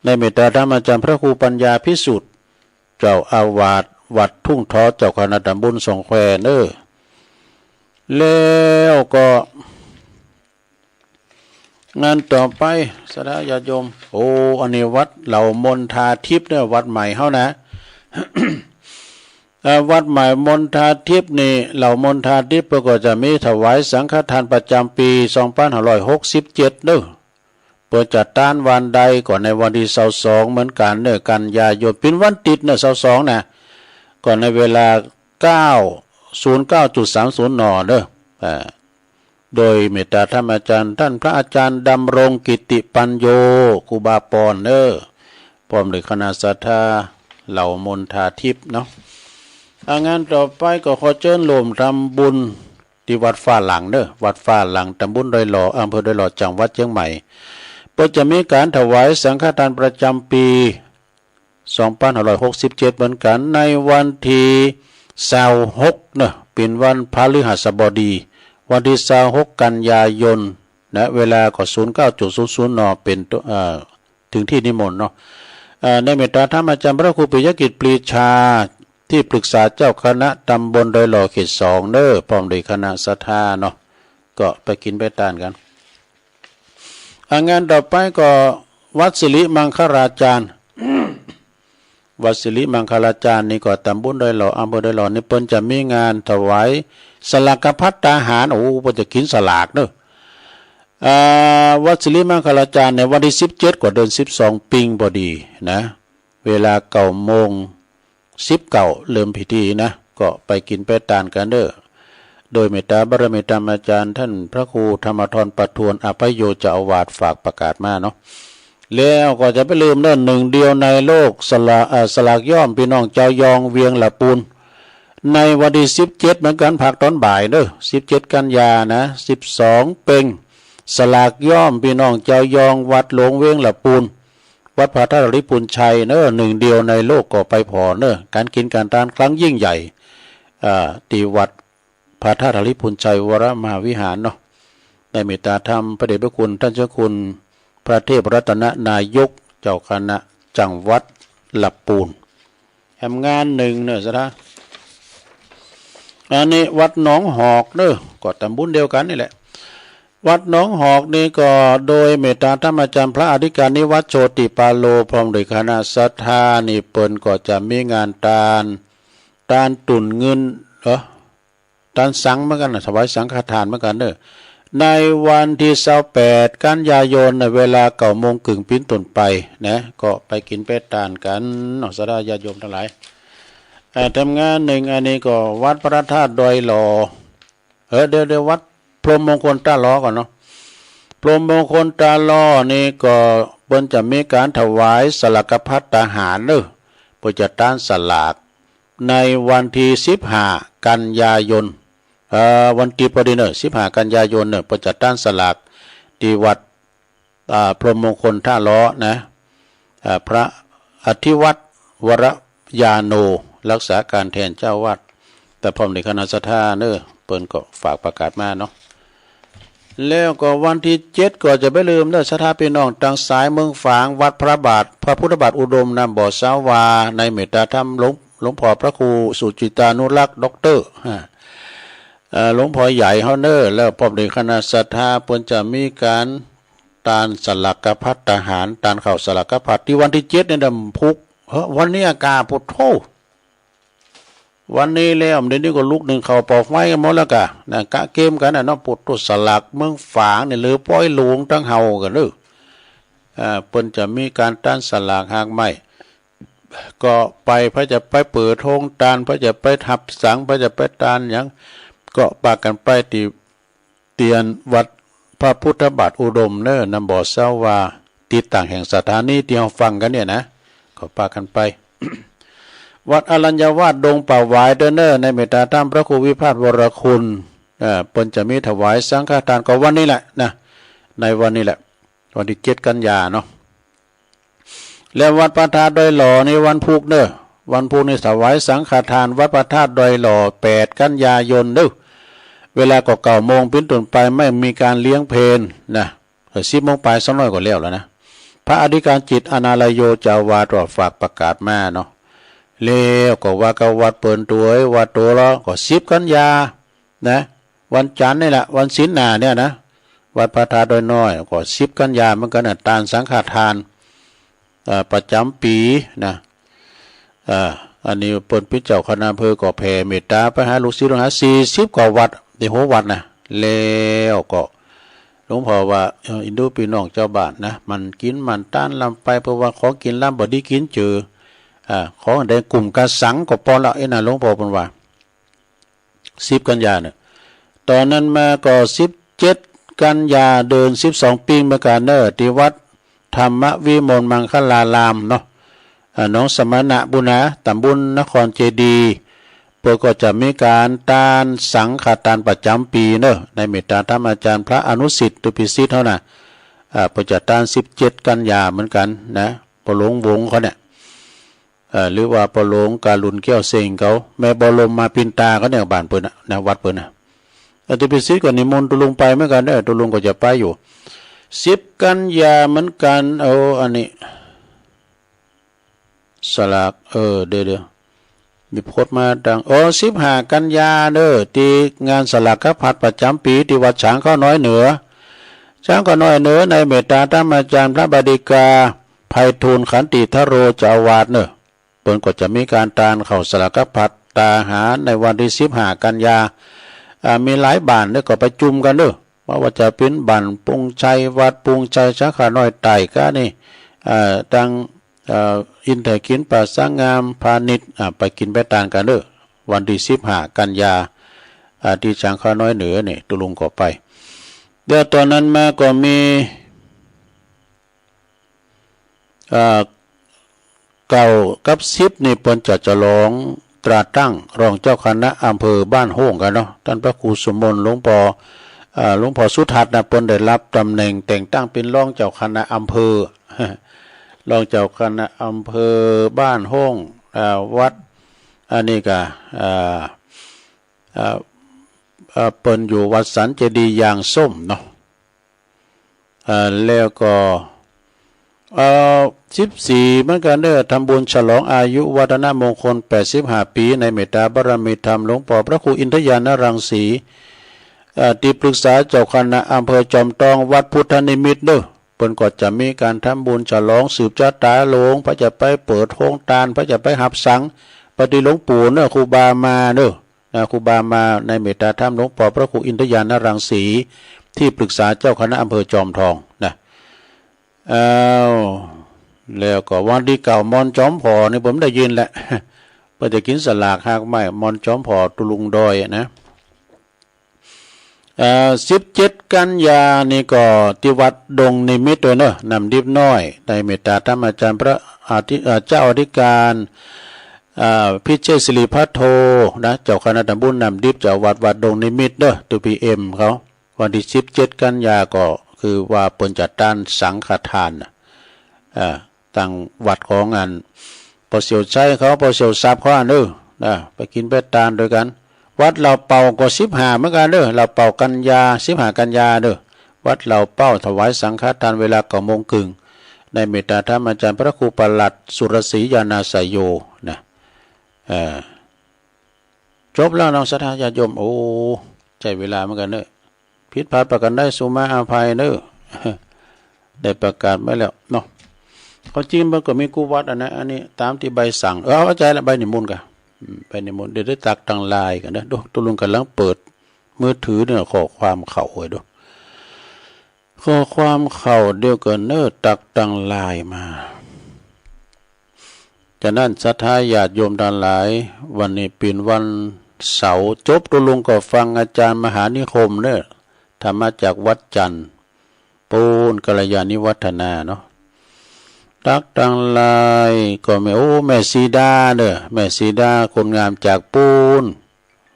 ในเมตตาธรรมอาจารย์พระครูปัญญาพิสุทธิ์เจ้าอาวาสวัดทุ่งท้อเจ้าคณะตำบลสองแควแล้วก็งานต่อไปศรัทธาญาติโยมอันนี้วัดเหล่ามนทาทิพย์วัดใหม่เฮานะ วัดใหม่มนทาทิพย์นี่เหล่ามนทาทิพย์ก็จะมีถวายสังฆทานประจำปี2567เปิดจัดต้านวันใดก่อนในวันที่22เหมือนกันกันยายนเป็นวันติด22นะก่อนในเวลา 09.30 น.โดยเมตตาธรรมอาจารย์ท่านพระอาจารย์ดำรงกิติปัญโยครูบาปอนพร้อมด้วยคณะศรัทธาเหล่ามนทาทิพย์เนาะงานต่อไปก็ขอเชิญโลมทำบุญที่วัดฟ้าหลังวัดฟ้าหลังตำบลดอยหล่ออำเภอดอยหล่อจังหวัดเชียงใหม่ก็จะมีการถวายสังฆทานประจำปี2567เหมือนกันในวันที่26เป็นวันพฤหัสบดีวันที่26 กันยายนนะเวลาก็ 09.00 น.เป็นถึงที่นิมนต์เนาะในเมตตาธรรมอาจารย์พระครูปิยกิจปรีชาที่ปรึกษาเจ้าคณะตำบลดอยหล่อเขต2พร้อมด้วยคณะศรัทธาเนาะก็ไปกินไปทานกันงานต่อไปก็วัดสิริมังคลาจารย์ วัดสิริมังคลาจารย์นี่ก็ตำบลดอยหล่ออำเภอดอยหล่อนี่เพิ่นจะมีงานถวายสลากภัตตาหารเพิ่นจะกินสลากวัดสิริมังคลาจารย์ในวันที่17กว่าเดือน12ปิงพอดีนะเวลา9 โมง19เริ่มพิธีนะก็ไปกินไปทานกันโดยเมตตาบารมีธรรมอาจารย์ท่านพระครูธรรมธรประทวนอภัยโยเจ้าอาวาสฝากประกาศมาเนาะแล้วก็จะไปลืมหนึ่งเดียวในโลกสลากย่อมพี่น้องเจ้ายองเวียงละปูนในวันที่17เหมือนกันผักตอนบ่าย17 กันยานะ12 เพ็งสลากย่อมพี่น้องเจ้ายองวัดหลวงเวียงละปูนวัดพระธาตุริพุนชัยหนึ่งเดียวในโลกก็ไปพอการกินการทานครั้งยิ่งใหญ่ที่วัดพระธาตุริพุนชัยวรมหาวิหารเนาะในเมตตาธรรมพระเดชพระคุณท่านเจ้าคุณพระเทพรัตนนายกเจ้าคณะจังหวัด หลับปูนแหมงานหนึ่งเนี่ยสิท่าอันนี้วัดหนองหอกเด้อก็ตำบลเดียวกันนี่แหละวัดหนองหอกนี่ก็โดยเมตตาธรรมอาจารย์พระอธิการนิวัตโชติปาโลพร้อมด้วยคณะศรัทธานี่เปิ้นก็จะมีงานตานตุ่นเงินตานสังเหมือนกันถวายสังฆทานเหมือนกันเด้อในวันที่28กันยายนในเวลา9 โมงครึ่งเป็นต้นไปนะก็ไปกินเป็ดตานกันสดาญาติโยมทั้งหลายทำงานหนึ่งอันนี้ก็วัดพระธาตุดอยหล่อเดี๋ยววัดพรหมมงคลตาล้อก่อนเนาะพรหมมงคลตาล้อนี่ก็เปิ้นจะมีการถวายสลักพัดทหารเด้อเพื่อจะต้านสลากในวันที่15กันยายนวันที่พอดีเนอะ15กันยายนเพื่อจะต้านสลากที่วัดพรหมมงคลท่าล้อนะพระอธิวัตรวรยาโนรักษาการแทนเจ้าวัดแต่พร้อมในคณะศรัทธาเนอะเปิ้นก็ฝากประกาศมาเนาะแล้วก็วันที่7ก็จะไม่ลืมเด้อศรัทธาพี่น้องทางสายเมืองฝางวัดพระบาทพระพุทธบาทอุดมนำบ่อสาวาในเมตตาธรรมหลวงพ่อพระครูสุจิตานุรักษ์ด็อกเตอร์หลวงพ่อใหญ่เฮาเนอร์แล้วพร้อมในคณะศรัทธาเปิ้นจะมีการตานสลักพัดทหารตานเข้าสลักพัดที่วันที่7เนี่ยดำพุกวันนี้อากาศพุทโธวันนี้แล้วเดี๋ยวนี้ก็ลุกหนึ่งเขาปอกไม้กันหมดแล้วกะนะกะเกมกันนะเนาะปุตุสลักเมืองฝางเนี่ยหรือป้อยหลวงตั้งเฮากันเด้อเปิ้นจะมีการต้านสลากหากไม้ก็ไปพระจะไปเปิดโรงตานพระจะไปทับสังพระจะไปตานอย่างก็ปากันไปที่เตียนวัดพระพุทธบาทอุดมเนอนำบ่อเสาวาติดต่างแห่งสถานีที่เราฟังกันเนี่ยนะก็ปากันไป วัดอรัญญาวาสดงป่าหวายเดนเนอร์ในเมตตาธรรมพระครูวิพาทวรคุณเปิ้นจะมีถวายสังฆทานก็วันนี้แหละนะในวันนี้แหละวันที่7กันยาเนาะแล้ววัดพระธาตุดอยหล่อในวันพุธเด้อวันพุธนี่ถวายสังฆทานวัดพระธาตุดอยหล่อ8กันยายนเด้อเวลาก็9 โมงเป็นต้นไปไม่มีการเลี้ยงเพลนะ10 โมงไปสักหน่อยก็แล้วนะพระอธิการจิตอนาลโยเจ้าวาดฝากประกาศมาเนาะแล้วก็ว่าก็วัดเปิ่นตัววัดตัวละก็10 กันยานะวันจันทร์นี่แหละวันศีลหน้าเนี่ยนะวัดพระธาตุดอยน้อยก็10 กันยาเหมือนกันน่ะตานสังฆทานประจำปีนะอันนี้เปิ้นพิเจ้าคณะอำเภอก็แผ่เมตตาไปหาลูกศิษย์ลูกหา40 กว่าวัดในหัววัดนะแล้วก็หลวงพ่อว่าอินดูพี่น้องเจ้าบ้านนะมันกินมันต้านลำไปเพราะว่าของกินลำบ่ดีกินเจอของในกลุ่มกระสังก็พอละไอ้น่ะหลวงพ่อเพิ่นว่า10 กันยาเนี่ยตอนนั้นมาก็17 กันยาเดิน12 ปีเมื่อกันเนอที่วัดธรรมวิมลมังคลารามเนาะน้องสมณะบุญนะตำบลนครเจดีย์เปิดก็จะมีการตานสังฆทานประจำปีเนอะในเมตตาธรรมอาจารย์พระอนุสิทธิ์ตุปิสิทธิ์เท่าน่ะเปิดจะตาน17 กันยาเหมือนกันนะปหลวงวงเขาเนี่ยหรือว่าปหลวงการุณแก้วเซงเขาแม่บรมมาปินตาเขาเนี่ยบ้านเปิ้นนะวัดเปิ้นนะตุปิสิทธิ์ก็นิมนต์ตุลุงไปเหมือนกันเด้อตุลุงก็จะไปอยู่10 กันยาเหมือนกันอันนี้สลากเดี๋ยวมีโพสต์มาดัง15 กันยาเด้อที่งานสลากพัดประจำปีที่วัดช้างข้าวน้อยเหนือช้างข้าวน้อยเหนือในเมตตาธรรมอาจารย์พระบดิกาไพฑูรย์ขันติทโรเจ้าอาวาสเนอะเปิ้นก็จะมีการตานเข้าสลากพัดตาหารในวันที่15 กันยามีหลายบ้านเด้อก็ประชุมกันเด้อว่าจะเป็นบ้านปุงชัยวัดปุงชัยช้างข้าวน้อยไต่ก็นี่ดังอินเทอร์กินป่าสร้างงามพาณิชย์ไปกินไปตานกันเด้อวันที่15 กันยาที่ช้างข้าวน้อยเหนือนี่ตุลุงก็ไปเดี๋ยวตอนนั้นมาก็มี9 กับ10นี่เปิ้นจะฉลองตราตั้งรองเจ้าคณะอำเภอบ้านโฮงกันเนาะท่านพระครูสมมนต์หลวงพ่อสุทัศน์นะเปิ้นได้รับตำแหน่งแต่งตั้งเป็นรองเจ้าคณะอำเภอรองเจ้าคณะอำเภอบ้านโฮงวัดอันนี้ก็เปิ้นอยู่วัดสันเจดีย์ยางส้มเนาะแล้วก็ 14เหมือนกันเด้อทำบุญฉลองอายุวัฒนมงคล85ปีในเมตตาบารมีธรรมหลวงพ่อพระครูอินทยานรังสีที่ปรึกษาเจ้าคณะอำเภอจอมทองวัดพุทธนิมิตรเด้อเพิ่นก็จะมีการทำบุญฉลองสืบชะตาหลวงพระจะไปเปิดโรงทานพระจะไปหับสังปฏิหลวงปู่เด้อครูบามาเด้อครูบามาในเมตตาธรรมหลวงพ่อพระครูอินทยานรังสีที่ปรึกษาเจ้าคณะอำเภอจอมทองนะแล้วก็วันที่เก่ามอนจอมพอนี่ผมได้ยินแหละเพื่อจะกินสลากหากไม่มอนจอมพอตุลุงดอยนะ17 กันยานี่ก็ที่วัดดงนิมิตรด้วยเนอะนำดิบน้อยในเมตตาธรรมอาจารย์พระเจ้าอธิการพิเชษศิริพัทโทนะเจ้าคณะตำบลนำดิบเจ้าวัดดงนิมิตรเด้อตัวพีเอ็มเขาวันที่17 กันยาก็คือว่าเปิ้นจัดตั้งสังฆทานตั้งวัดของงานพอเสียวใจเขาพอเสียวซับเขาเด้อนะไปกินเบ็ดตาลด้วยกันวัดเราเป่าก็15เหมือนกันเด้อเราเป่ากันยา15 กันยาเด้อวัดเราเป้าถวายสังฆทานเวลา9 โมงครึ่งในเมตตาธรรมอาจารย์พระครูปลัดสุรศรียานาสยโยนะจบแล้วน้องศรัทธาญาติโยมโอ้ใจเวลาเหมือนกันเด้อผิดพลาดประกันได้สุมาอาภัยเด้อได้ประกาศไว้แล้วเนาะเขาจริงมันก็มีกูวัดอันนี้ตามที่ใบสั่งเอาใจละใบนิมนต์กันใบนิมนต์เดี๋ยวได้ตักตังลายกันนะดูตุลุงกันลังเปิดมือถือเนี่ยขอความเข่าไว้ดูข้อความเข่าเดียวกันเนอตักตังลายมาจากนั้นศรัทธาญาติโยมทั้งหลายวันนี้เป็นวันเสาร์จบตุลุงก็ฟังอาจารย์มหานิคมเนอธรรมจากวัดจันทร์ปูนกัลยาณิวัฒนาเนาะตักตังลายก็แม่ซีดาเด้อแม่ซีดาคนงามจากปูน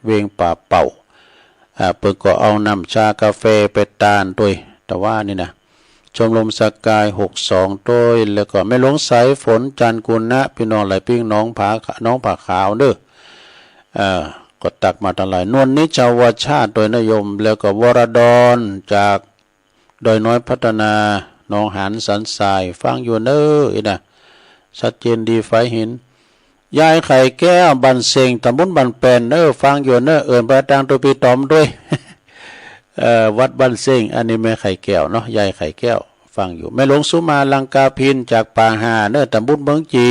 เวงป่าเป่าเปิดก็เอาน้ำชากาแฟไปตานด้วยแต่ว่านี่นะชมรมสกาย62ด้วยแล้วก็ไม่หลงสายฝนจันกุลนะพี่น้องไหลปิ้งน้องผาขาวเด้อก็ตักมาทั้งหลายนวลนิจาวชาติโดยนโยมแล้วก็วรดรจากโดยน้อยพัฒนาน้องหานสันสายฟังอยู่เนอนะชัดเจนดีไฟเห็นยายไข่แก้วบันเซงตำบลบันแปนเนอฟังอยู่เนอเปิดดังตัวปีตอมด้วยวัดบันเซงอันนี้แม่ไข่แก้วเนาะยายไข่แก้วฟังอยู่แม่หลวงสุมาลังกาพินจากป่าหาเนอตำบลเมืองจี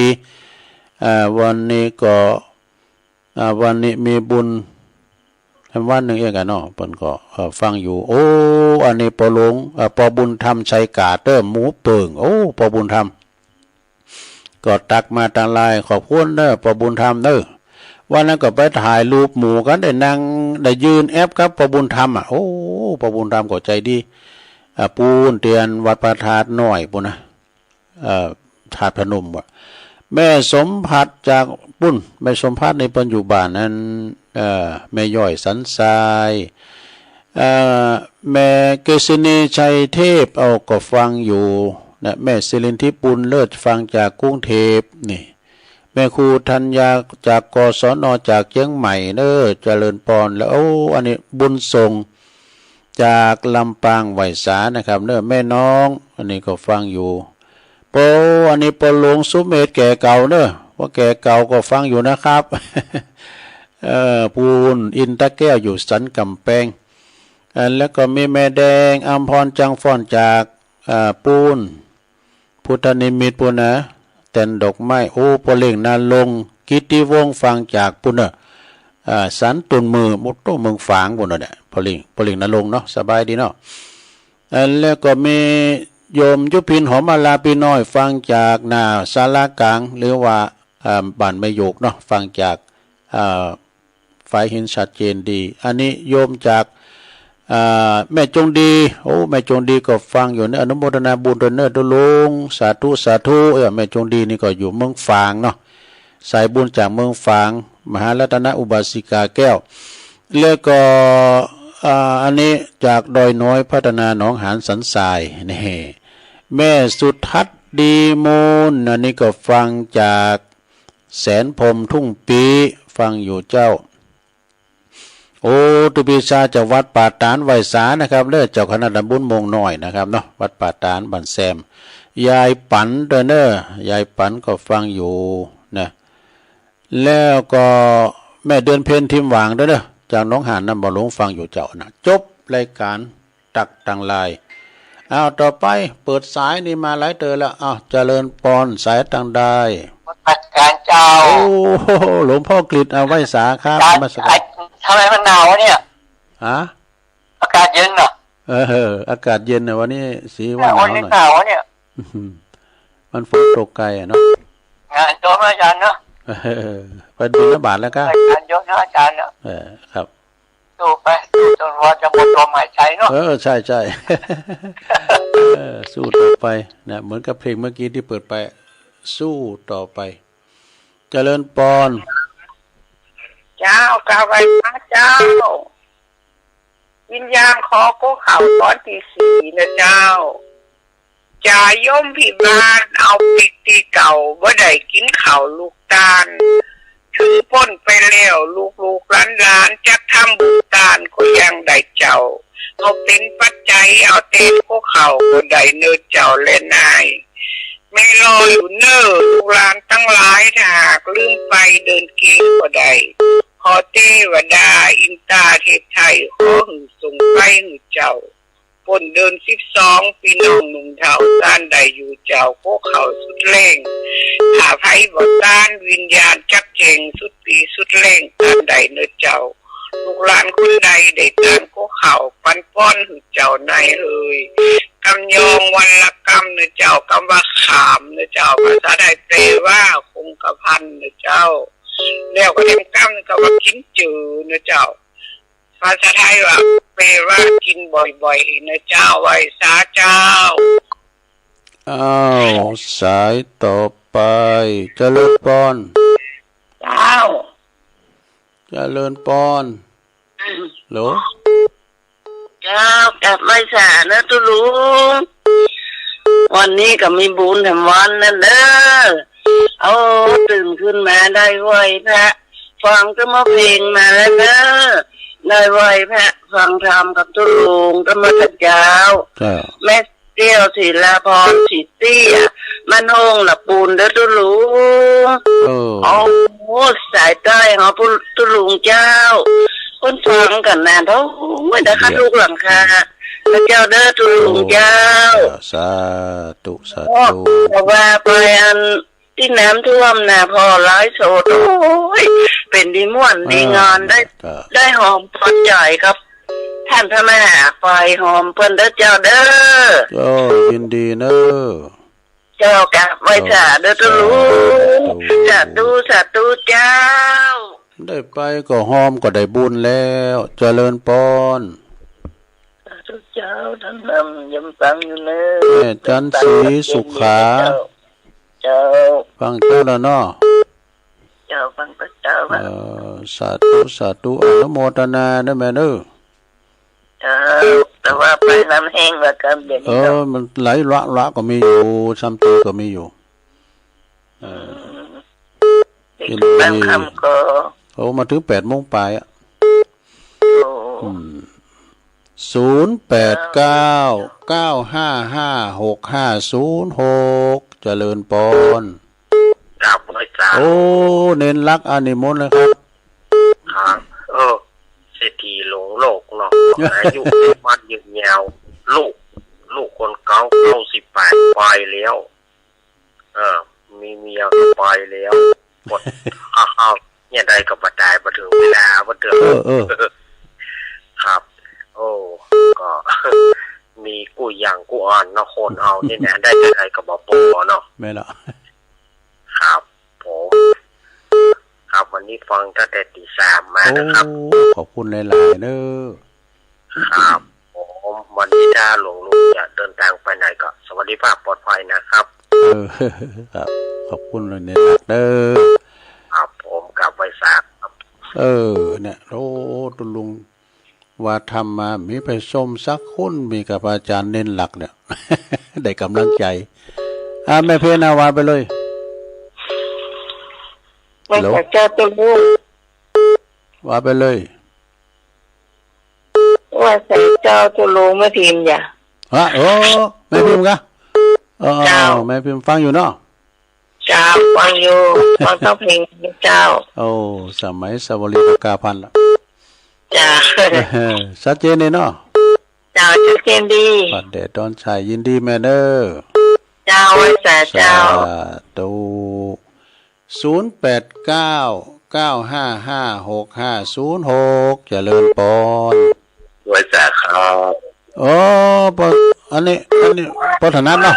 วันนี้ก็วันนี้มีบุญวันหนึ่งเองกันเนาะเปิ้นก็ฟังอยู่โอ้อันนี้ปอหลวงปอบุญธรรมชัยกาเตอร์หมูเปิงโอ้ปอบุญธรรมก็ตักมาทางไลน์ขอบคุณเด้อปอบุญธรรมเด้อวันนั้นก็ไปถ่ายรูปหมู่กันได้นั่งได้ยืนแอปครับปอบุญธรรมโอ้ปอบุญธรรมก็ใจดีปูนเตียนวัดประธาตุน้อยปุ่นนะธาตุพนมว่ะแม่สมผัสจากปุ้นแม่สมผัสในปัจจุบันนั้นแม่ย่อยสันทรายแม่เกษณีชัยเทพก็ฟังอยู่นะแม่ศิรินทิปุณเลิศฟังจากกรุงเทพนี่แม่ครูธัญญาจากกศนจากเชียงใหม่เด้อเจริญพรแล้วอันนี้บุญส่งจากลำปางไหวสานะครับเด้อแม่น้องอันนี้ก็ฟังอยู่อันนี้ปอหลวงสุเมธแก่เก่าเนอะว่าแก่เก่าก็ฟังอยู่นะครับปูนอินตะแก้วอยู่สันกำแพงแล้วก็มีแม่แดงอัมพรจังฟ้อนจากปูนพุทธนิมิตปุณนะแตนดอกไม้ปอเล่งนาลงกิติวงศ์ฟังจากปุณนะสันตุนมือมุตโตเมืองฝางปุณนะเนี่ยปอเล่งนาลงเนาะสบายดีเนาะแล้วก็มีโยมยุพินหอมมาลาปีน้อยฟังจากหน้าศาลากลางหรือว่าบ้านไม่โยกเนาะฟังจากฝ่ายเห็นชัดเจนดีอันนี้โยมจากแม่จงดีแม่จงดีก็ฟังอยู่ในอนุโมทนาบุญด้วยเนอดุลงสาธุสาธุแม่จงดีนี่ก็อยู่เมืองฝางเนาะสายบุญจากเมืองฝางมหารัตนอุบาสิกาแก้วแล้วก็อันนี้จากดอยน้อยพัฒนาหนองหานสันทรายนี่แม่สุทัศน์ดีมูลอันนี้ก็ฟังจากแสนพรมทุ่งปีฟังอยู่เจ้าตุปีชาจากวัดป่าตานไหวสานะครับเจ้าคณะตำบลมงน้อยนะครับเนาะวัดป่าตานบ้านแซม ยายปันเด้อเนอยายปันก็ฟังอยู่นะแล้วก็แม่เดือนเพ็ญทิมหวางเด้อเนจากน้องหานน้ำบ่หลงฟังอยู่เจ้านะจบรายการตักตังลายเอาต่อไปเปิดสายนี่มาหลายเตอแล้วเจริญปอนสายตังได้อาจารย์เจ้าโอ้หลวงพ่อกฤษเอาไว้สาครับมาสักทำไมมันหนาวเนี่ยอากาศเย็นเหรออากาศเย็นนะวันนี้สีว่าหนาวหน่อยหนาวเนี่ยมันฝนตกไกลเนาะงานโยมอาจารย์เนาะไปบิณฑบาตแล้วก็งานโยมอาจารย์เนาะครับดูไปจนว่าจะหมดลมหายใจเนาะใช่ใช่สู้ต่อไปนะเหมือนกับเพลงเมื่อกี้ที่เปิดไปสู้ต่อไปเจริญปอนเจ้ากราบไหว้พระเจ้าวิญญาณขอกู้เข่าตอนที่4นะเจ้าจ่าย่อมพี่บ้านเอาปิกตีเก่าบ่ได้กินข้าวลูกตาลถือพ้นไปแล้วลูกหลานจะทำบุญตาลก็ยังได้เจ้าเอาเป็นปัจจัยเอาเต็มกู้เข่าก็ได้เนื้อเจ้าเล่นนายไม่รออยู่เน้อลูกหลานตั้งหลายถ้าหากลืมไปเดินเก่งก็ได้ขอเทวดาอินตาเทพไทยขอหือส่งไปหือเจ้าปนเดิน12พี่น้องหนุ่มเฒ่าต้านใดอยู่เจ้าพวกเขาสุดเล่งถ้าไผบ่ต้านวิญญาณจักเจงสุดปีสุดเล่งต้านใดเนื้อเจ้าลูกหลานคนใดได้ต้านพวกเขาปันป้อนหือเจ้าในเอ่ยกำยองวันละกำเนื้อเจ้ากำว่าขามเนื้อเจ้าภาษาไทยแปลว่าคงกระพันเนื้อเจ้าแล้วก็เต็มกำก็ว่ากินจืดนะเจ้าภาษาไทยว่าแปลว่ากินบ่อยๆนะเจ้าไว้สาเจ้าสายต่อไปเจริญปอนเจ้าเจริญปอนโหลเจ้ากลับไม่สานะตุลุงวันนี้ก็มีบุญแถมวันนั่นเด้อตื่นขึ้นมาได้ไหวพระฟังก็มาเพลงมาแล้วเด้อได้ไหวพระฟังธรรมกับตุลุงก็มาถัดยาวแม่เตี้ยวศิลาพรศิเตี้ยมันโฮงหลับปูนเด้อตุลุงสายใต้ของตุลุงเจ้าคนฟังกันนานเท่าไม่ได้คัดลูกหลังคาพระเจ้าเด้อตุลุงเจ้าสาธุสาธุว่าไปอันที่น้ำท่วมนะพอร้ายโสดโอ้ยเป็นดีม่วนดีงานได้หอมพอใจครับท่านพระมหาไฟหอมเพิ่นเด้อเจ้าเด้อยินดีเนอะเจ้ากะไว้จ่าเด้อตุลุงสาธุเจ้าได้ไปก็หอมก็ได้บุญแล้วเจริญปอนสาธุเจ้าท่านนำยำฟังอยู่เนอะแม่จันทร์ศรีสุขาเจ้าฟังเจ้าแล้วเนาะเจ้าฟังพระเจ้าสาธุอนุโมทนาได้แม่เด้อแต่ว่าไปน้ำแห้งแล้วกันเดี๋ยวมันไหลละก็มีอยู่ซ้ำตัวก็มีอยู่กินบางคำก็มาถึง8:00 นปลาย0899555656เจริญปอนครับอาจารย์เน้นรักอานิมนต์เลยครับเศรษฐีหลงโลกเนาะอายุมันยืนยาวลูกคนเก่า98ไปแล้วมีเมียไปแล้วหมดเนี่ยได้ก็บ่ได้บ่ถึงเวลาบ่ถึงครับก็มีกู้อย่างกู้อ่อนเนาะคนเอาเนี่ยนะได้แต่ใครก็บ่ปอเนาะแม่ล่ะครับผมครับวันนี้ฟังตั้งแต่ตี 3มานะครับขอบคุณหลายๆเด้อครับผมวันนี้ถ้าหลวงลุงจะเดินทางไปไหนก็สวัสดิภาพปลอดภัยนะครับครับขอบคุณเลยเนี่ยเด้อครับผมกลับไว้สากครับเนี่ยตุลุงว่าทำมามีไปชมสักคนมีกับอาจารย์เน้นหลักเนี่ยได้กำลังใจแม่เพนาวาไปเลยไม่อยากจะตุลุงว่าไปเลยว่าใส่เจ้าตุลุงไม่พิมพ์อย่าแม่พิมพ์กะ อ๋อแม่พิมพ์ฟังอยู่เนาะเจ้าฟังอยู่ฟังต้องเพลงเจ้าโอ้สมัยสวรีกาพันธ์ละจ้าชัดเจนเลยเนาะเจ้าชัดเจนดีปัดเดดตอนชายยินดีแม่เด้อเจ้าไว้แต่เจ้าตู0899555656เจริญปอนไว้แต่ครับอ๋ออันนี้ปถนัดเนาะ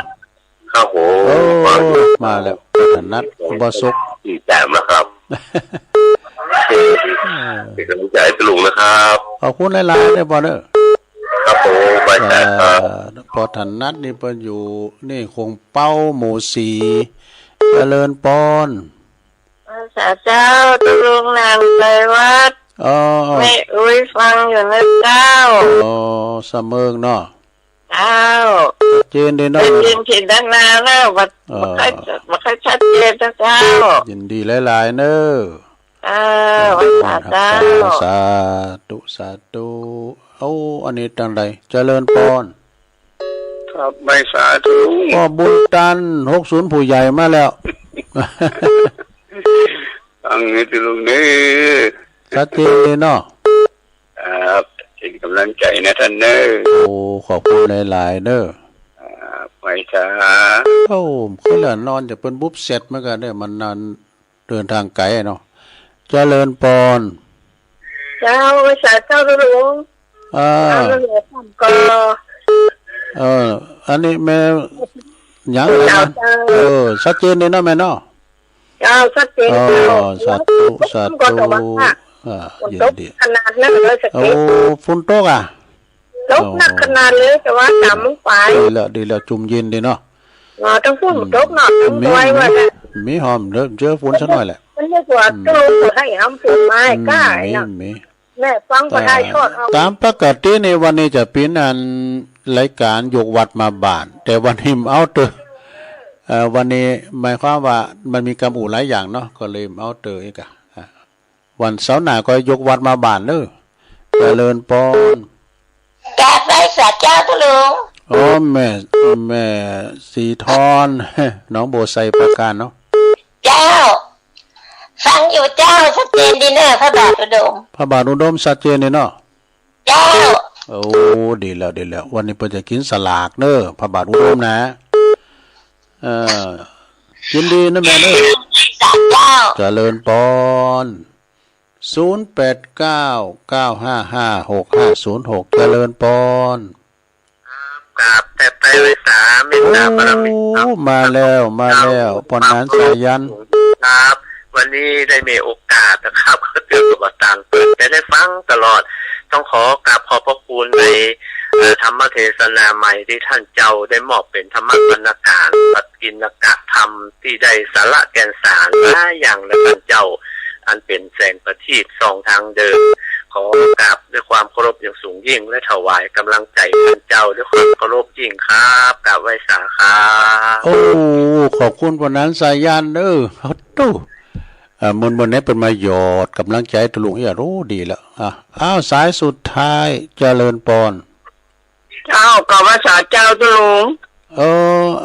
ครับผมโอ้มาแล้วปถนัดบ่สุกดีแต่นะครับเป็นกำลังใจให้ลุงนะครับขอบคุณหลายๆได้บ่เด้อครับผมไว้แต่ครับปถนัดนี่เพิ่นอยู่นี่คงเป้าหมู่4เจริญปอนสาเจ้าตุลุงนามไปวัดแม่อุ้ยฟังอยู่นะเจ้าเสมอเนาะเจ้าเจนดีเนาะเจนผิดตั้งนานแล้วมันค่อยชัดเจนเจ้ายินดีหลายๆเนอะเจ้าสาธุเอาอันนี้จังใดเจริญปอนครับไม่สาธุพ่อบุญตัน60ผู้ใหญ่มาแล้วฟังให้ตุลุงนี่ชัดเจนเลยเนาะครับเป็นกำลังใจนะท่านเนอะโอ้ขอบคุณหลายๆเนอะไปจ้าโอ้คือเหลือนอนจะเป็นบุ๊บเสร็จเหมือนกันเนี่ยมันนานเดินทางไกลเนาะเจริญปอนเจ้าไปสาเจ้าตุลุงอันนี้แม่ยังไงนะชัดเจนเลยเนาะแม่เนาะเจ้าชัดเจนสาธุยินดีขนาดนั้นเลยสักทีฝนตกอ่ะตกหนักขนาดเลยแต่ว่าจำมันไปดีแล้วจุ่มเย็นดีเนาะต้องพูดตกหน่อยต้องไว้ว่ามีหอมเจอฝนสักหน่อยแหละมันเรียกว่าตู้ให้ห้ำฝนไม้กล้าแม่ฟังก็ได้ชดตามปกติในวันนี้จะเป็นอันรายการยกวัดมาบ้านแต่วันนี้เอาเตอวันนี้หมายความว่ามันมีกรรมอู่หลายอย่างเนาะก็เลยเอาเตออีกวันเสาร์หน้าก็ยกวัดมาบ้านเด้อเจริญปอนกราบไหว้สาเจ้าตุลุงแม่สีทอนน้องโบไซประการเนาะเจ้าฟังอยู่เจ้าชัดเจนดีเนอะพระบาทอุดมชัดเจนนี่เนาะเจ้าโอ้ดีแล้ววันนี้เพิ่นจะกินสลากเด้อพระบาทอุดมนะยินดีนะแม่เด้อเจริญปอน0899555656เจริญปอนกราบแต่ไปไว้3เมตตาบารมีมาแล้วปอนนั้นสายันครับวันนี้ได้มีโอกาสนะครับก็เจอกับต่างเปิดได้ฟังตลอดต้องขอกราบขอบพระคุณในธรรมเทศนาใหม่ที่ท่านเจ้าได้มอบเป็นธรรมบรรณาการปฏิกินกะธรรมที่ได้สาระแก่นสารหลายอย่างและท่านเจ้าอันเป็นแสงประทีปส่องทางเดินขอกราบด้วยความเคารพอย่างสูงยิ่งและถวายกำลังใจท่านเจ้าด้วยความเคารพยิ่งครับกราบไหว้สาครับโอ้ขอบคุณวันนั้นสายันตู้บนนี้เป็นมาหยอดกำลังใจตุลุงรู้ดีแล้วอ้าวสายสุดท้ายเจริญปอนเจ้ากับว่าสาเจ้าตุลุง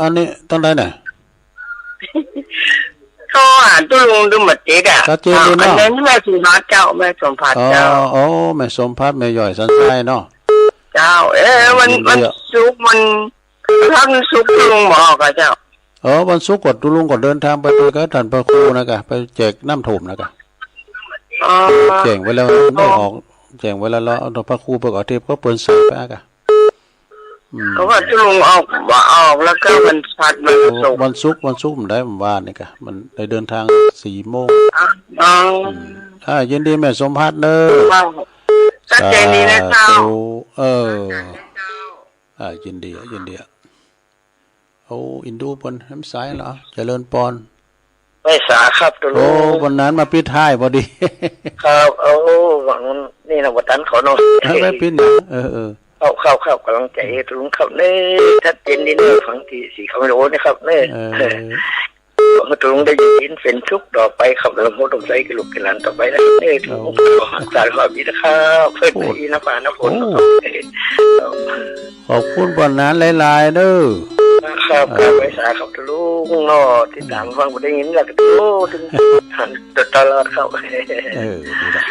อันนี้ต้องได้ไหนก็อ่านตุลุงดูหมดเจ๊อ่ะอันนี้แม่สมพัดเจ้าแม่สมพัดเจ้าแม่สมพัดแม่ย่อยสันไส้เนาะเจ้ามันซุกมันทั้งซุกตุลุงบอกกับเจ้าวันศุกร์กดตุลุงกดเดินทางไปกับท่านพระครูนะคะไปแจกน้ำถมนะคะแจ้งไว้แล้วไม่ออกแจ้งไว้แล้วเราพระครูเปิดอเทพก็เปิดสายไปอ่ะเขาว่าตุลุงออกแล้วก็วันศุกร์มันได้ผมว่านี่ค่ะมันได้เดินทาง4 โมงยินดีแม่สมพัฒน์เด้อชัดเจนดีนะเจ้ายินดีอินดูบนน้ำสายเหรอเจริญปอนไม่สาครับตุลุงวันนั้นมาปิดท้ายพอดีครับวันนี่นะวันนั้นขอนอนไม่ปิดเข้ากำลังใจตุลุงครับเนี่ยชัดเจนดีเนี่ยฟังที่สีเขาไม่รู้นะครับเนี่ยตุลุงได้ยินเป็นทุกต่อไปครับเราพูดตรงใจกิลุกกินหลานต่อไปนะเนี่ยตุลุงสารความดีนะครับเพื่อนพี่นะป่านะฝนขอบคุณวันนั้นหลายๆเด้อ ครับไม่สายครับลูกนอที่ตามฟังบ่ได้ยินแล้วก็โอ้ถึงตลอดครับดีละ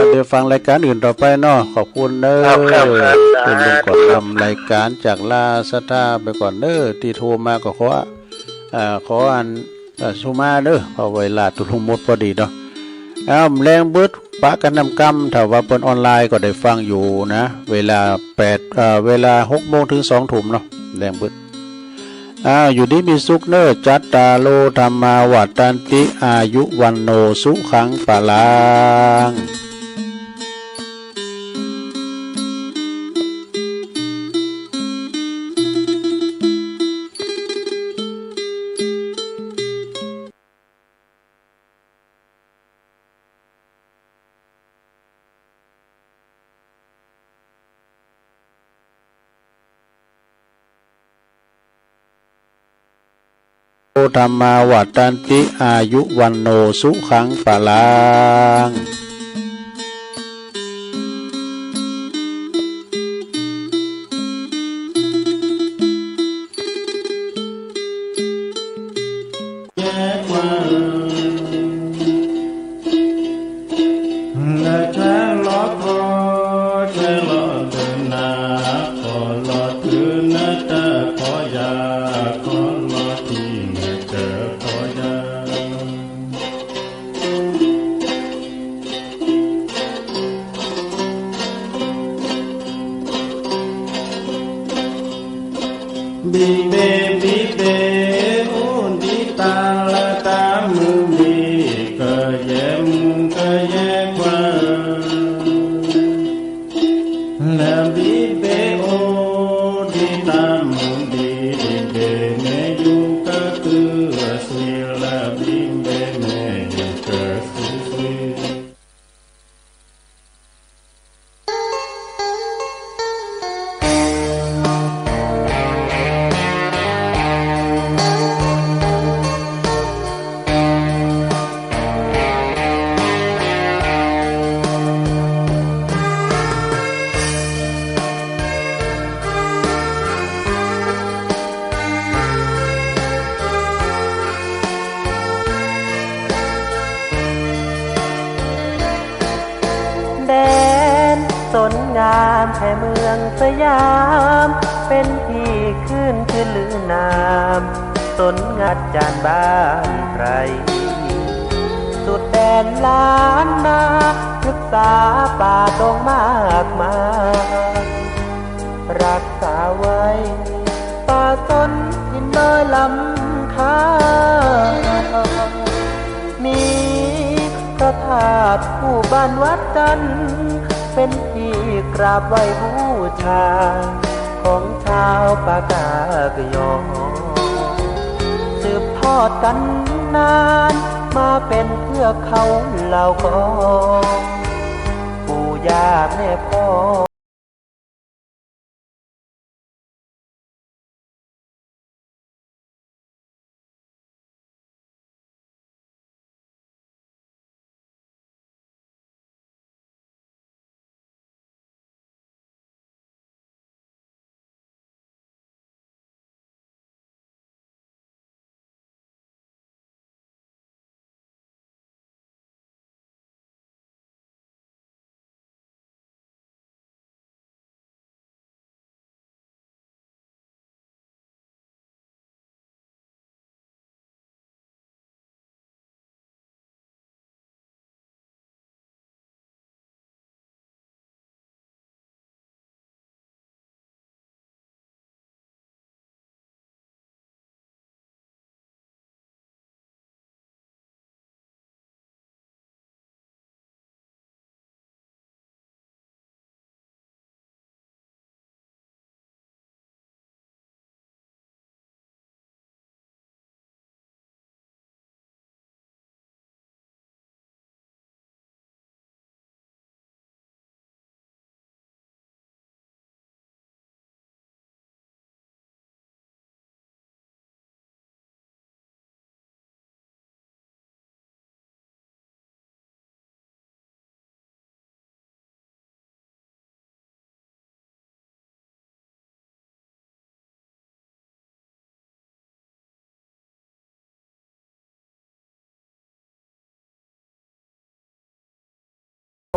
เดี๋ยวฟังรายการอื่นต่อไปเนาะขอบคุณเด้อเป็นลุงก่อนนำรายการจากลาสตาไปก่อนเด้อที่โทรมาก็ขออันสุมาเด้อเพราะเวลาตุลุงหมดพอดีเนาะแรงบึดปะกันนำกำถ้าว่าเปิ้นออนไลน์ก็ได้ฟังอยู่นะเวลาเวลา 6 โมงถึง 2 ทุ่มเนาะแรงบึดอยู่ดีมีสุขเนอจัตตาโลธรรมาวัฏตันติอายุวันโนสุขังปะลังธรรมาวัฏตันติอายุวันโนสุขังปะลังบีเบบีเบโอดิตาละตามือบีก็แยมก็แยกว่าละบีเบโอดิตามือบีเบเมยูก็คือสิละบีเบเมยูก็สิแดนสนงามแห่เมืองสยามเป็นที่ขึ้นชื่อลือนามสนงัดจานบ้านใครสุดแดนล้านนาศึกษาป่าดงมากมายรักษาไว้ป่าสนหินน้อยลำคามีพระธาตุผู้บ้านวัดจันทร์เป็นที่กราบไหว้บูชาของชาวปากากยอสืบทอดกันนานมาเป็นเพื่อเขาเหล่ากองปู่ย่าแม่พ่อ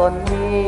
คนมี